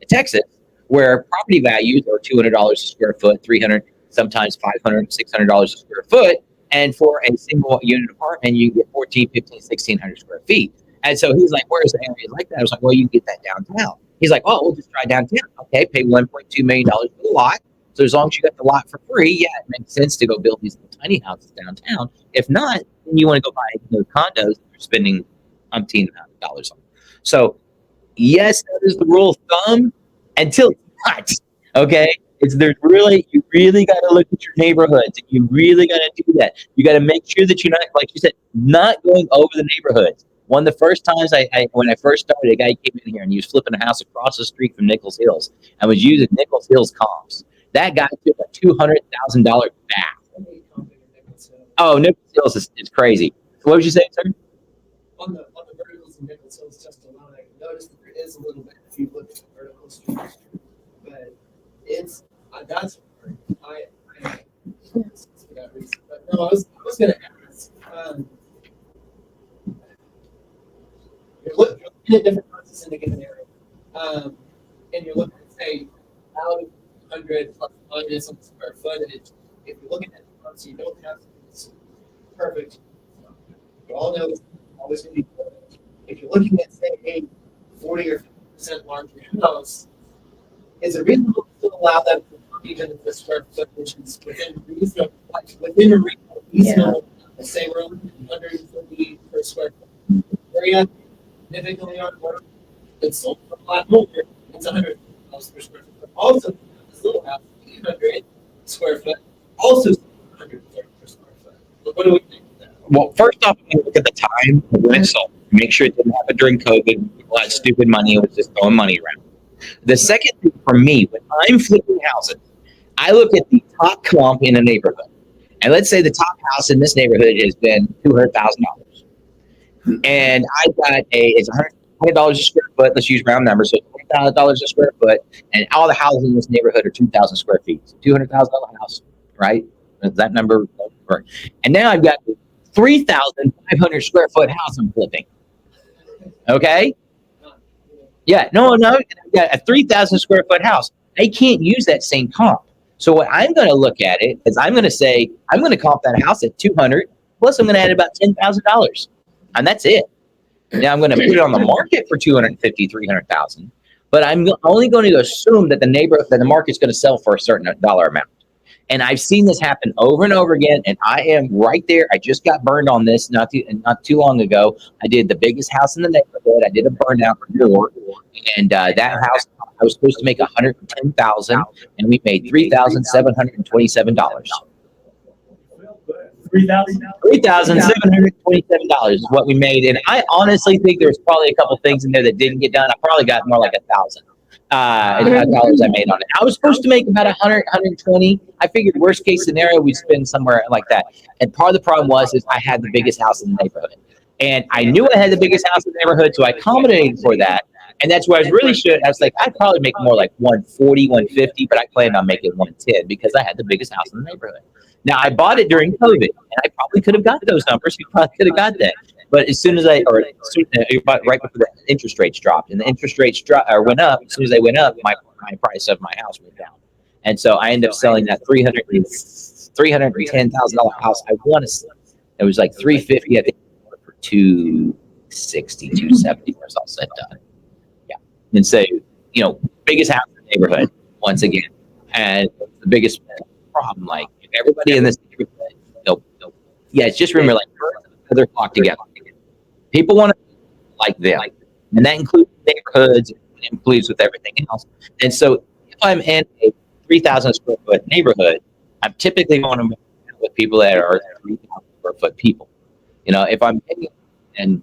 Texas, where property values are $200 a square foot, $300, sometimes $500, $600 a square foot. And for a single unit apartment, you get 14, 15, 1,600 square feet. And so he's like, where's the areas like that? I was like, well, you can get that downtown. He's like, oh, we'll just try downtown. Okay, pay $1.2 million for the lot. So as long as you got the lot for free, yeah, it makes sense to go build these little tiny houses downtown. If not, then you want to go buy those condos that you're spending umpteen amount of dollars on. So yes, that is the rule of thumb until it's not. Okay. There's really, you really got to look at your neighborhoods, and you really got to do that. You got to make sure that you're not, like you said, not going over the neighborhoods. One of the first times when I first started, a guy came in here and he was flipping a house across the street from Nichols Hills and was using Nichols Hills comps. That guy took a $200,000 back. Oh, Nichols Hills is crazy. What would you say, sir? On the verticals in Nichols Hills just alone, I noticed that there is a little bit if you look at the vertical street, but it's that's I for that reason. But no, I was going to ask. You're looking at different houses in a given area, and you're looking at say out of 100 plus minus on square footage. If you're looking at the house, you don't have perfect. You all know it's always going to be perfect. If you're looking at say a 40 or 50% larger house, is it reasonable to allow that even if the square footage is within reasonable, like within a reasonable, say we're looking at 150 per square foot area, significantly on work, it's sold for a lot more. It's 100 per square foot. But also, this little house, 800 square foot, also 130 per square foot. But what do we think of that? Well, first off, you look at the time when it sold. Make sure it didn't happen during COVID. People had stupid money. It was just throwing money around. The second thing for me, when I'm flipping houses, I look at the top clump in a neighborhood. And let's say the top house in this neighborhood has been $200,000. And I got it's $120 a square foot. Let's use round numbers. So $20,000 a square foot. And all the houses in this neighborhood are 2,000 square feet. So $200,000 house, right? That number. And now I've got 3,500 square foot house I'm flipping. Okay? Yeah, no. I've got a 3,000 square foot house. I can't use that same comp. So what I'm going to look at it is I'm going to say, I'm going to comp that house at 200, plus I'm going to add about $10,000. And that's it. Now I'm going to put it on the market for 250, 300,000, but I'm only going to assume that the market's going to sell for a certain dollar amount. And I've seen this happen over and over again, and I am right there. I just got burned on this not too long ago. I did the biggest house in the neighborhood. I did a burnout renewal, and that house I was supposed to make $110,000, and we made $3,727. $3,727 is what we made, and I honestly think there's probably a couple things in there that didn't get done. I probably got more like $1,000. Dollars I made on it. I was supposed to make about 100, 120. I figured worst case scenario we'd spend somewhere like that. And part of the problem is I had the biggest house in the neighborhood, and I knew I had the biggest house in the neighborhood, so I accommodated for that. And that's where I was like, I'd probably make more like 140, 150, but I planned on making 110 because I had the biggest house in the neighborhood. Now I bought it during COVID, and I probably could have got those numbers. You probably could have got that. But right before the interest rates dropped, and the interest rates went up. As soon as they went up, my price of my house went down, and so I ended up selling that $310,000 house. I want to say it was like $350. I think for $260, $270 was all said and done. Yeah, and so biggest house in the neighborhood once again, and the biggest problem. Like everybody in this neighborhood, just remember they're flocked together. People want to be like them, and that includes neighborhoods, and includes with everything else. And so, if I'm in a 3,000 square foot neighborhood, I'm typically going to be with people that are 3,000 square foot people. If I'm in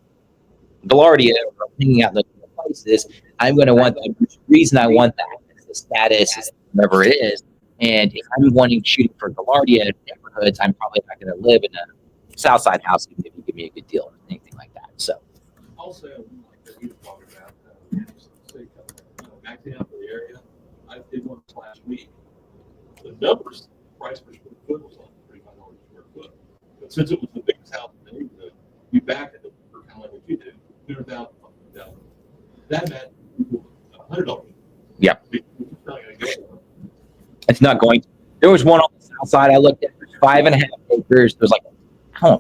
Galardia or hanging out in the places, I'm going to want the reason I want that is the status, is whatever it is. And if I'm wanting shooting for Galardia neighborhoods, I'm probably not going to live in a Southside house even if you give me a good deal or anything like that. So, also, like that you were talking about, backing out of the area, I did one last week. The numbers, price per square foot was like $35 a square foot. But since it was the biggest house in the neighborhood, we backed it for kind of like what you did, $200,000. That meant $100. Yeah. It's not going to go. It's not going to. There was one on the south side I looked at, 5.5 acres. There was like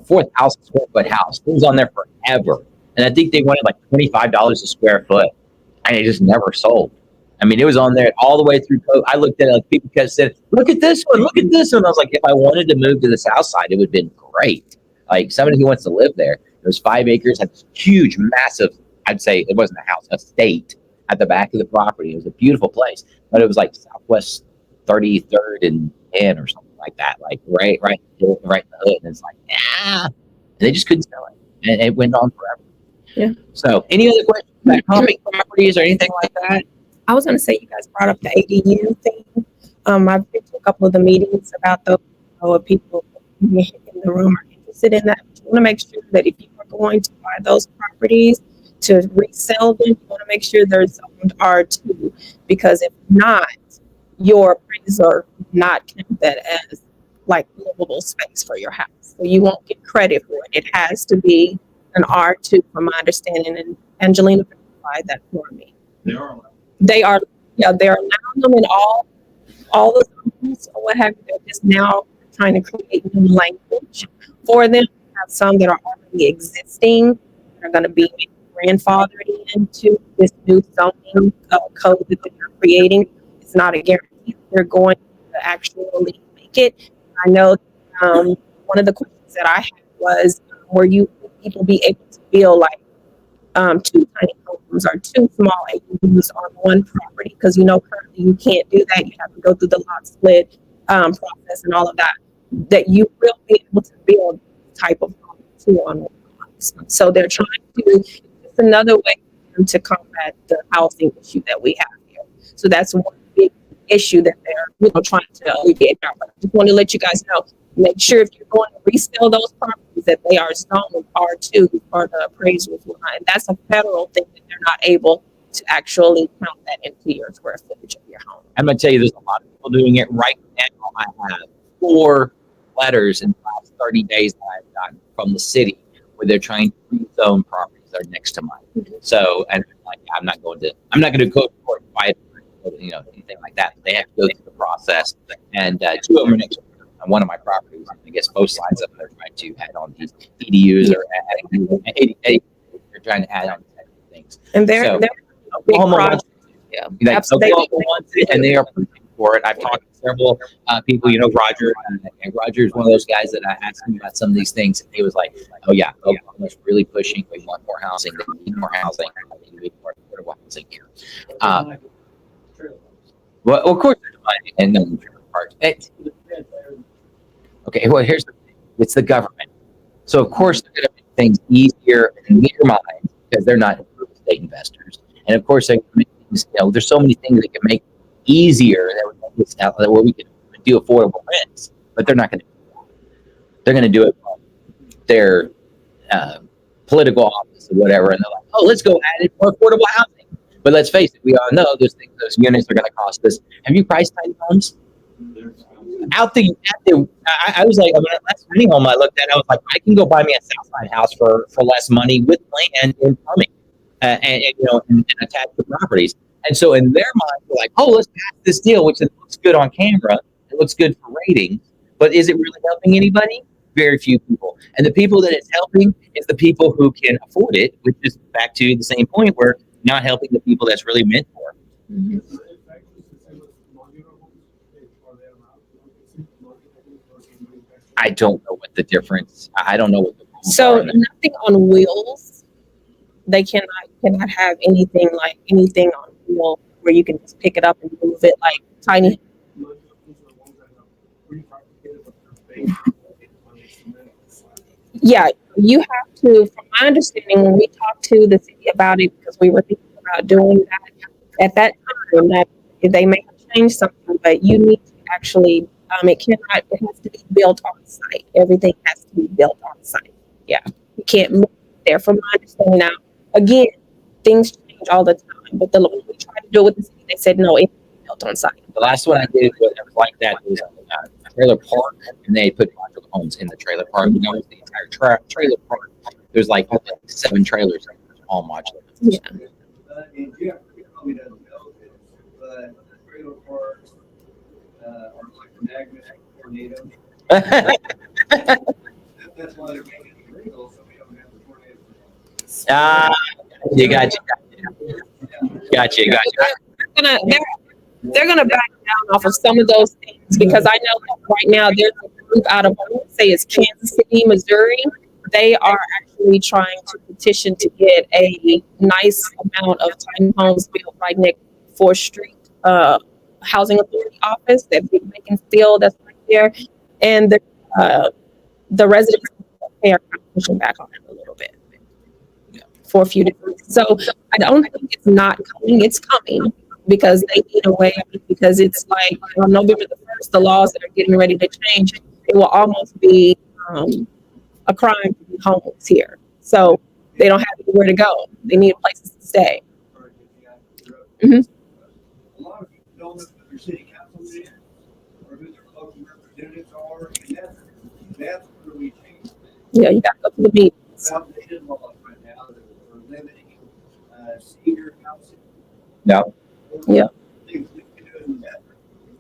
4,000 square foot house. It was on there forever. And I think they wanted like $25 a square foot. And it just never sold. I mean, it was on there all the way through COVID. I looked at it, like people kept saying, look at this one, look at this one. I was like, if I wanted to move to the south side, it would have been great. Like somebody who wants to live there. It was 5 acres, had this huge, massive, I'd say it wasn't a house, a estate at the back of the property. It was a beautiful place, but it was like Southwest 33rd and 10 or something like that. Like right in the hood. And it's like, and they just couldn't sell it. And it went on forever. Yeah. So any other questions about comping properties or anything like that? I was going to say, you guys brought up the ADU thing. I've been to a couple of the meetings about those. If people in the room are interested in that, you want to make sure that if you are going to buy those properties to resell them, you want to make sure they're zoned R2, because if not, your appraiser will not count that as like livable space for your house. So you won't get credit for it. It has to be an R2, from my understanding, and Angelina verified that for me. They are allowed. They are, yeah, they're allowing them in all the zones or what have you. They're just now trying to create new language for them. We have some that are already existing that are going to be grandfathered into this new zoning code that they're creating. It's not a guarantee they're going to actually make it. I know one of the questions that I had was, were you people be able to build like 2 tiny homes or 2 small ADUs on one property? Because currently you can't do that. You have to go through the lot split process and all of that. That you will be able to build type of home too on one lot. So they're trying to. It's another way to combat the housing issue that we have here. So that's one big issue that they're trying to alleviate. But I just want to let you guys know. Make sure if you're going to resell those properties that they are zoned R2 for the appraisers line. That's a federal thing that they're not able to actually count that into your square footage of your home. I'm going to tell you, there's a lot of people doing it right now. I have 4 letters in the last 30 days that I've gotten from the city where they're trying to rezone properties that are next to mine. Mm-hmm. So, and like, I'm not going to go to court and fight, anything like that. They have to go through the process, and 2 of them are next on one of my properties. I guess both sides of them are trying to add on these EDUs or adding. They're trying to add on things. And they're a big project. Yeah, like Absolutely. Oklahoma wants it, and they are pushing for it. I've talked to several people. Roger. And Roger's one of those guys that I asked him about some of these things, and he was like, "Oh yeah, Oklahoma's really pushing. We want more housing. They need more housing. They need more affordable housing here." Well, of course, there's money and no parts. Okay, well, here's the thing. It's the government. So, of course, they're going to make things easier in their minds because they're not real estate investors. And, of course, they're gonna make things, there's so many things that can make easier where we can do affordable rents, but they're not going to do that. They're going to do it from their political office or whatever, and they're like, oh, let's go add it more affordable housing. But let's face it, we all know those units are going to cost us. Have you priced tiny homes? I was like, last tiny home I looked at, I was like, I can go buy me a Southside house for less money with land and plumbing, and attach the properties. And so in their mind, they're like, oh, let's pass this deal, which looks good on camera, it looks good for ratings, but is it really helping anybody? Very few people. And the people that it's helping is the people who can afford it, which is back to the same point where not helping the people that's really meant for. Mm-hmm. I don't know what the difference. I don't know what the rules So are. nothing on wheels. They cannot have anything on wheel where you can just pick it up and move it like tiny. Yeah, you have to. From my understanding, when we talked to the city about it, because we were thinking about doing that at that time, that they may have changed something, but you need to actually. It has to be built on site. Everything has to be built on site. Yeah, you can't move there. From my understanding now, again, things change all the time. But the way we tried to do it with the city, they said no, it's built on site. The last one I did was like that was a trailer park, and they put modular homes in the trailer park. You know, the entire trailer park. There's like 7 trailers, all modular. Yeah. You probably doesn't know this, but trailer parks are like magnetic tornadoes. That's why they're making it illegal, so we don't have the tornadoes. You got you. I they're gonna back down off of some of those things because I know that right now there's a group out of, I want to say it's Kansas City, Missouri. They are actually trying to petition to get a nice amount of tiny homes built right next to 4th Street Housing Authority office, that big vacant field that's right there, and the residents they are kind of pushing back on it a little bit for a few different reasons. So I don't think it's not coming; it's coming because they need a way. Because it's like on November the 1st, the laws that are getting ready to change, it will almost be a crime to be homeless here. So they don't have anywhere to go. They need places to stay. Mhm. A lot of people don't know who their city councilman is or who their local representatives are, and that's where we change. Yeah, you got to go to the meetings. Foundation laws right now that are limiting senior housing. Yeah. Yeah. Things we can do in that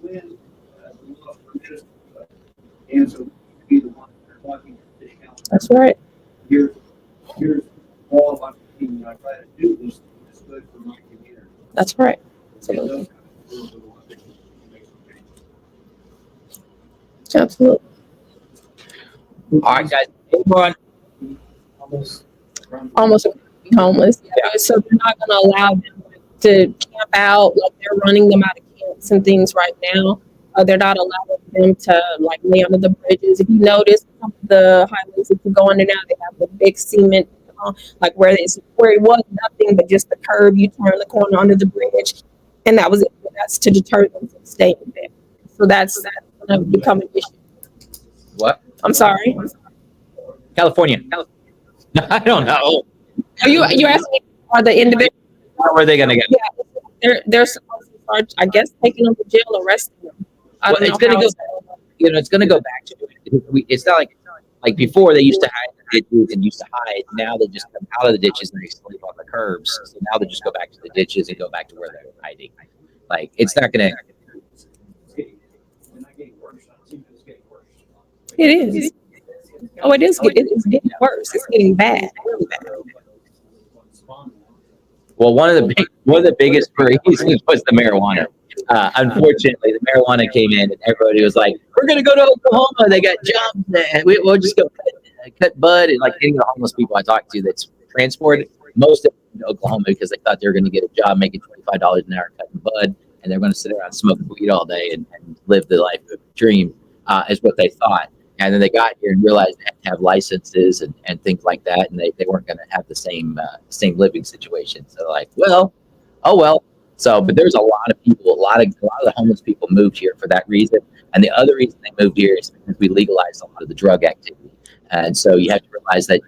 when the laws permit us to do it. And so we can be the ones that are talking to the city council. That's right. Here's all I'm thinking, I try to do this, is good for my community. That's right. And Absolutely. those kind of rules are the ones that can make some changes. Absolutely. All right, guys. Everyone. Almost homeless. Yeah. So they're not going to allow them to camp out like they're running them out of camps and things right now. They're not allowing them to like lay under the bridges. If you notice, some of the highways that you go under now, they have the big cement, like where it was nothing but just the curb. You turn the corner under the bridge, and that was it. That's to deter them from staying there. So that's going to become an issue. What? I'm sorry. California. I don't know. Are you asking me are the individuals? Where are they going to get? Yeah, they're supposed to start, I guess, taking them to jail, arresting them. I don't Well, know it's going to how go. It's going to go back to it. It's not like before they used to hide in the ditches and used to hide. Now they just come out of the ditches and they sleep on the curbs. So now they just go back to the ditches and go back to where they're hiding. Like it's not going to. It is. Oh, it is. It's getting worse. It's getting bad. Really bad. Well, one of the biggest reasons was the marijuana. Unfortunately, the marijuana came in and everybody was like, "We're gonna go to Oklahoma. They got jobs. We'll just go cut bud." And like any of the homeless people I talked to that's transported, most of them to Oklahoma because they thought they were going to get a job making $25 an hour cutting bud, and they're going to sit around smoking weed all day and live the life of a dream, is what they thought. And then they got here and realized they had to have licenses and things like that, and they weren't going to have the same living situation. So like, well, oh well. So, but there's a lot of people, a lot of the homeless people moved here for that reason. And the other reason they moved here is because we legalized a lot of the drug activity. And so you have to realize that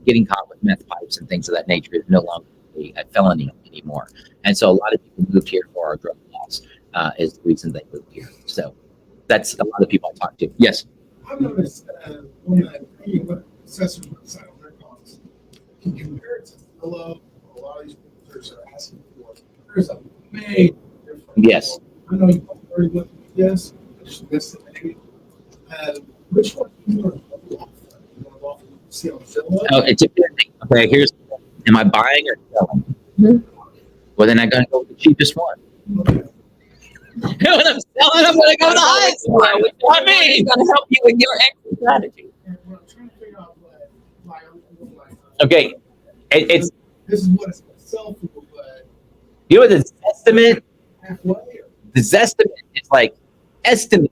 getting caught with meth pipes and things of that nature is no longer a felony anymore. And so a lot of people moved here for our drug laws is the reason they moved here. So that's a lot of people I talk to. Yes. I've noticed when the assessors website on their costs, can compare it to Zillow, a lot of these people are asking for. There's a big difference. Yes. I know you already looked at this, I just missed it maybe. Which one do you want to go off? You want to go off see on Zillow? Oh, it's a good thing. Okay, am I buying or selling? Mm-hmm. Well, then I'm going to go with the cheapest one. Okay. When I'm selling, I'm going to go with the highest one. I mean, it's going to help you with your exit strategy. And what I'm trying to figure out why okay, it's this is what it's going to sell for, but you know what the estimate. halfway. The estimate is like estimate.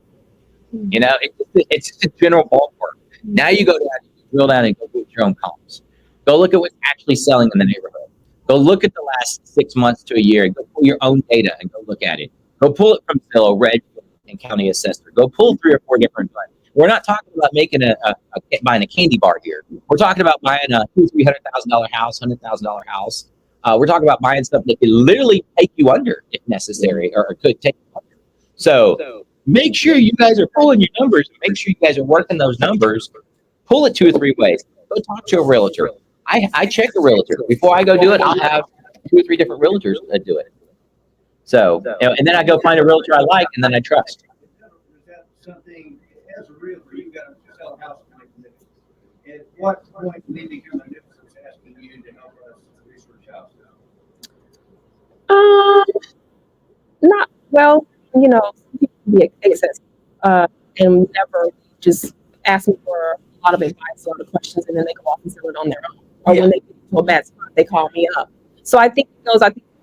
You know, it's just a general ballpark. Now you go down, drill down, and go get your own comps. Go look at what's actually selling in the neighborhood. Go look at the last 6 months to a year and go pull your own data and go look at it. Go pull it from Zillow, Red, and County Assessor. Go pull 3 or 4 different ones. We're not talking about making buying a candy bar here. We're talking about buying a $200,000-$300,000 house, $100,000 house. We're talking about buying stuff that could literally take you under if necessary, or could take you under. So make sure you guys are pulling your numbers. Make sure you guys are working those numbers. Pull it 2 or 3 ways. Go talk to a realtor. I check a realtor before I go do it. I'll have 2 or 3 different realtors that do it. So, and then I go find a realtor I like, and then I trust. Is that something as a realtor you got to sell a house to make a living? At what point do we become a difference asking you to help us research houses? Well, you know, some people can be excessive, uh, and never just ask me for a lot of advice, a lot of questions, and then they go off and do it on their own. Or Yeah. when they get to a bad spot, they call me up. So I think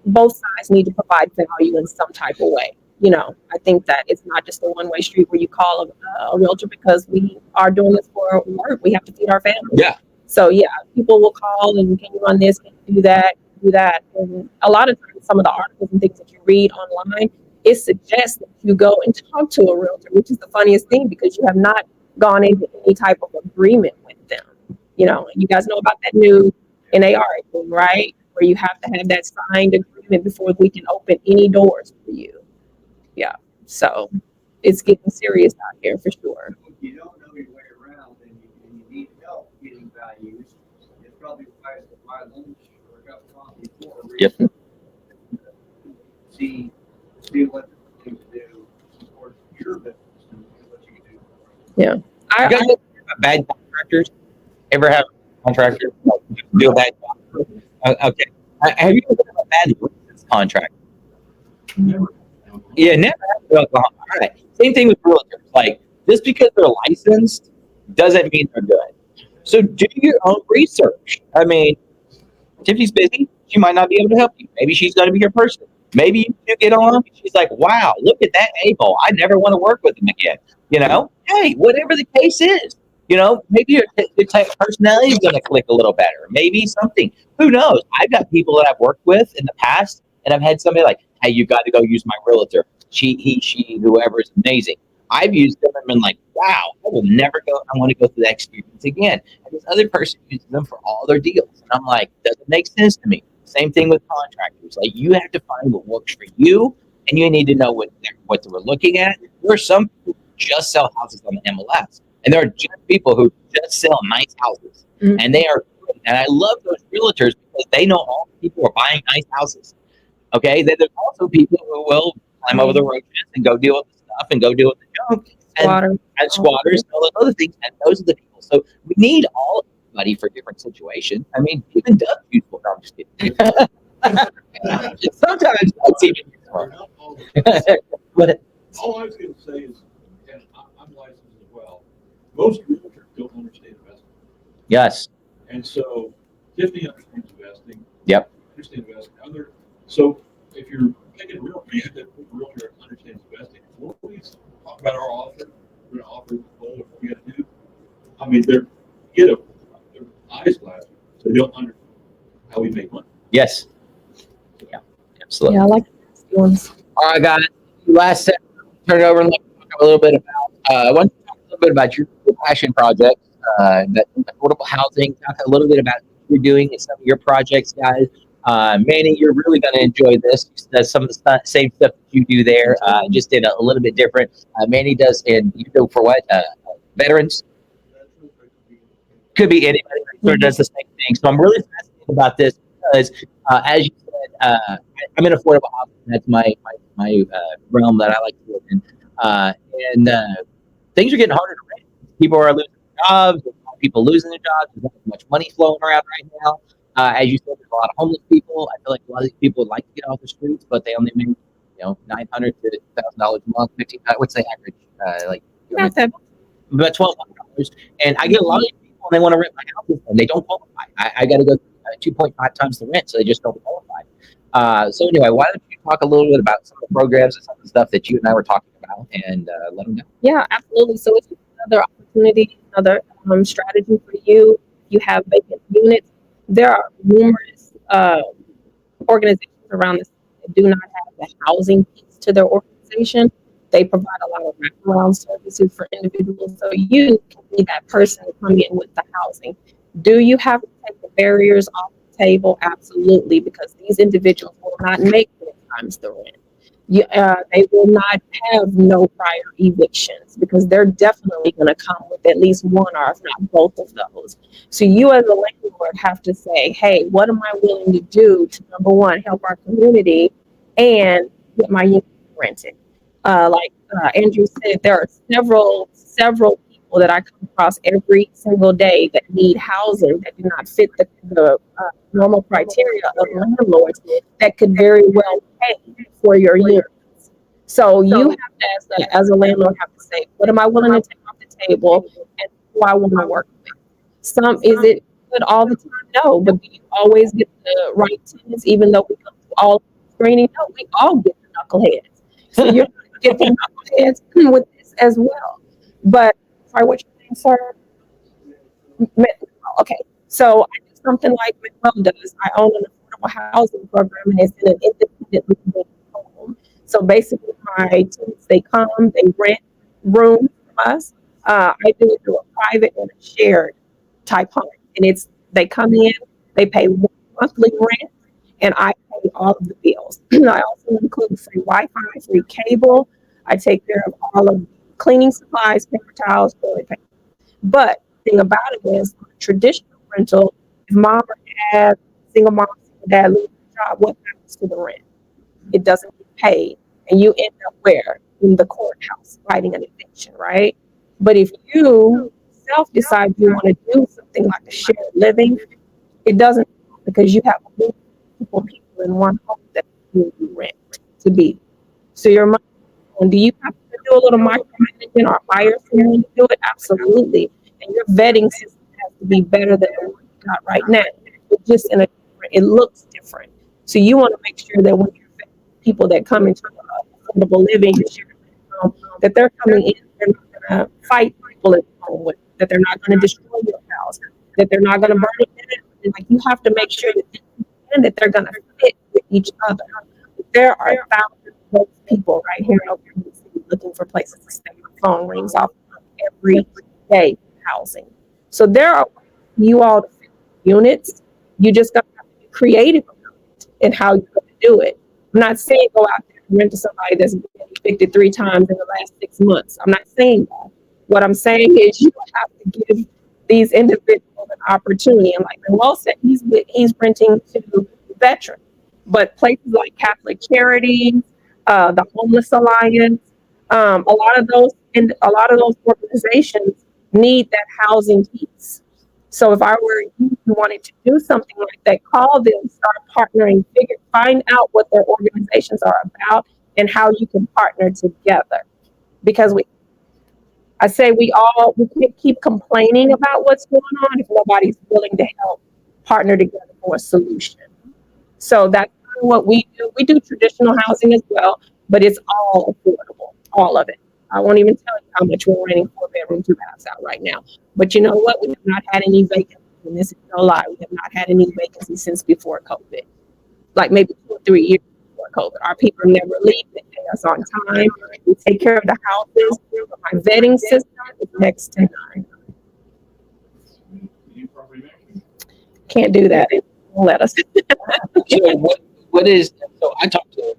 both sides need to provide value in some type of way. You know, I think that it's not just a one-way street where you call a realtor because we are doing this for work. We have to feed our family. Yeah. So yeah, people will call and can you run this, can you do that. And a lot of times some of the articles and things that you read online, it suggests that you go and talk to a realtor, which is the funniest thing because you have not gone into any type of agreement with them. You know, you guys know about that new NAR thing, right? Where you have to have that signed agreement before we can open any doors for you. Yeah. So it's getting serious out here for sure. If you don't know your way around and you need help getting values, it's probably wise to buy lunch or a cup of coffee for a Yep. reason. See, see what the thing to do support your business and what you can do. Yeah. You guys ever have bad contractors? Ever have a contractor do a bad job? Okay. Have you ever had a bad license contract? Never. Yeah, never. All right. Same thing with realtors. Like, just because they're licensed doesn't mean they're good. So do your own research. I mean, Tiffany's busy. She might not be able to help you. Maybe she's going to be your person. Maybe you two get on. She's like, wow, look at that a-hole. I never want to work with him again. You know, hey, whatever the case is, you know, maybe your type of personality is going to click a little better. Maybe something. Who knows? I've got people that I've worked with in the past, and I've had somebody like, hey, you got to go use my realtor. She, whoever is amazing. I've used them and been like, wow, I will never go. I want to go through that experience again. And this other person uses them for all their deals. And I'm like, doesn't make sense to me. Same thing with contractors. Like, you have to find what works for you, and you need to know what they're looking at. There are some people who just sell houses on the MLS, and there are just people who just sell nice houses, and they are. And I love those realtors because they know all the people are buying nice houses. Okay, then there's also people who will climb over the roaches and go deal with the stuff and go deal with the junk Squatter. and squatters and all those other things. And those are the people. So we need all everybody for different situations. I mean, even Doug's useful. No, I'm just kidding. Sometimes Doug's even They're useful. not all- But All I was gonna say is, and I'm licensed as well, most realtors don't understand investing. yes, And so Tiffany understands investing. Yep. Understands investing. So if you're picking a realtor, you have to pick a realtor that understands investing. When we talk about our offer, we're gonna offer what we gotta do. I mean, their eyes glass, so they don't understand how we make money. yes, yeah, absolutely. Yeah, I like the ones. All right, guys. Last set, turn it over and talk a little bit about. I want to talk a little bit about your passion projects, that affordable housing. Talk a little bit about what you're doing and some of your projects, guys. Manny, you're really going to enjoy this. That's some of the same stuff that you do there, just in a little bit different. Manny does, and you do for what? Veterans. Could be anybody who sort of does the same thing. So I'm really fascinated about this because, as you said, I'm in affordable housing. That's my realm that I like to live in. And things are getting harder to rent. People are losing their jobs. There's a lot of people losing their jobs. There's not as much money flowing around right now. As you said, there's a lot of homeless people. I feel like a lot of these people would like to get off the streets, but they only make, $900 to $1,000 a month. What's the average? Not that About $1,200. And I get a lot of people, and they want to rent my houses, and they don't qualify. I got to go 2.5 times the rent, so they just don't qualify. So anyway, why don't you talk a little bit about some of the programs and some of the stuff that you and I were talking about, and let them know. Yeah, absolutely. So it's another opportunity, another strategy for you. You have vacant units. There are numerous organizations around the state that do not have the housing piece to their organization. They provide a lot of wraparound services for individuals. So you can be that person to come in with the housing. Do you have to take the barriers off the table? Absolutely, because these individuals will not make 4 times the rent. They will not have no prior evictions because they're definitely going to come with at least one or if not both of those. So you as a landlord have to say, hey, what am I willing to do to, number one, help our community and get my unit rented? Like Andrew said, there are several people that I come across every single day that need housing that do not fit the normal criteria of landlords that could very well pay for your units. So you have to, as a landlord, have to say, what am I willing to take off the table, and who I want to work with. Is it good all the time? No, but do you always get the right tenants, even though we go through all screening? No, we all get the knuckleheads. So you're going to get the knuckleheads with this as well. But sorry, what you're saying, sir? Okay, so I do something like Manuel does. I own an affordable housing program, and it's in an independent living home. So basically, my tenants, they come, they rent rooms from us. I do it through a private and a shared type home, and they come in, they pay monthly rent, and I pay all of the bills. I also include free Wi-Fi, free cable. I take care of all of cleaning supplies, paper towels, toilet paper. But the thing about it is, traditional rental, if mom or dad, single mom, single dad lose their job, what happens to the rent? It doesn't get paid. And you end up where? In the courthouse fighting an eviction, right? But if you decide you want to do something like a shared living, it doesn't, because you have multiple people in one home that you rent to be. So your money, and do you have to do a little micromanagement or hire someone to do it? Absolutely. And your vetting system has to be better than the one you got right now. It's just it looks different. So you want to make sure that when you're vetting people that come into affordable living, that they're coming in, they're not going to fight people at home with, that they're not going to destroy your house, that they're not going to burn it down. Like, you have to make sure that they're going to fit with each other. There are thousands of those people right here in Oklahoma City looking for places to stay. My phone rings off every day for housing. So there are you all to fit units. You just got to have to be creative about it and how you're going to do it. I'm not saying go out there and rent to somebody that's been evicted 3 times in the last 6 months. I'm not saying that. What I'm saying is you have to give these individuals an opportunity. And like Manuel said, he's renting to veterans. But places like Catholic Charities, the Homeless Alliance, a lot of those organizations need that housing piece. So if I were you wanted to do something like that, call them, start partnering, find out what their organizations are about and how you can partner together. Because we can't keep complaining about what's going on if nobody's willing to help partner together for a solution. So that's kind of what we do. We do traditional housing as well, but it's all affordable, all of it. I won't even tell you how much we're renting 4-bedroom, 2 baths out right now. But you know what? We have not had any vacancies, and this is no lie. We have not had any vacancies since before COVID, like maybe 2 or 3 years before COVID. Our people never leave. They pay us on time. We take care of the houses. My vetting system is next to none. Can't do that. It won't let us. So what is, so I talked to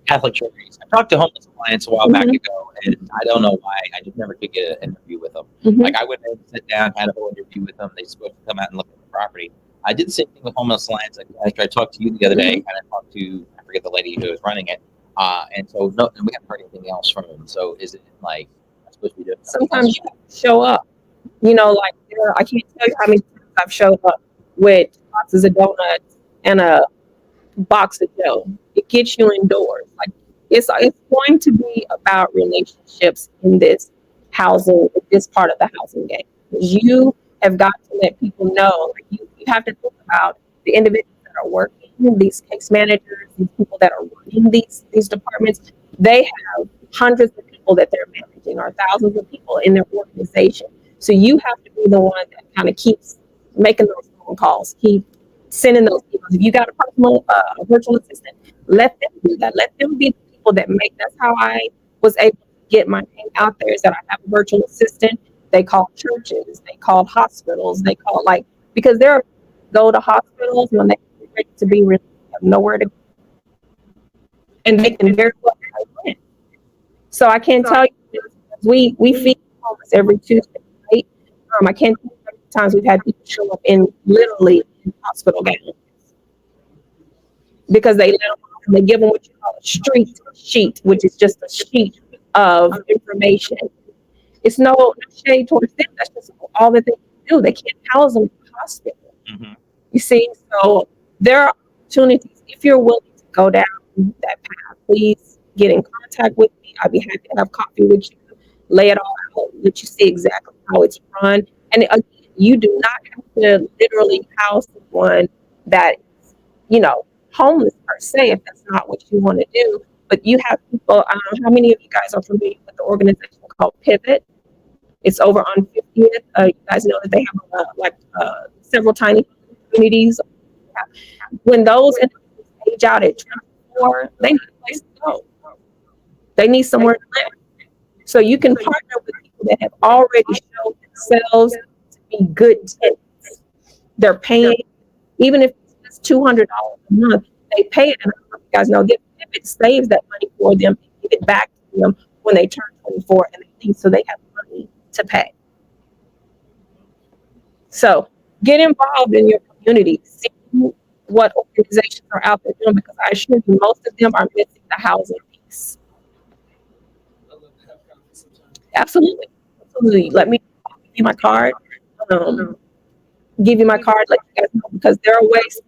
Catholic Charities. I talked to Homeless Alliance a while back ago, and I don't know why. I just never could get an interview with them. Like, I went there and sit down, had a whole interview with them. They supposed to come out and look at the property. I did the same thing with Homeless Alliance. After I talked to you the other day, and I talked to, I forget the lady who was running it. And so no, and we haven't heard anything else from them. So is it like I'm supposed to be doing? Sometimes you show up. You know, like I can't tell you how many times I've showed up with boxes of donuts and a box of dough. It gets you indoors. Like it's going to be about relationships in this housing, this part of the housing game. You have got to let people know. Like you have to think about the individuals that are working, these case managers, these people that are running these departments. They have hundreds of people that they're managing, or thousands of people in their organization. So you have to be the one that kind of keeps making those phone calls, keep sending those emails. If you got a personal virtual assistant, let them do that. Let them be the people that make. That's how I was able to get my name out there. Is that I have a virtual assistant. They call churches, they call hospitals, they call because they're go to hospitals when they're ready to be released, have nowhere to go, and they can very well rent. So I can't tell you, we feed homeless every Tuesday night. I can't tell you how many times we've had people show up in literally in hospital gowns because they let them off and they give them what you call a street sheet, which is just a sheet of information. It's no shade towards them. That's just all that they can do. They can't house them in the hospital. You see, so there are opportunities if you're willing to go down that path. Please get in contact with me. I'd be happy to have coffee with you, lay it all out, let you see exactly how it's run. And again, you do not have to literally house someone that is, homeless per se, if that's not what you want to do. But you have people, how many of you guys are familiar with the organization called Pivot? It's over on 50th. You guys know that they have several tiny communities. When those individuals age out at 24, they need a place to go. They need somewhere to live. So you can partner with people that have already shown themselves to be good tenants. They're paying, even if it's just $200 a month, they pay it. And you guys know that if it saves that money for them, give it back to them when they turn 24 and they leave, so they have money to pay. So get involved in your community. See what organizations are out there doing, because I assure you most of them are missing the housing piece. Absolutely. Absolutely. Let me give you my card. Give you my card, let you guys know, because there are ways.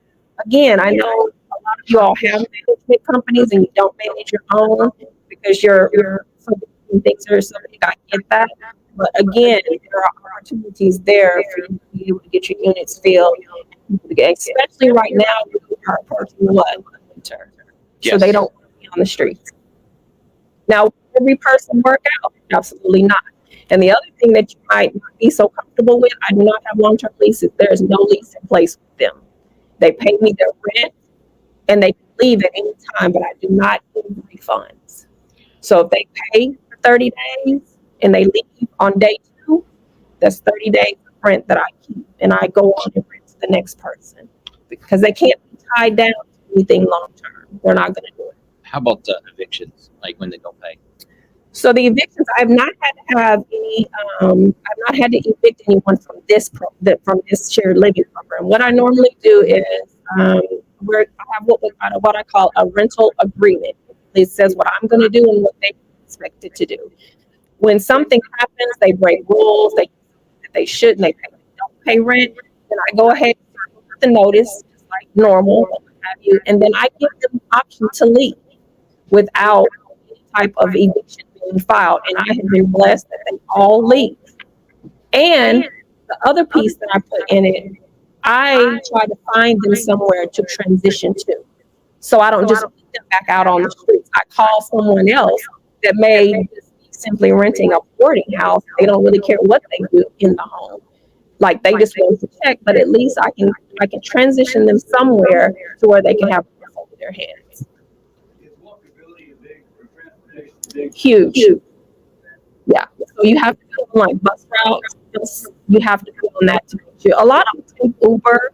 Again, I know a lot of you all have management companies and you don't manage your own because you're so things are so big. I get that. But again, there are opportunities there for you to be able to get your units filled, especially right now we are approaching winter. So they don't be on the streets. Now, will every person work out? Absolutely not. And the other thing that you might not be so comfortable with, I do not have long-term leases. There is no lease in place with them. They pay me their rent and they can leave at any time, but I do not give refunds. So if they pay for 30 days and they leave on day 2, that's 30 days of rent that I keep, and I go on and rent to the next person because they can't be tied down to anything long-term. They're not going to do it. How about evictions, like when they don't pay? So the evictions, I've not had to have any. I've not had to evict anyone from this shared living program. What I normally do is where I have what I call a rental agreement. It says what I'm going to do and what they expect it to do. When something happens, they break rules. They shouldn't. They don't pay rent. Then I go ahead and put the notice, just like normal, what have you, and then I give them the option to leave without any type of eviction being filed. And I have been blessed that they all leave. And the other piece that I put in it, I try to find them somewhere to transition to. So I don't just put them back out on the streets. I call someone else that may just be simply renting a boarding house. They don't really care what they do in the home. Like they just want to check, but at least I can transition them somewhere to where they can have a roof over their heads. Huge. Yeah. So you have to go on like bus routes. You have to go on that to get you. A lot of them take Uber.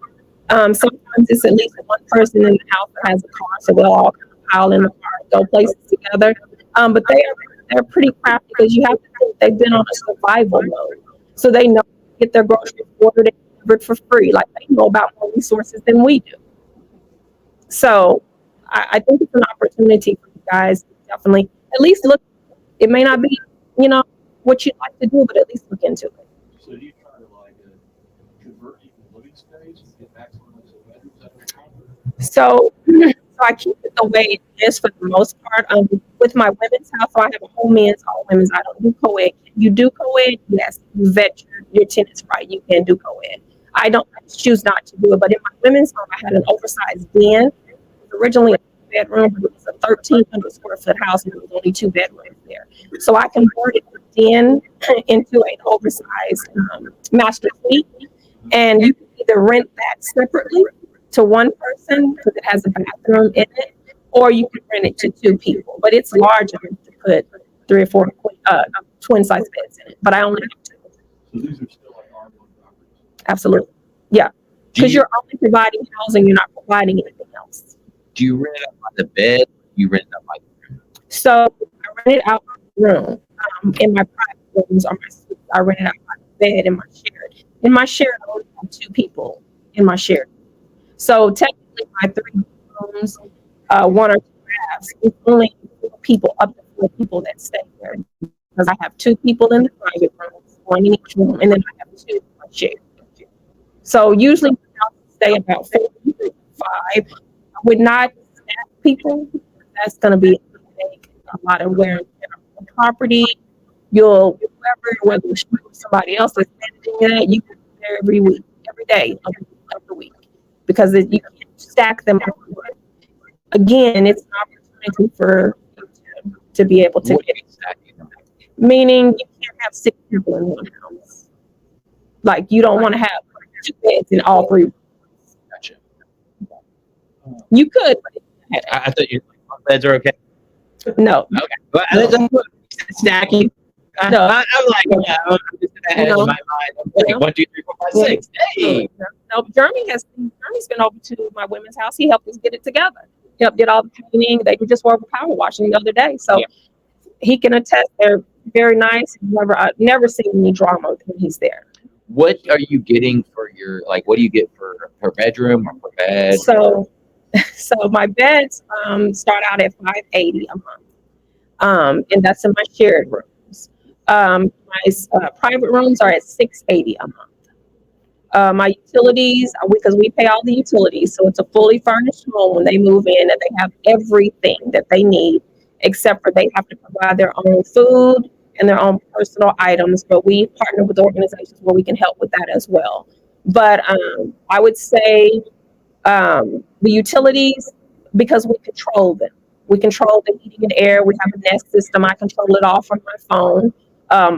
Sometimes it's at least one person in the house that has a car, so they'll all kind of pile in the car and go places together. But they're pretty crappy because you have to think they've been on a survival mode. So they know to get their groceries ordered and delivered for free. Like they know about more resources than we do. So I think it's an opportunity for you guys to definitely at least look. It may not be, what you'd like to do, but at least look into it. So do you try to convert even living space and get maximize the bedrooms? So I keep it the way it is for the most part. With my women's house, so I have a whole men's, all women's. I don't do co-ed. You do co-ed, yes. You vet your tenants right. You can do co-ed. I choose not to do it. But in my women's home, I had an oversized den. It was originally a bedroom, but it was a 1,300 square foot house, and there was only 2 bedrooms there. So I converted the den into an oversized master suite, and you can either rent that separately to one person because it has a bathroom in it, or you can rent it to 2 people. But it's large enough to put 3 or 4 twin size beds in it. But I only have 2. So these are still like ARV properties. Absolutely, yeah. Because you're only providing housing, you're not providing anything else. Do you rent it out by the bed? You rent it out by the room? So I rent it out by the room. In my private rooms or my suites, I rent it out by the bed in my shared. In my shared, I only have 2 people in my shared. So technically, my 3 rooms, 1 or 2 baths, it's only 4 people, up to 4 people that stay there. Because I have 2 people in the private rooms, 1 in each room, and then I have 2 in my shared. So usually, I stay about 4 to 5. I would not staff people. That's going to be a mistake. a lot of wear and tear on the property. Whether it's you or somebody else that's managing that, you can be there every week, every day of the week, because you can stack them up. Again, it's an opportunity for you to be able to What do get, you mean stacking them? meaning you can't have 6 people in one house. Like, you don't want to have 2 beds in all 3. Gotcha. You could, but I thought you beds are okay. no. Okay. Well, stacking. No. I'm like, yeah, I'm just ahead of my mind. I'm like, No. 1, 2, 3, 4, 5, 6. Hey. No, Jeremy's been over to my women's house. He helped us get it together. He helped did all the painting. They just were power washing the other day. So Yeah. he can attest they're very nice. I've never seen any drama when he's there. What are you getting for your, like, what do you get for per bedroom or per bed? So my beds start out at $580 a month. And that's in my shared rooms. My private rooms are at $680 a month. My utilities, because we pay all the utilities, so it's a fully furnished home when they move in, and they have everything that they need, except for they have to provide their own food and their own personal items. But we partner with organizations where we can help with that as well. But I would say the utilities, because we control them. We control the heating and air. We have a Nest system. I control it all from my phone.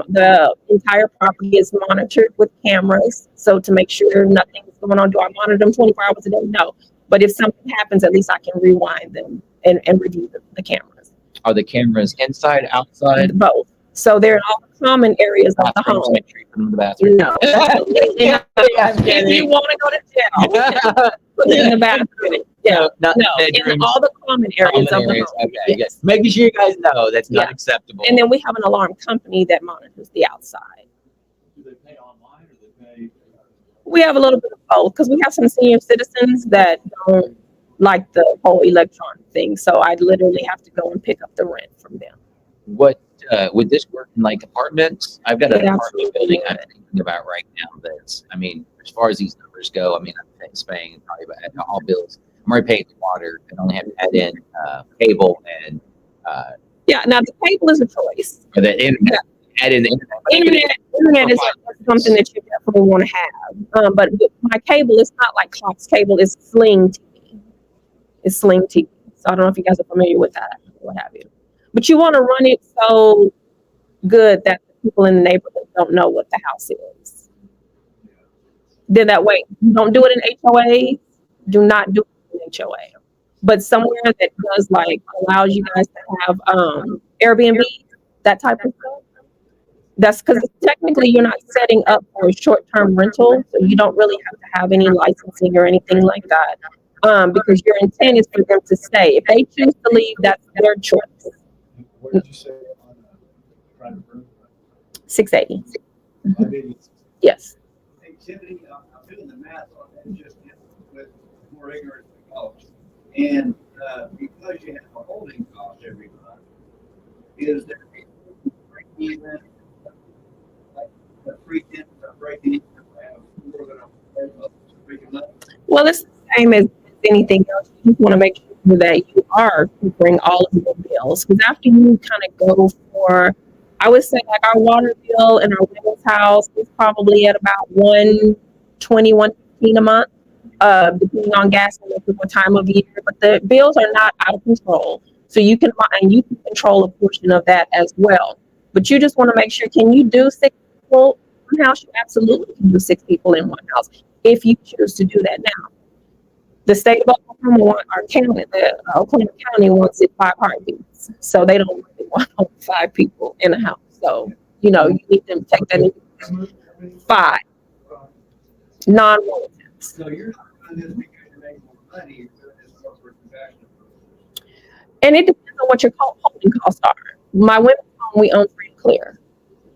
The entire property is monitored with cameras. So to make sure nothing is going on, do I monitor them 24 hours a day? No. But if something happens, at least I can rewind them and review the cameras. Are the cameras inside, outside? Both. So they're in all the common areas of the Bathrooms, home. make sure you put them in the bathroom. No. If you want to go to jail, put it in the bathroom. Yeah. Not No, the in bedrooms, all the common areas common of the areas. home. Okay, yes. Making sure you guys know that's not Yeah. acceptable. And then we have an alarm company that monitors the outside. Do they pay online or they pay? We have a little bit of both, because we have some senior citizens that don't like the whole electronic thing. So I literally have to go and pick up the rent from them. What would this work in like apartments? I've got an It apartment absolutely building I'm would. thinking about right now. That's, I mean, as far as these numbers go, I mean, I'm paying probably about all bills. I'm already paying the water. I only have to add in cable and Yeah. Now the cable is a choice. or the internet. Add in the internet. Internet is something that you definitely want to have. But my cable is not like Cox cable. It's Sling TV. It's Sling TV. So I don't know if you guys are familiar with that or what have you. But you want to run it so good that the people in the neighborhood don't know what the house is. Then that way, you don't do it in HOA. Do not do it in HOA. But somewhere that does like allows you guys to have Airbnb, that type of stuff. That's because technically you're not setting up for a short-term rental, so you don't really have to have any licensing or anything like that. Because your intent is for them to stay. If they choose to leave, that's their choice. What did you say on a private room? 680. 580. Yes. Hey, Tiffany, I'm doing the math on that just with more ignorance than college. And because you have a holding cost every month, is there a break even, like the free in, break even, we're going to break them up? Well, it's the same as anything else. You just want to make sure that you are covering all of your bills. Because after you kind of go for, I would say like our water bill in our women's house is probably at about $120, $115 a month, depending on gas and what time of year. But the bills are not out of control. So you can control a portion of that as well. But you just want to make sure, can you do 6 people in one house? You absolutely can do 6 people in one house if you choose to do that now. The state of Oklahoma, Oklahoma County wants it 5 heartbeats. So they don't really want 5 people in a house. So, you need them to take that into 5 non-relatives. So you're not doing this because you're making more money, you're doing this more for compassionate purposes. And it depends on what your holding costs are. My women's home, we own free and clear.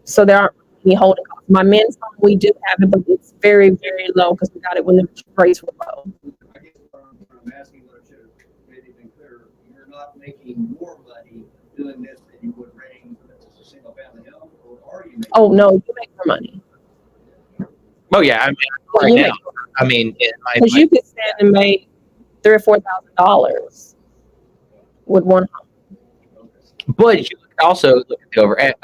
So there aren't any holding costs. My men's home, we do have it, but it's very, very low because we got it when the rates were low. I guess what I'm asking, what I should have made even clearer, you're not making more money doing this than you would renting a single family home, or are you making? Oh, no, you make more money. Oh yeah, I mean, right You now. make- I mean, Because you could stand and make $3,000 or $4,000 with one home. But you can also look at the overhead.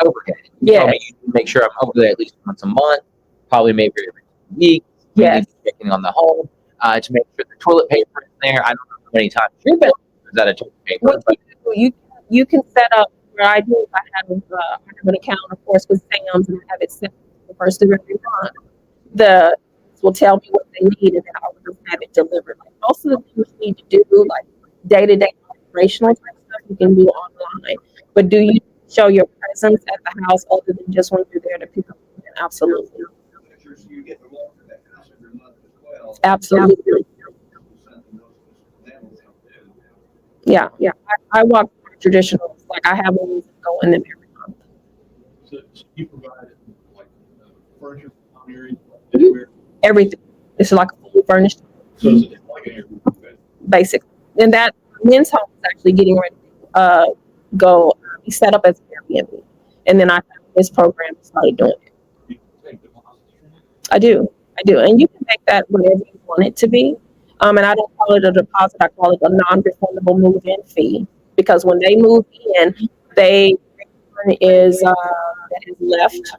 You told me Yes. you make sure I'm over there at least once a month, probably maybe every week, maybe Yes. checking on the home to make sure the toilet paper is there. I don't know how many times you've been is that a toilet paper, What but you can set up where I do. I have an account, of course, with Sam's, and I have it set the first of every month. The will tell me what they need, and then I will just have it delivered. Like most of the things you need to do, like day-to-day operational type stuff, you can do online. But do you show your presence at the house other than just when you're there to pick up? Absolutely, You get to walk to that house every month as well. absolutely. Something those landlords don't do. Yeah, yeah. I walk traditional. Like I have one go in them every month. So you provide like furniture, common areas, Mhm. anywhere. Everything. It's like a fully furnished, So it's like an Airbnb. basic. And that men's home is actually getting ready to go be set up as an Airbnb. And then I have this program started doing it. You take deposits from it. I do. And you can make that whatever you want it to be. And I don't call it a deposit, I call it a non-refundable move-in fee. Because when they move in, they is that is left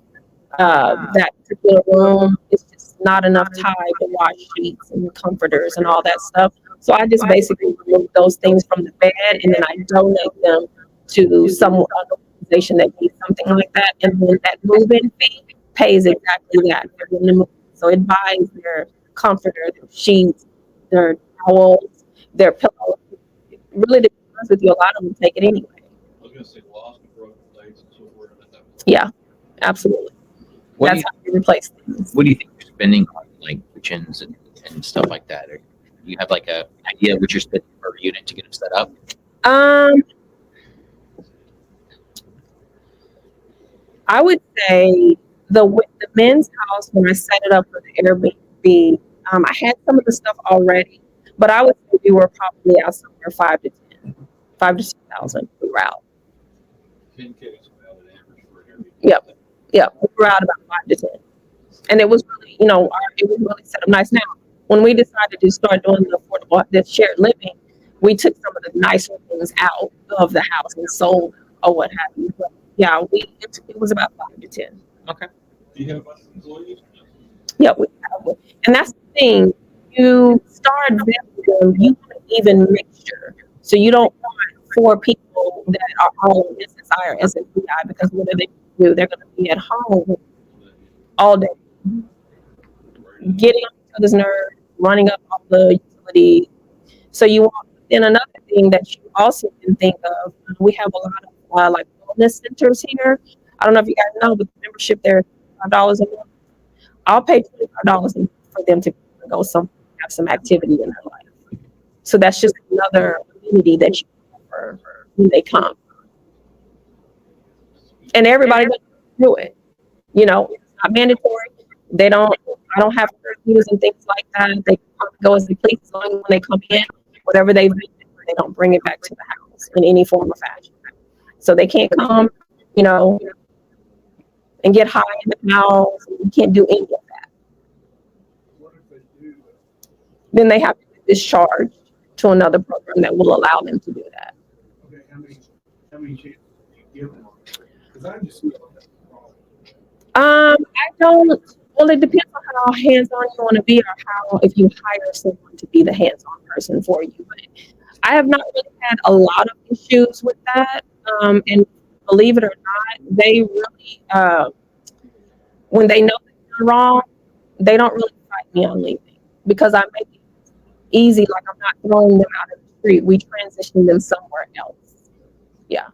that particular room is just not enough time to wash sheets and comforters and all that stuff. So I just basically remove those things from the bed and then I donate them to some organization that needs something like that. And then that move-in fee pays exactly that. For them to move. So it buys their comforter, their sheets, their towels, their pillows. Really, to be honest with you, a lot of them take it anyway. I was gonna say lost and broken legs and so forth. But that was Yeah, absolutely. what do That's you how you replace things. what do you think you're spending on like kitchens and stuff like that? Or do you have like a idea of what you're spending per unit to get them set up? Um, I would say with the men's house when I set it up for the Airbnb, I had some of the stuff already, but I would say we were probably out somewhere 5 to 10,000 we were out. 10K is about an average for an Airbnb. Yep. Yeah, we were out about 5 to 10, and it was really, it was really set up nice. Now, when we decided to start doing the affordable, the shared living, we took some of the nicer things out of the house and sold or what have you. But yeah, it was about 5 to 10. Okay. Do you have a bunch of employees? Yeah, we have. And that's the thing. You start valuing, you want an even mixture. So you don't want 4 people that are all in SSI or SSBI because what do they do? They're going to be at home all day, getting on each other's nerves, running up all the utilities. So you want, then another thing that you also can think of, we have a lot of like wellness centers here. I don't know if you guys know, but the membership there is $5 a month. I'll pay $25 for them to go have some activity in their life. So that's just another community that you offer when they come. And everybody doesn't do it. It's not mandatory. I don't have curfews and things like that. They go as they please as long as when they come in, whatever they don't bring it back to the house in any form or fashion. So they can't come, and get high in the house. You can't do any of that. What if they do? Then they have to be discharged to another program that will allow them to do that. Okay, how many chances do you give them? Because I just feel like that's a problem. I don't. Well, it depends on how hands-on you want to be, or if you hire someone to be the hands-on person for you. But I have not really had a lot of issues with that. And believe it or not, they really, when they know that they're wrong, they don't really fight me on leaving because I make it easy. Like I'm not throwing them out of the street. We transition them somewhere else. Yeah.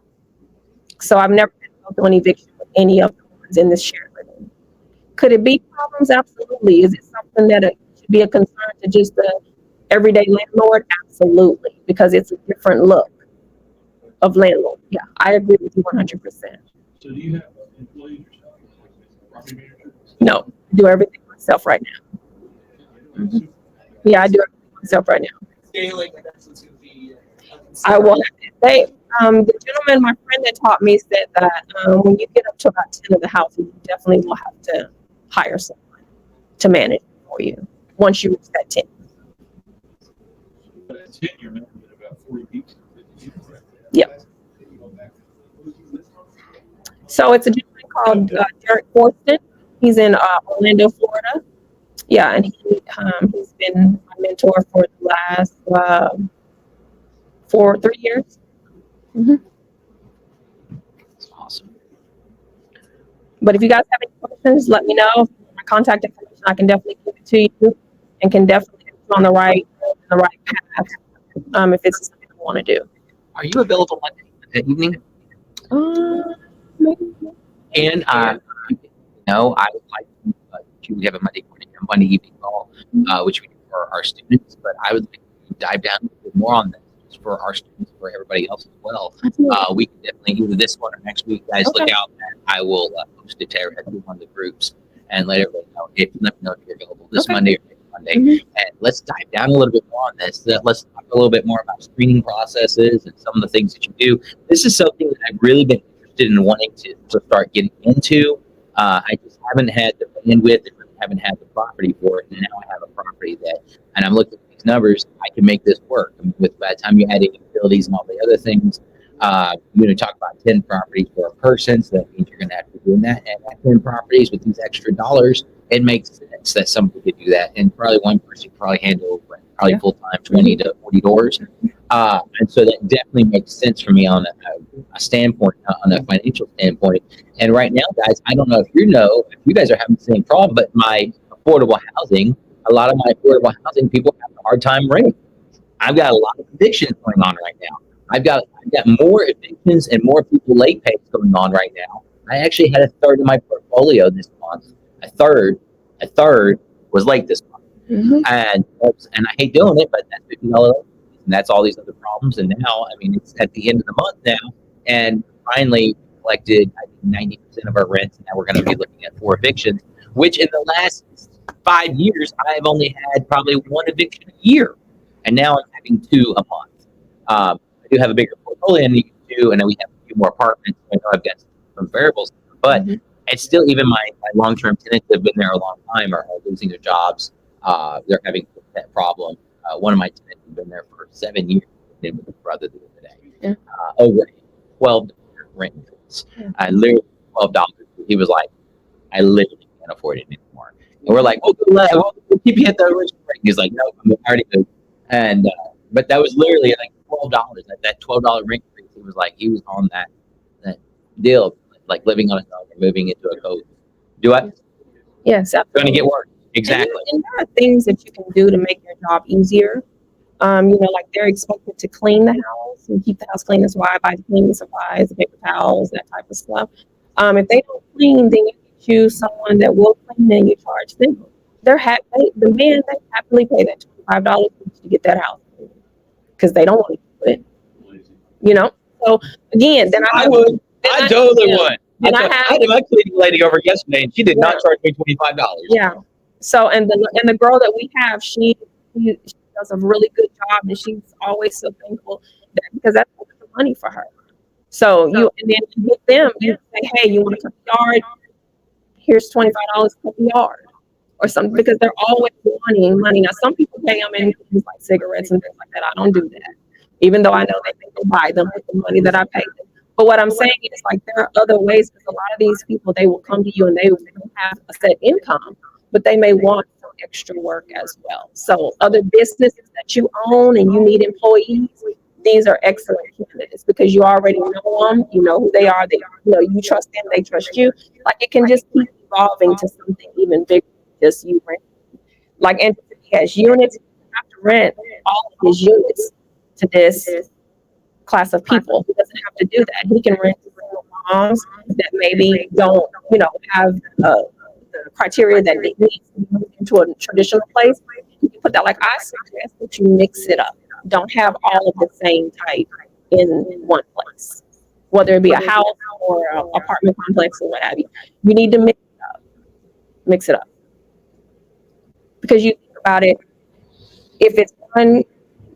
So I've never been to an eviction with any of the ones in this shared living. Could it be problems? Absolutely. Is it something that should be a concern to just the everyday landlord? Absolutely, because it's a different look of landlord. Yeah, I agree with you 100%. So do you have employees yourself, like property manager? No, I do everything myself right now. Mhm. Yeah, I do everything myself right now. Scaling, that's what's going to be. I will. The gentleman, my friend that taught me said that when you get up to about 10 of the house, you definitely will have to hire someone to manage it for you once you reach that 10. But at 10, you're looking at about 40 people. Yep. So it's a gentleman called Derek Forston. He's in Orlando, Florida. Yeah, and he's been my mentor for the last 3 years. That's awesome. But if you guys have any questions, let me know. My contact information, I can definitely give it to you, and can definitely get you on the right path. If it's something you want to do. Are you available Monday evening? Maybe. And no, I would like to have a Monday evening call, which we do for our students. But I would like to dive down a little bit more on this just for our students, for everybody else as well. We can definitely either this one or next week, guys. Okay. Look out! I will post it to every one of the groups and let everybody know if you're available this Okay. Monday or next Monday. And let's dive down a little bit more on this. Let's talk a little bit more about screening processes and some of the things that you do. This is something that I've really been interested in wanting to start getting into. I just haven't had the bandwidth and haven't had the property for it. And now I have a property and I'm looking at these numbers, I can make this work. I mean, by the time you add in utilities and all the other things, you're going to talk about 10 properties for a person. So that means you're going to have to be doing that. And at 10 properties with these extra dollars, it makes sense that somebody could do that. And probably one person could probably handle full time 20 to 40 doors. And so that definitely makes sense for me on a standpoint, on a financial standpoint. And right now, guys, I don't know if you guys are having the same problem, but my affordable housing, a lot of my affordable housing people have a hard time renting. I've got a lot of evictions going on right now. I've got more evictions and more people late pays going on right now. I actually had a third of my portfolio this month. A third was late this month. And I hate doing it, but that's $50 and that's all these other problems. And now, I mean, it's at the end of the month now, and finally collected 90% of our rents. And now we're going to be looking at 4 evictions, which in the last 5 years, I've only had probably 1 eviction a year, and now I'm having 2 a month. I do have a bigger portfolio than you do, and then we have a few more apartments. I know I've got some variables, but it's still, even my long-term tenants that have been there a long time are losing their jobs. They're having that problem. One of my tenants has been there for 7 years. With his brother the other day. Over $12 rent increase. I literally $12. He was like, I literally can't afford it anymore. And we're like, we'll keep you at the original rate. He's like, no, I'm already good. And but that was literally like $12. That $12 rent increase. He was like, he was on that deal, like living on his own and moving into a code. Do I? Yes, It's going to get worse. Exactly. And there are things that you can do to make your job easier. Like they're expected to clean the house and keep the house clean. That's why I buy the cleaning supplies, the paper towels, that type of stuff. If they don't clean, then you can choose someone that will clean and you charge them. They happily pay that $25 to get that house clean because they don't want to do it. So again, then I totally would. And I had my cleaning lady over yesterday, and she did not charge me $25. Yeah. So and the girl that we have, she does a really good job, and she's always so thankful because that's the money for her. So and then with them, you say, hey, you want to cut the yard? Here's $25 to cut the yard, or something, because they're always wanting money. Now some people pay them in things like cigarettes and things like that. I don't do that, even though I know they can go buy them with the money that I pay them. But what I'm saying is, like, there are other ways, because a lot of these people, they will come to you and they don't have a set income, but they may want some extra work as well. So other businesses that you own and you need employees, these are excellent candidates because you already know them, you know who they are, you trust them, they trust you. Like, it can just keep evolving to something even bigger than just you rent. Like, and he has units, you have to rent all of his units to this class of people. He doesn't have to do that. He can rent to single moms that maybe don't, have the criteria that they need to move into a traditional place. You can put that, like, I suggest that you mix it up. Don't have all of the same type in one place, whether it be a house or an apartment complex or what have you. You need to mix it up. Because you think about it, if it's one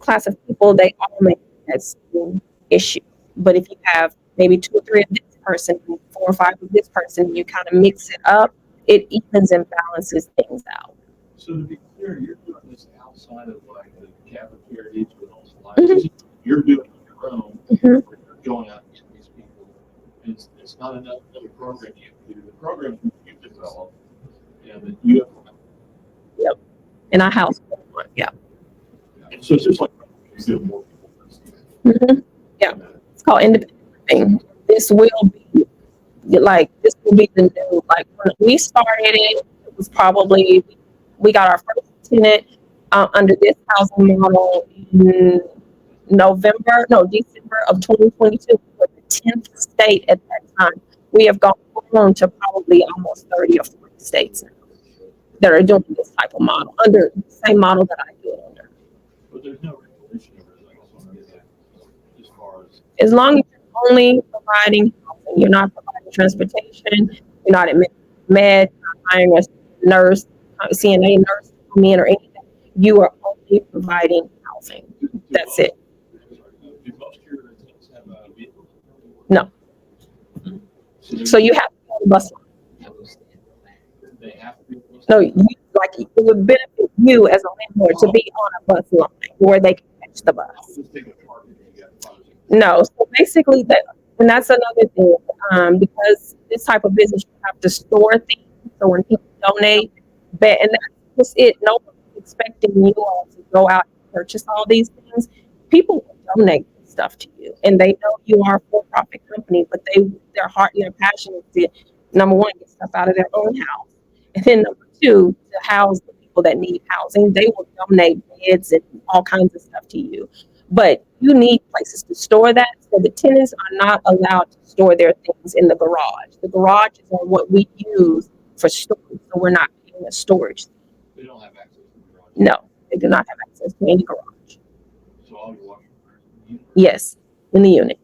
class of people, they all make that same issue. But if you have maybe 2 or 3 of this person, 4 or 5 of this person, you kind of mix it up, it evens and balances things out. So to be clear, you're doing this outside of like the cafeterias with all the lights. You're doing it on your own. You're going out and getting these people It's not enough of a program you have to do. The program you develop, and then you have Yep. In our house. Yeah. to, so it's just like you get more people. Mhm. Yeah. It's called independent living. This will be this will be the new, like when we started it was probably, we got our first tenant under this housing model in December of 2022. We were the 10th state at that time. We have gone on to probably almost 30 or 40 states now that are doing this type of model under the same model that I do it under. But there's no regulation over it. I also want to get that as far As long as you're only providing housing, you're not providing transportation, you're not admitting med, not hiring a nurse, CNA nurse to come in or anything, you are only providing housing. That's it. do most of your tenants have a vehicle? No. So you have to be on the bus line. They have to be. No, it would benefit you as a landlord to be on a bus line where they can catch the bus. Just take a target and you got five. No, so basically and that's another thing, because this type of business, you have to store things. So when people donate, and that's just it. Nobody's expecting you all to go out and purchase all these things. People will donate stuff to you, and they know you are a for-profit company, but their heart and their passion is to, number one, get stuff out of their own house, and then number two, to house the people that need housing. They will donate beds and all kinds of stuff to you. But you need places to store that. So the tenants are not allowed to store their things in the garage. The garage is on what we use for storage. So we're not paying a storage. They don't have access to the garage. No, they do not have access to any garage. So all your washing machines. Yes, in the unit.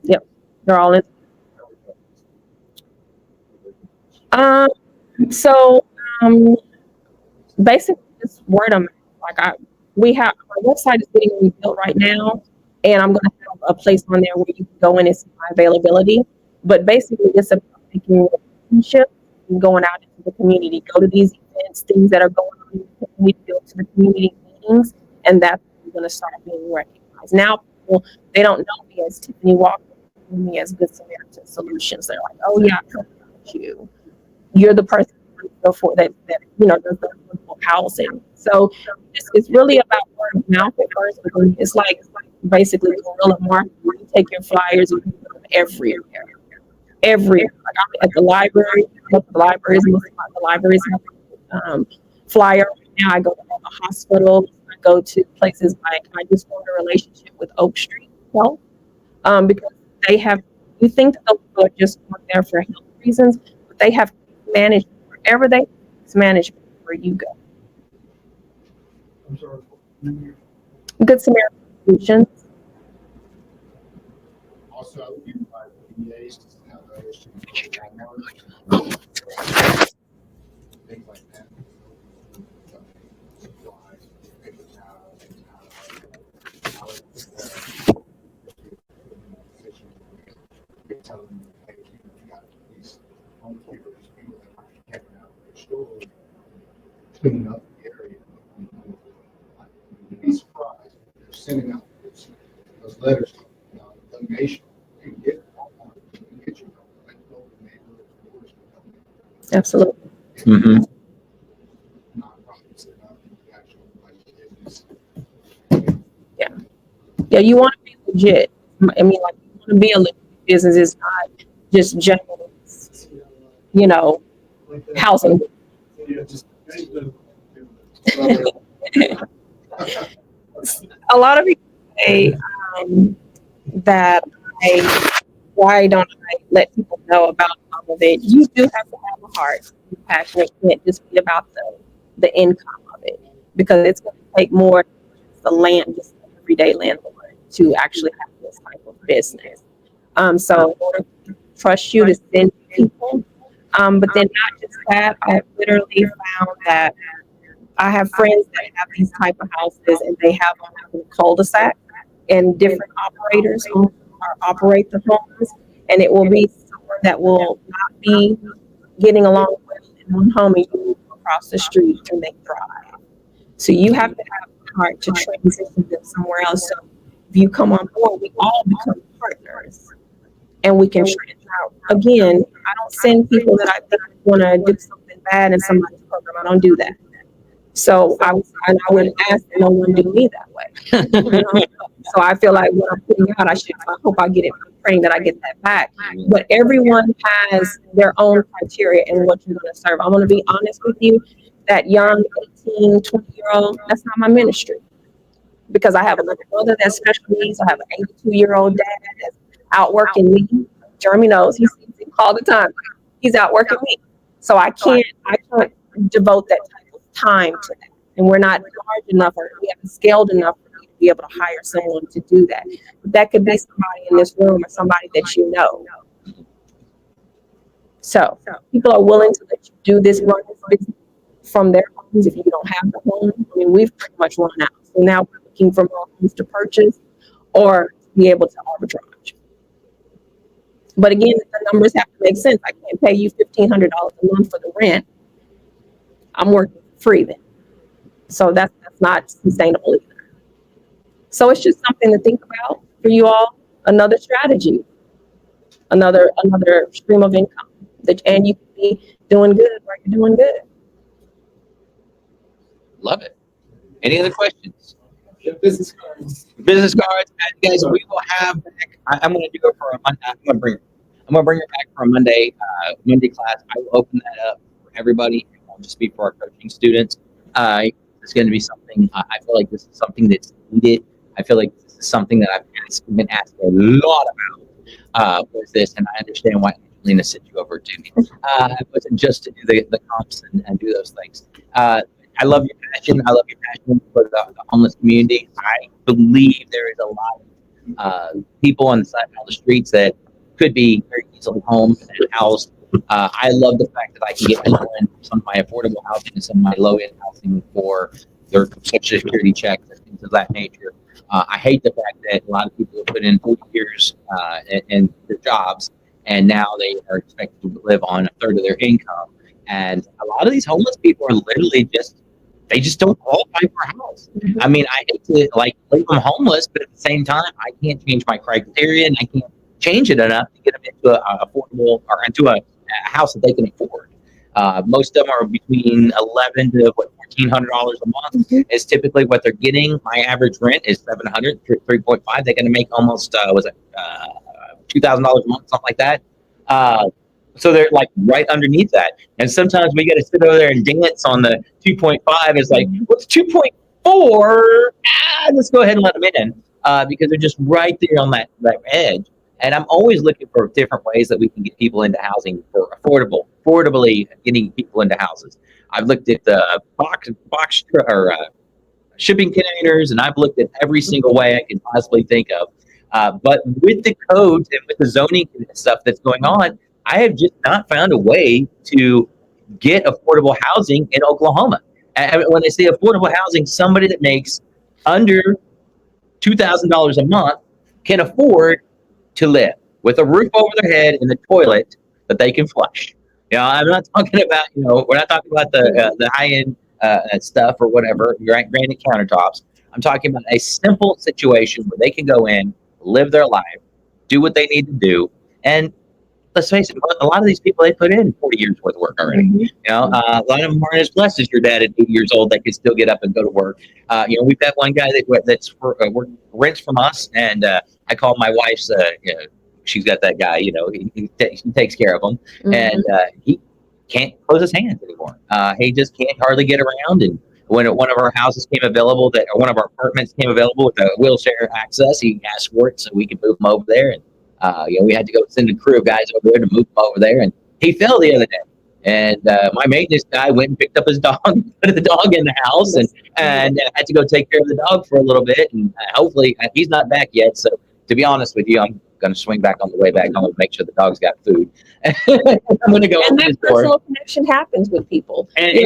Yep, they're all in. So basically, just word of mouth. We have our website is getting rebuilt right now, and I'm going to have a place on there where you can go in and see my availability. But basically, it's about making relationships and going out into the community, go to these events, things that are going on in the community, go to the community meetings, and that's when we're going to start being recognized. Now, people, they don't know me as Tifanny Walker, they know me as Good Samaritan Solutions. They're like, oh yeah, I heard about you. You're the person for that does the affordable housing. So it's really about word of mouth at first, but it's like basically guerrilla marketing. You take your flyers and you put them everywhere. Like I'm at the library, I go to the libraries, and the libraries have flyer. Now I go to the hospital. I go to places like, I just formed a relationship with Oak Street Health, because they have, you think that those people are just going there for health reasons, but they have management wherever they management where you go. I'm sorry. Good Samaritan Solutions. Also, I would be by PDAs to have those to Walmart. Things like that. Supplies, paper towels, tell them, hey, you got these home keepers, people that are checking out their stores, cleaning up the area. You'd be surprised. They're sending out those letters, donation. You can get Walmart, you can get your local neighborhood stores. Absolutely. Mm-hmm. Nonprofits that are the actual business. Yeah, you want to be legit. I mean, like, you want to be a legit business. It's not just general, housing. Yeah, just A lot of people say that why don't I let people know about all of it? You do have to have a heart. Be passionate. It can't just be about the income of it, because it's going to take more than just the everyday landlord to actually have this type of business. So in order to trust you to send people, but then not just that, I have literally found that I have friends that have these type of houses, and they have them in a cul-de-sac, and different operators operate the homes, and it will be someone that will not be getting along with in one home, and you move across the street and they thrive. So you have to have the heart to transition them somewhere else. So if you come on board, we all become partners, and we can trade out. Again, I don't send people that I want to do something bad in somebody's program. I don't do that. So I wouldn't ask that no one do me that way. You know? So I feel like what I'm putting out, I hope I get it. I'm praying that I get that back. But everyone has their own criteria and what you're going to serve. I'm going to be honest with you, that young 18, 20-year-old, that's not my ministry. Because I have another brother that's special needs. I have an 82-year-old dad that's out working me. Jeremy knows, he sees him all the time. He's out working me. So I can't devote that type of time to that. And we're not large enough, or we haven't scaled enough for me to be able to hire someone to do that. But that could be somebody in this room or somebody that you know. So people are willing to let you do this, run this business from their homes if you don't have the home. I mean, we've pretty much run out. So now we're looking for more homes to purchase or be able to arbitrage. But again, the numbers have to make sense. I can't pay you $1,500 a month for the rent. I'm working free then. So that's not sustainable either. So it's just something to think about for you all. Another strategy, another stream of income and you can be doing good where you're doing good. Love it. Any other questions? Yeah, business cards. Business cards, and guys. We will have back. I'm going to do it for a Monday. I'm going to bring it back for a Monday class. I will open that up for everybody. It won't just be for our coaching students. It's going to be something. I feel like this is something that's needed. I feel like this is something that I've been asked a lot about with this, and I understand why Angelina sent you over to me. It wasn't just to do the comps and do those things. I love your passion. I love your passion for the homeless community. I believe there is a lot of people on the side of the streets that could be very easily homed and housed. I love the fact that I can get people in some of my affordable housing and some of my low-end housing for their Social Security checks and things of that nature. I hate the fact that a lot of people have put in 40 years in their jobs, and now they are expected to live on a third of their income. And a lot of these homeless people are literally they just don't qualify for a house. Mm-hmm. I mean, I hate to leave them homeless, but at the same time, I can't change my criteria, and I can't change it enough to get them into a affordable or into a house that they can afford. Most of them are between $1,100 to $1,400 a month. Mm-hmm. Is typically what they're getting. My average rent is $700, 3.5. They're going to make almost $2,000 a month, something like that. So they're like right underneath that. And sometimes we got to sit over there and dance on the 2.5. It's like, what's 2.4? Let's go ahead and let them in because they're just right there on that edge. And I'm always looking for different ways that we can get people into housing for affordably getting people into houses. I've looked at the box or shipping containers, and I've looked at every single way I can possibly think of. But with the codes and with the zoning stuff that's going on, I have just not found a way to get affordable housing in Oklahoma. And when I say affordable housing, somebody that makes under $2,000 a month can afford to live with a roof over their head and the toilet that they can flush. I'm not talking about, we're not talking about the high-end stuff or whatever, granite countertops. I'm talking about a simple situation where they can go in, live their life, do what they need to do, and let's face it, a lot of these people, they put in 40 years worth of work already. Mm-hmm. A lot of them aren't as blessed as your dad at 80 years old that can still get up and go to work. We've got one guy that's rents from us, and I call my wife's. She's got that guy. He takes care of him, Mm-hmm. and he can't close his hands anymore. He just can't hardly get around. And when one of our houses came available, or one of our apartments came available with a wheelchair access, he asked for it so we could move him over there. And we had to go send a crew of guys over there to move him over there, and he fell the other day. And my maintenance guy went and picked up his dog, put the dog in the house, and had to go take care of the dog for a little bit. And hopefully, he's not back yet. So, to be honest with you, I'm going to swing back on the way back home and make sure the dog's got food. I'm going to go. And that personal connection happens with people. And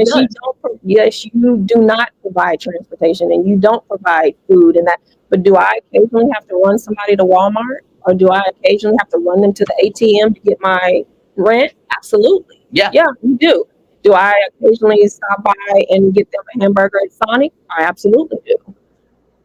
yes, you do not provide transportation, and you don't provide food, and that. But do I occasionally have to run somebody to Walmart? Or do I occasionally have to run them to the ATM to get my rent? Absolutely. Yeah, you do. Do I occasionally stop by and get them a hamburger at Sonic? I absolutely do.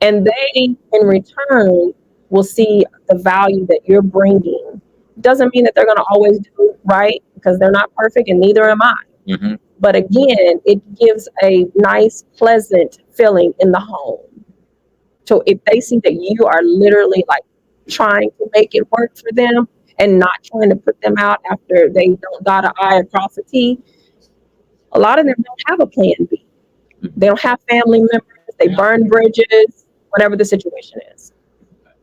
And they, in return, will see the value that you're bringing Doesn't mean that they're going to always do right because they're not perfect and neither am I. Mm-hmm. But again, it gives a nice, pleasant feeling in the home. So if they see that you are literally like trying to make it work for them and not trying to put them out after they don't dot an I across a T, a lot of them don't have a plan B. They don't have family members. They burn bridges, whatever the situation is.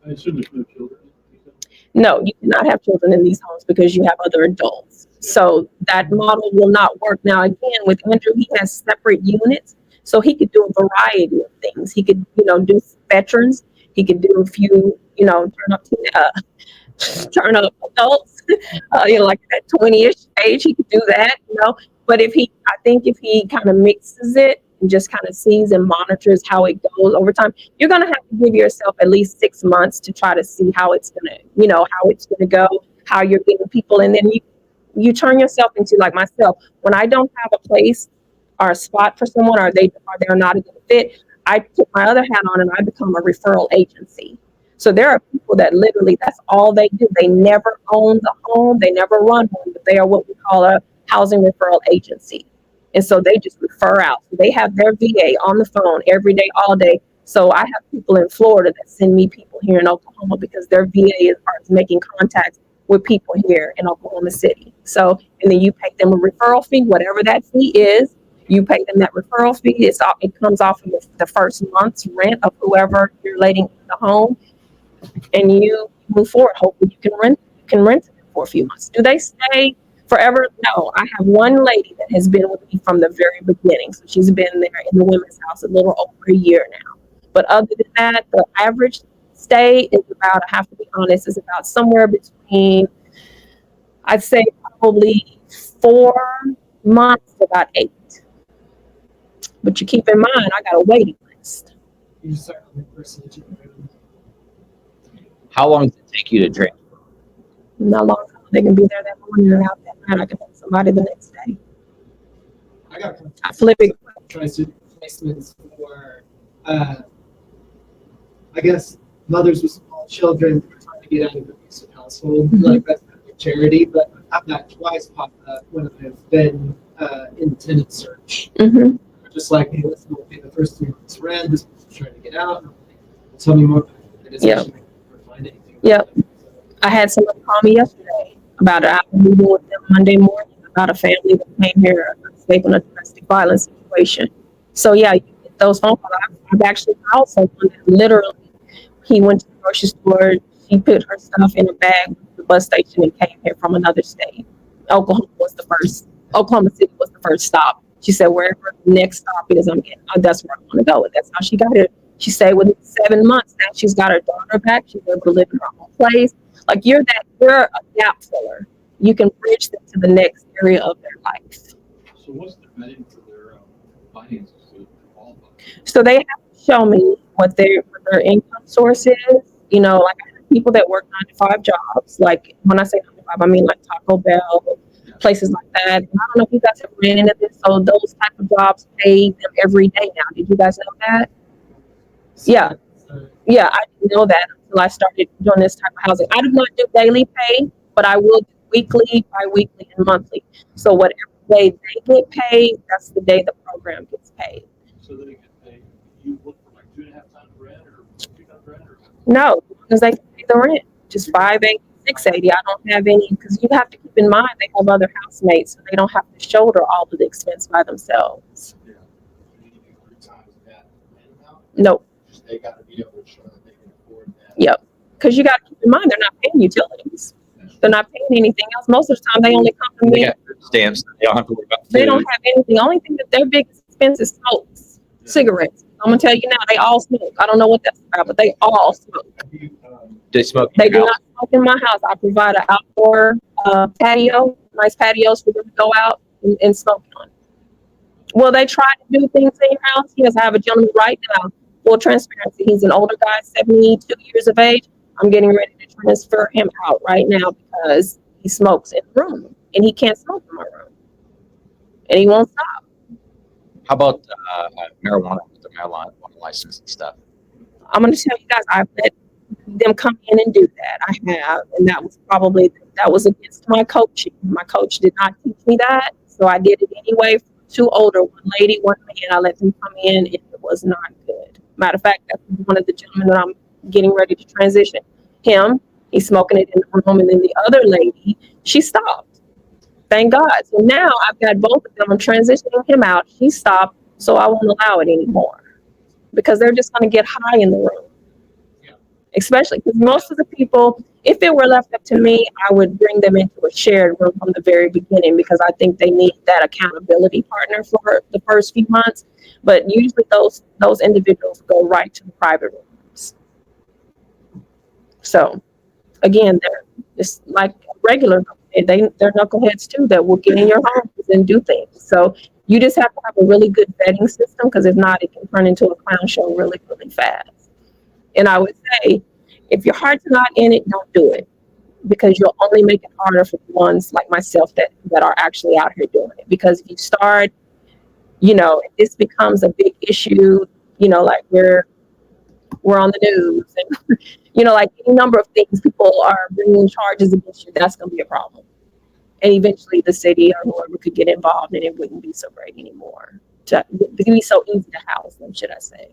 I assume there's no children. No, you cannot have children in these homes because you have other adults. So that model will not work. Now, again, with Andrew, he has separate units. So he could do a variety of things. He could, do veterans. He could do a few, turn up adults, like that 20-ish age. He could do that. But I think if he kind of mixes it and just kind of sees and monitors how it goes over time, you're going to have to give yourself at least 6 months to try to see how it's going to, how it's going to go, how you're getting people. And then you turn yourself into, like myself, when I don't have a place or a spot for someone, or they're not a good fit, I put my other hat on and I become a referral agency. So there are people that literally, that's all they do. They never own the home. They never run one, but they are what we call a housing referral agency. And so they just refer out. So they have their VA on the phone every day, all day. So I have people in Florida that send me people here in Oklahoma because their VA is making contacts with people here in Oklahoma City. So, and then you pay them a referral fee, whatever that fee is. You pay them that referral fee. It comes off of the first month's rent of whoever you're letting in the home, and you move forward. Hopefully, you can rent it for a few months. Do they stay forever? No. I have one lady that has been with me from the very beginning, so she's been there in the women's house a little over a year now. But other than that, the average stay is about, I have to be honest, is about somewhere between, I'd say probably 4 months to about 8. But you keep in mind, I got a waiting list. You just start on the person that you know. How long does it take you to transfer? Not long. They can be there that morning and out that night. I can have somebody the next day. I got I flip it. tries to do placements for, I guess, mothers with small children who are trying to get out of the abusive household. Mhm. Like that's kind of a charity, but I've got twice popped up when I've been in tenant search. Mm-hmm. Just like, hey, listen, we'll pay the first 3 months rent. This person's trying to get out. And I'm like, tell me more about it. It Yep. actually find anything. Yep. I had somebody call me yesterday about it. I was meeting with them Monday morning about a family that came here escaping a domestic violence situation. So yeah, you get those phone calls. I've actually called someone that literally, he went to the grocery store, she put her stuff in a bag at the bus station and came here from another state. Oklahoma City was the first stop. She said, wherever the next stop is, that's where I want to go. And that's how she got it. She stayed with me 7 months. Now she's got her daughter back. She's able to live in her own place. Like you're a gap filler. You can bridge them to the next area of their life. So what's the vetting for their finances to qualify? So they have to show me what their income source is. Like I have people that work 9-to-5 jobs. Like when I say 9-to-5, I mean like Taco Bell, places like that. And I don't know if you guys have ran into this. So those type of jobs pay them every day now. Did you guys know that? Yeah. Yeah, I didn't know that until I started doing this type of housing. I do not do daily pay, but I will do weekly, bi-weekly, and monthly. So whatever day they get paid, that's the day the program gets paid. So they get paid, you look for like 2.5 times rent or 2 times rent or? No, because they can pay the rent, just $580, $680. I don't have any, because you have to keep in mind they have other housemates, so they don't have to shoulder all of the expense by themselves. Yeah. You need to do 3 times that amount. Nope. They got to be able to show that they can afford that. Yep. Because you got to keep in mind they're not paying utilities. They're not paying anything else. Most of the time, they only come to They me. got food stamps. They don't have to worry about food. They don't have anything. Only thing that their biggest expense is smokes, cigarettes. I'm gonna tell you now, they all smoke. I don't know what that's about, but they all smoke. They smoke. They in do your not smoke in my house. I provide an outdoor patio, nice patios for them to go out and smoke on. Will they try to do things in your house? Yes, I have a gentleman right now. Full transparency. He's an older guy, 72 years of age. I'm getting ready to transfer him out right now because he smokes in the room and he can't smoke in my room. And he won't stop. How about marijuana with the marijuana license and stuff? I'm going to tell you guys, I've met them come in and do that. I have, and that was against my coaching. My coach did not teach me that, so I did it anyway. Two older, one lady, one man. I let them come in, and it was not good. Matter of fact, that's one of the gentlemen that I'm getting ready to transition. He's smoking it in the room, and then the other lady, she stopped. Thank God. So now I've got both of them. I'm transitioning him out. He stopped, so I won't allow it anymore because they're just going to get high in the room. Especially because most of the people, if it were left up to me, I would bring them into a shared room from the very beginning because I think they need that accountability partner for the first few months. But usually those individuals go right to the private rooms. So again, they're just like regular. They're knuckleheads too that will get in your homes and do things. So you just have to have a really good vetting system because if not, it can turn into a clown show really, really fast. And I would say, if your heart's not in it, don't do it because you'll only make it harder for the ones like myself that are actually out here doing it. Because if you start, if this becomes a big issue, like we're on the news and, like any number of things, people are bringing charges against you, that's going to be a problem. And eventually the city or whoever could get involved and it wouldn't be so great anymore. It would be so easy to house them, should I say.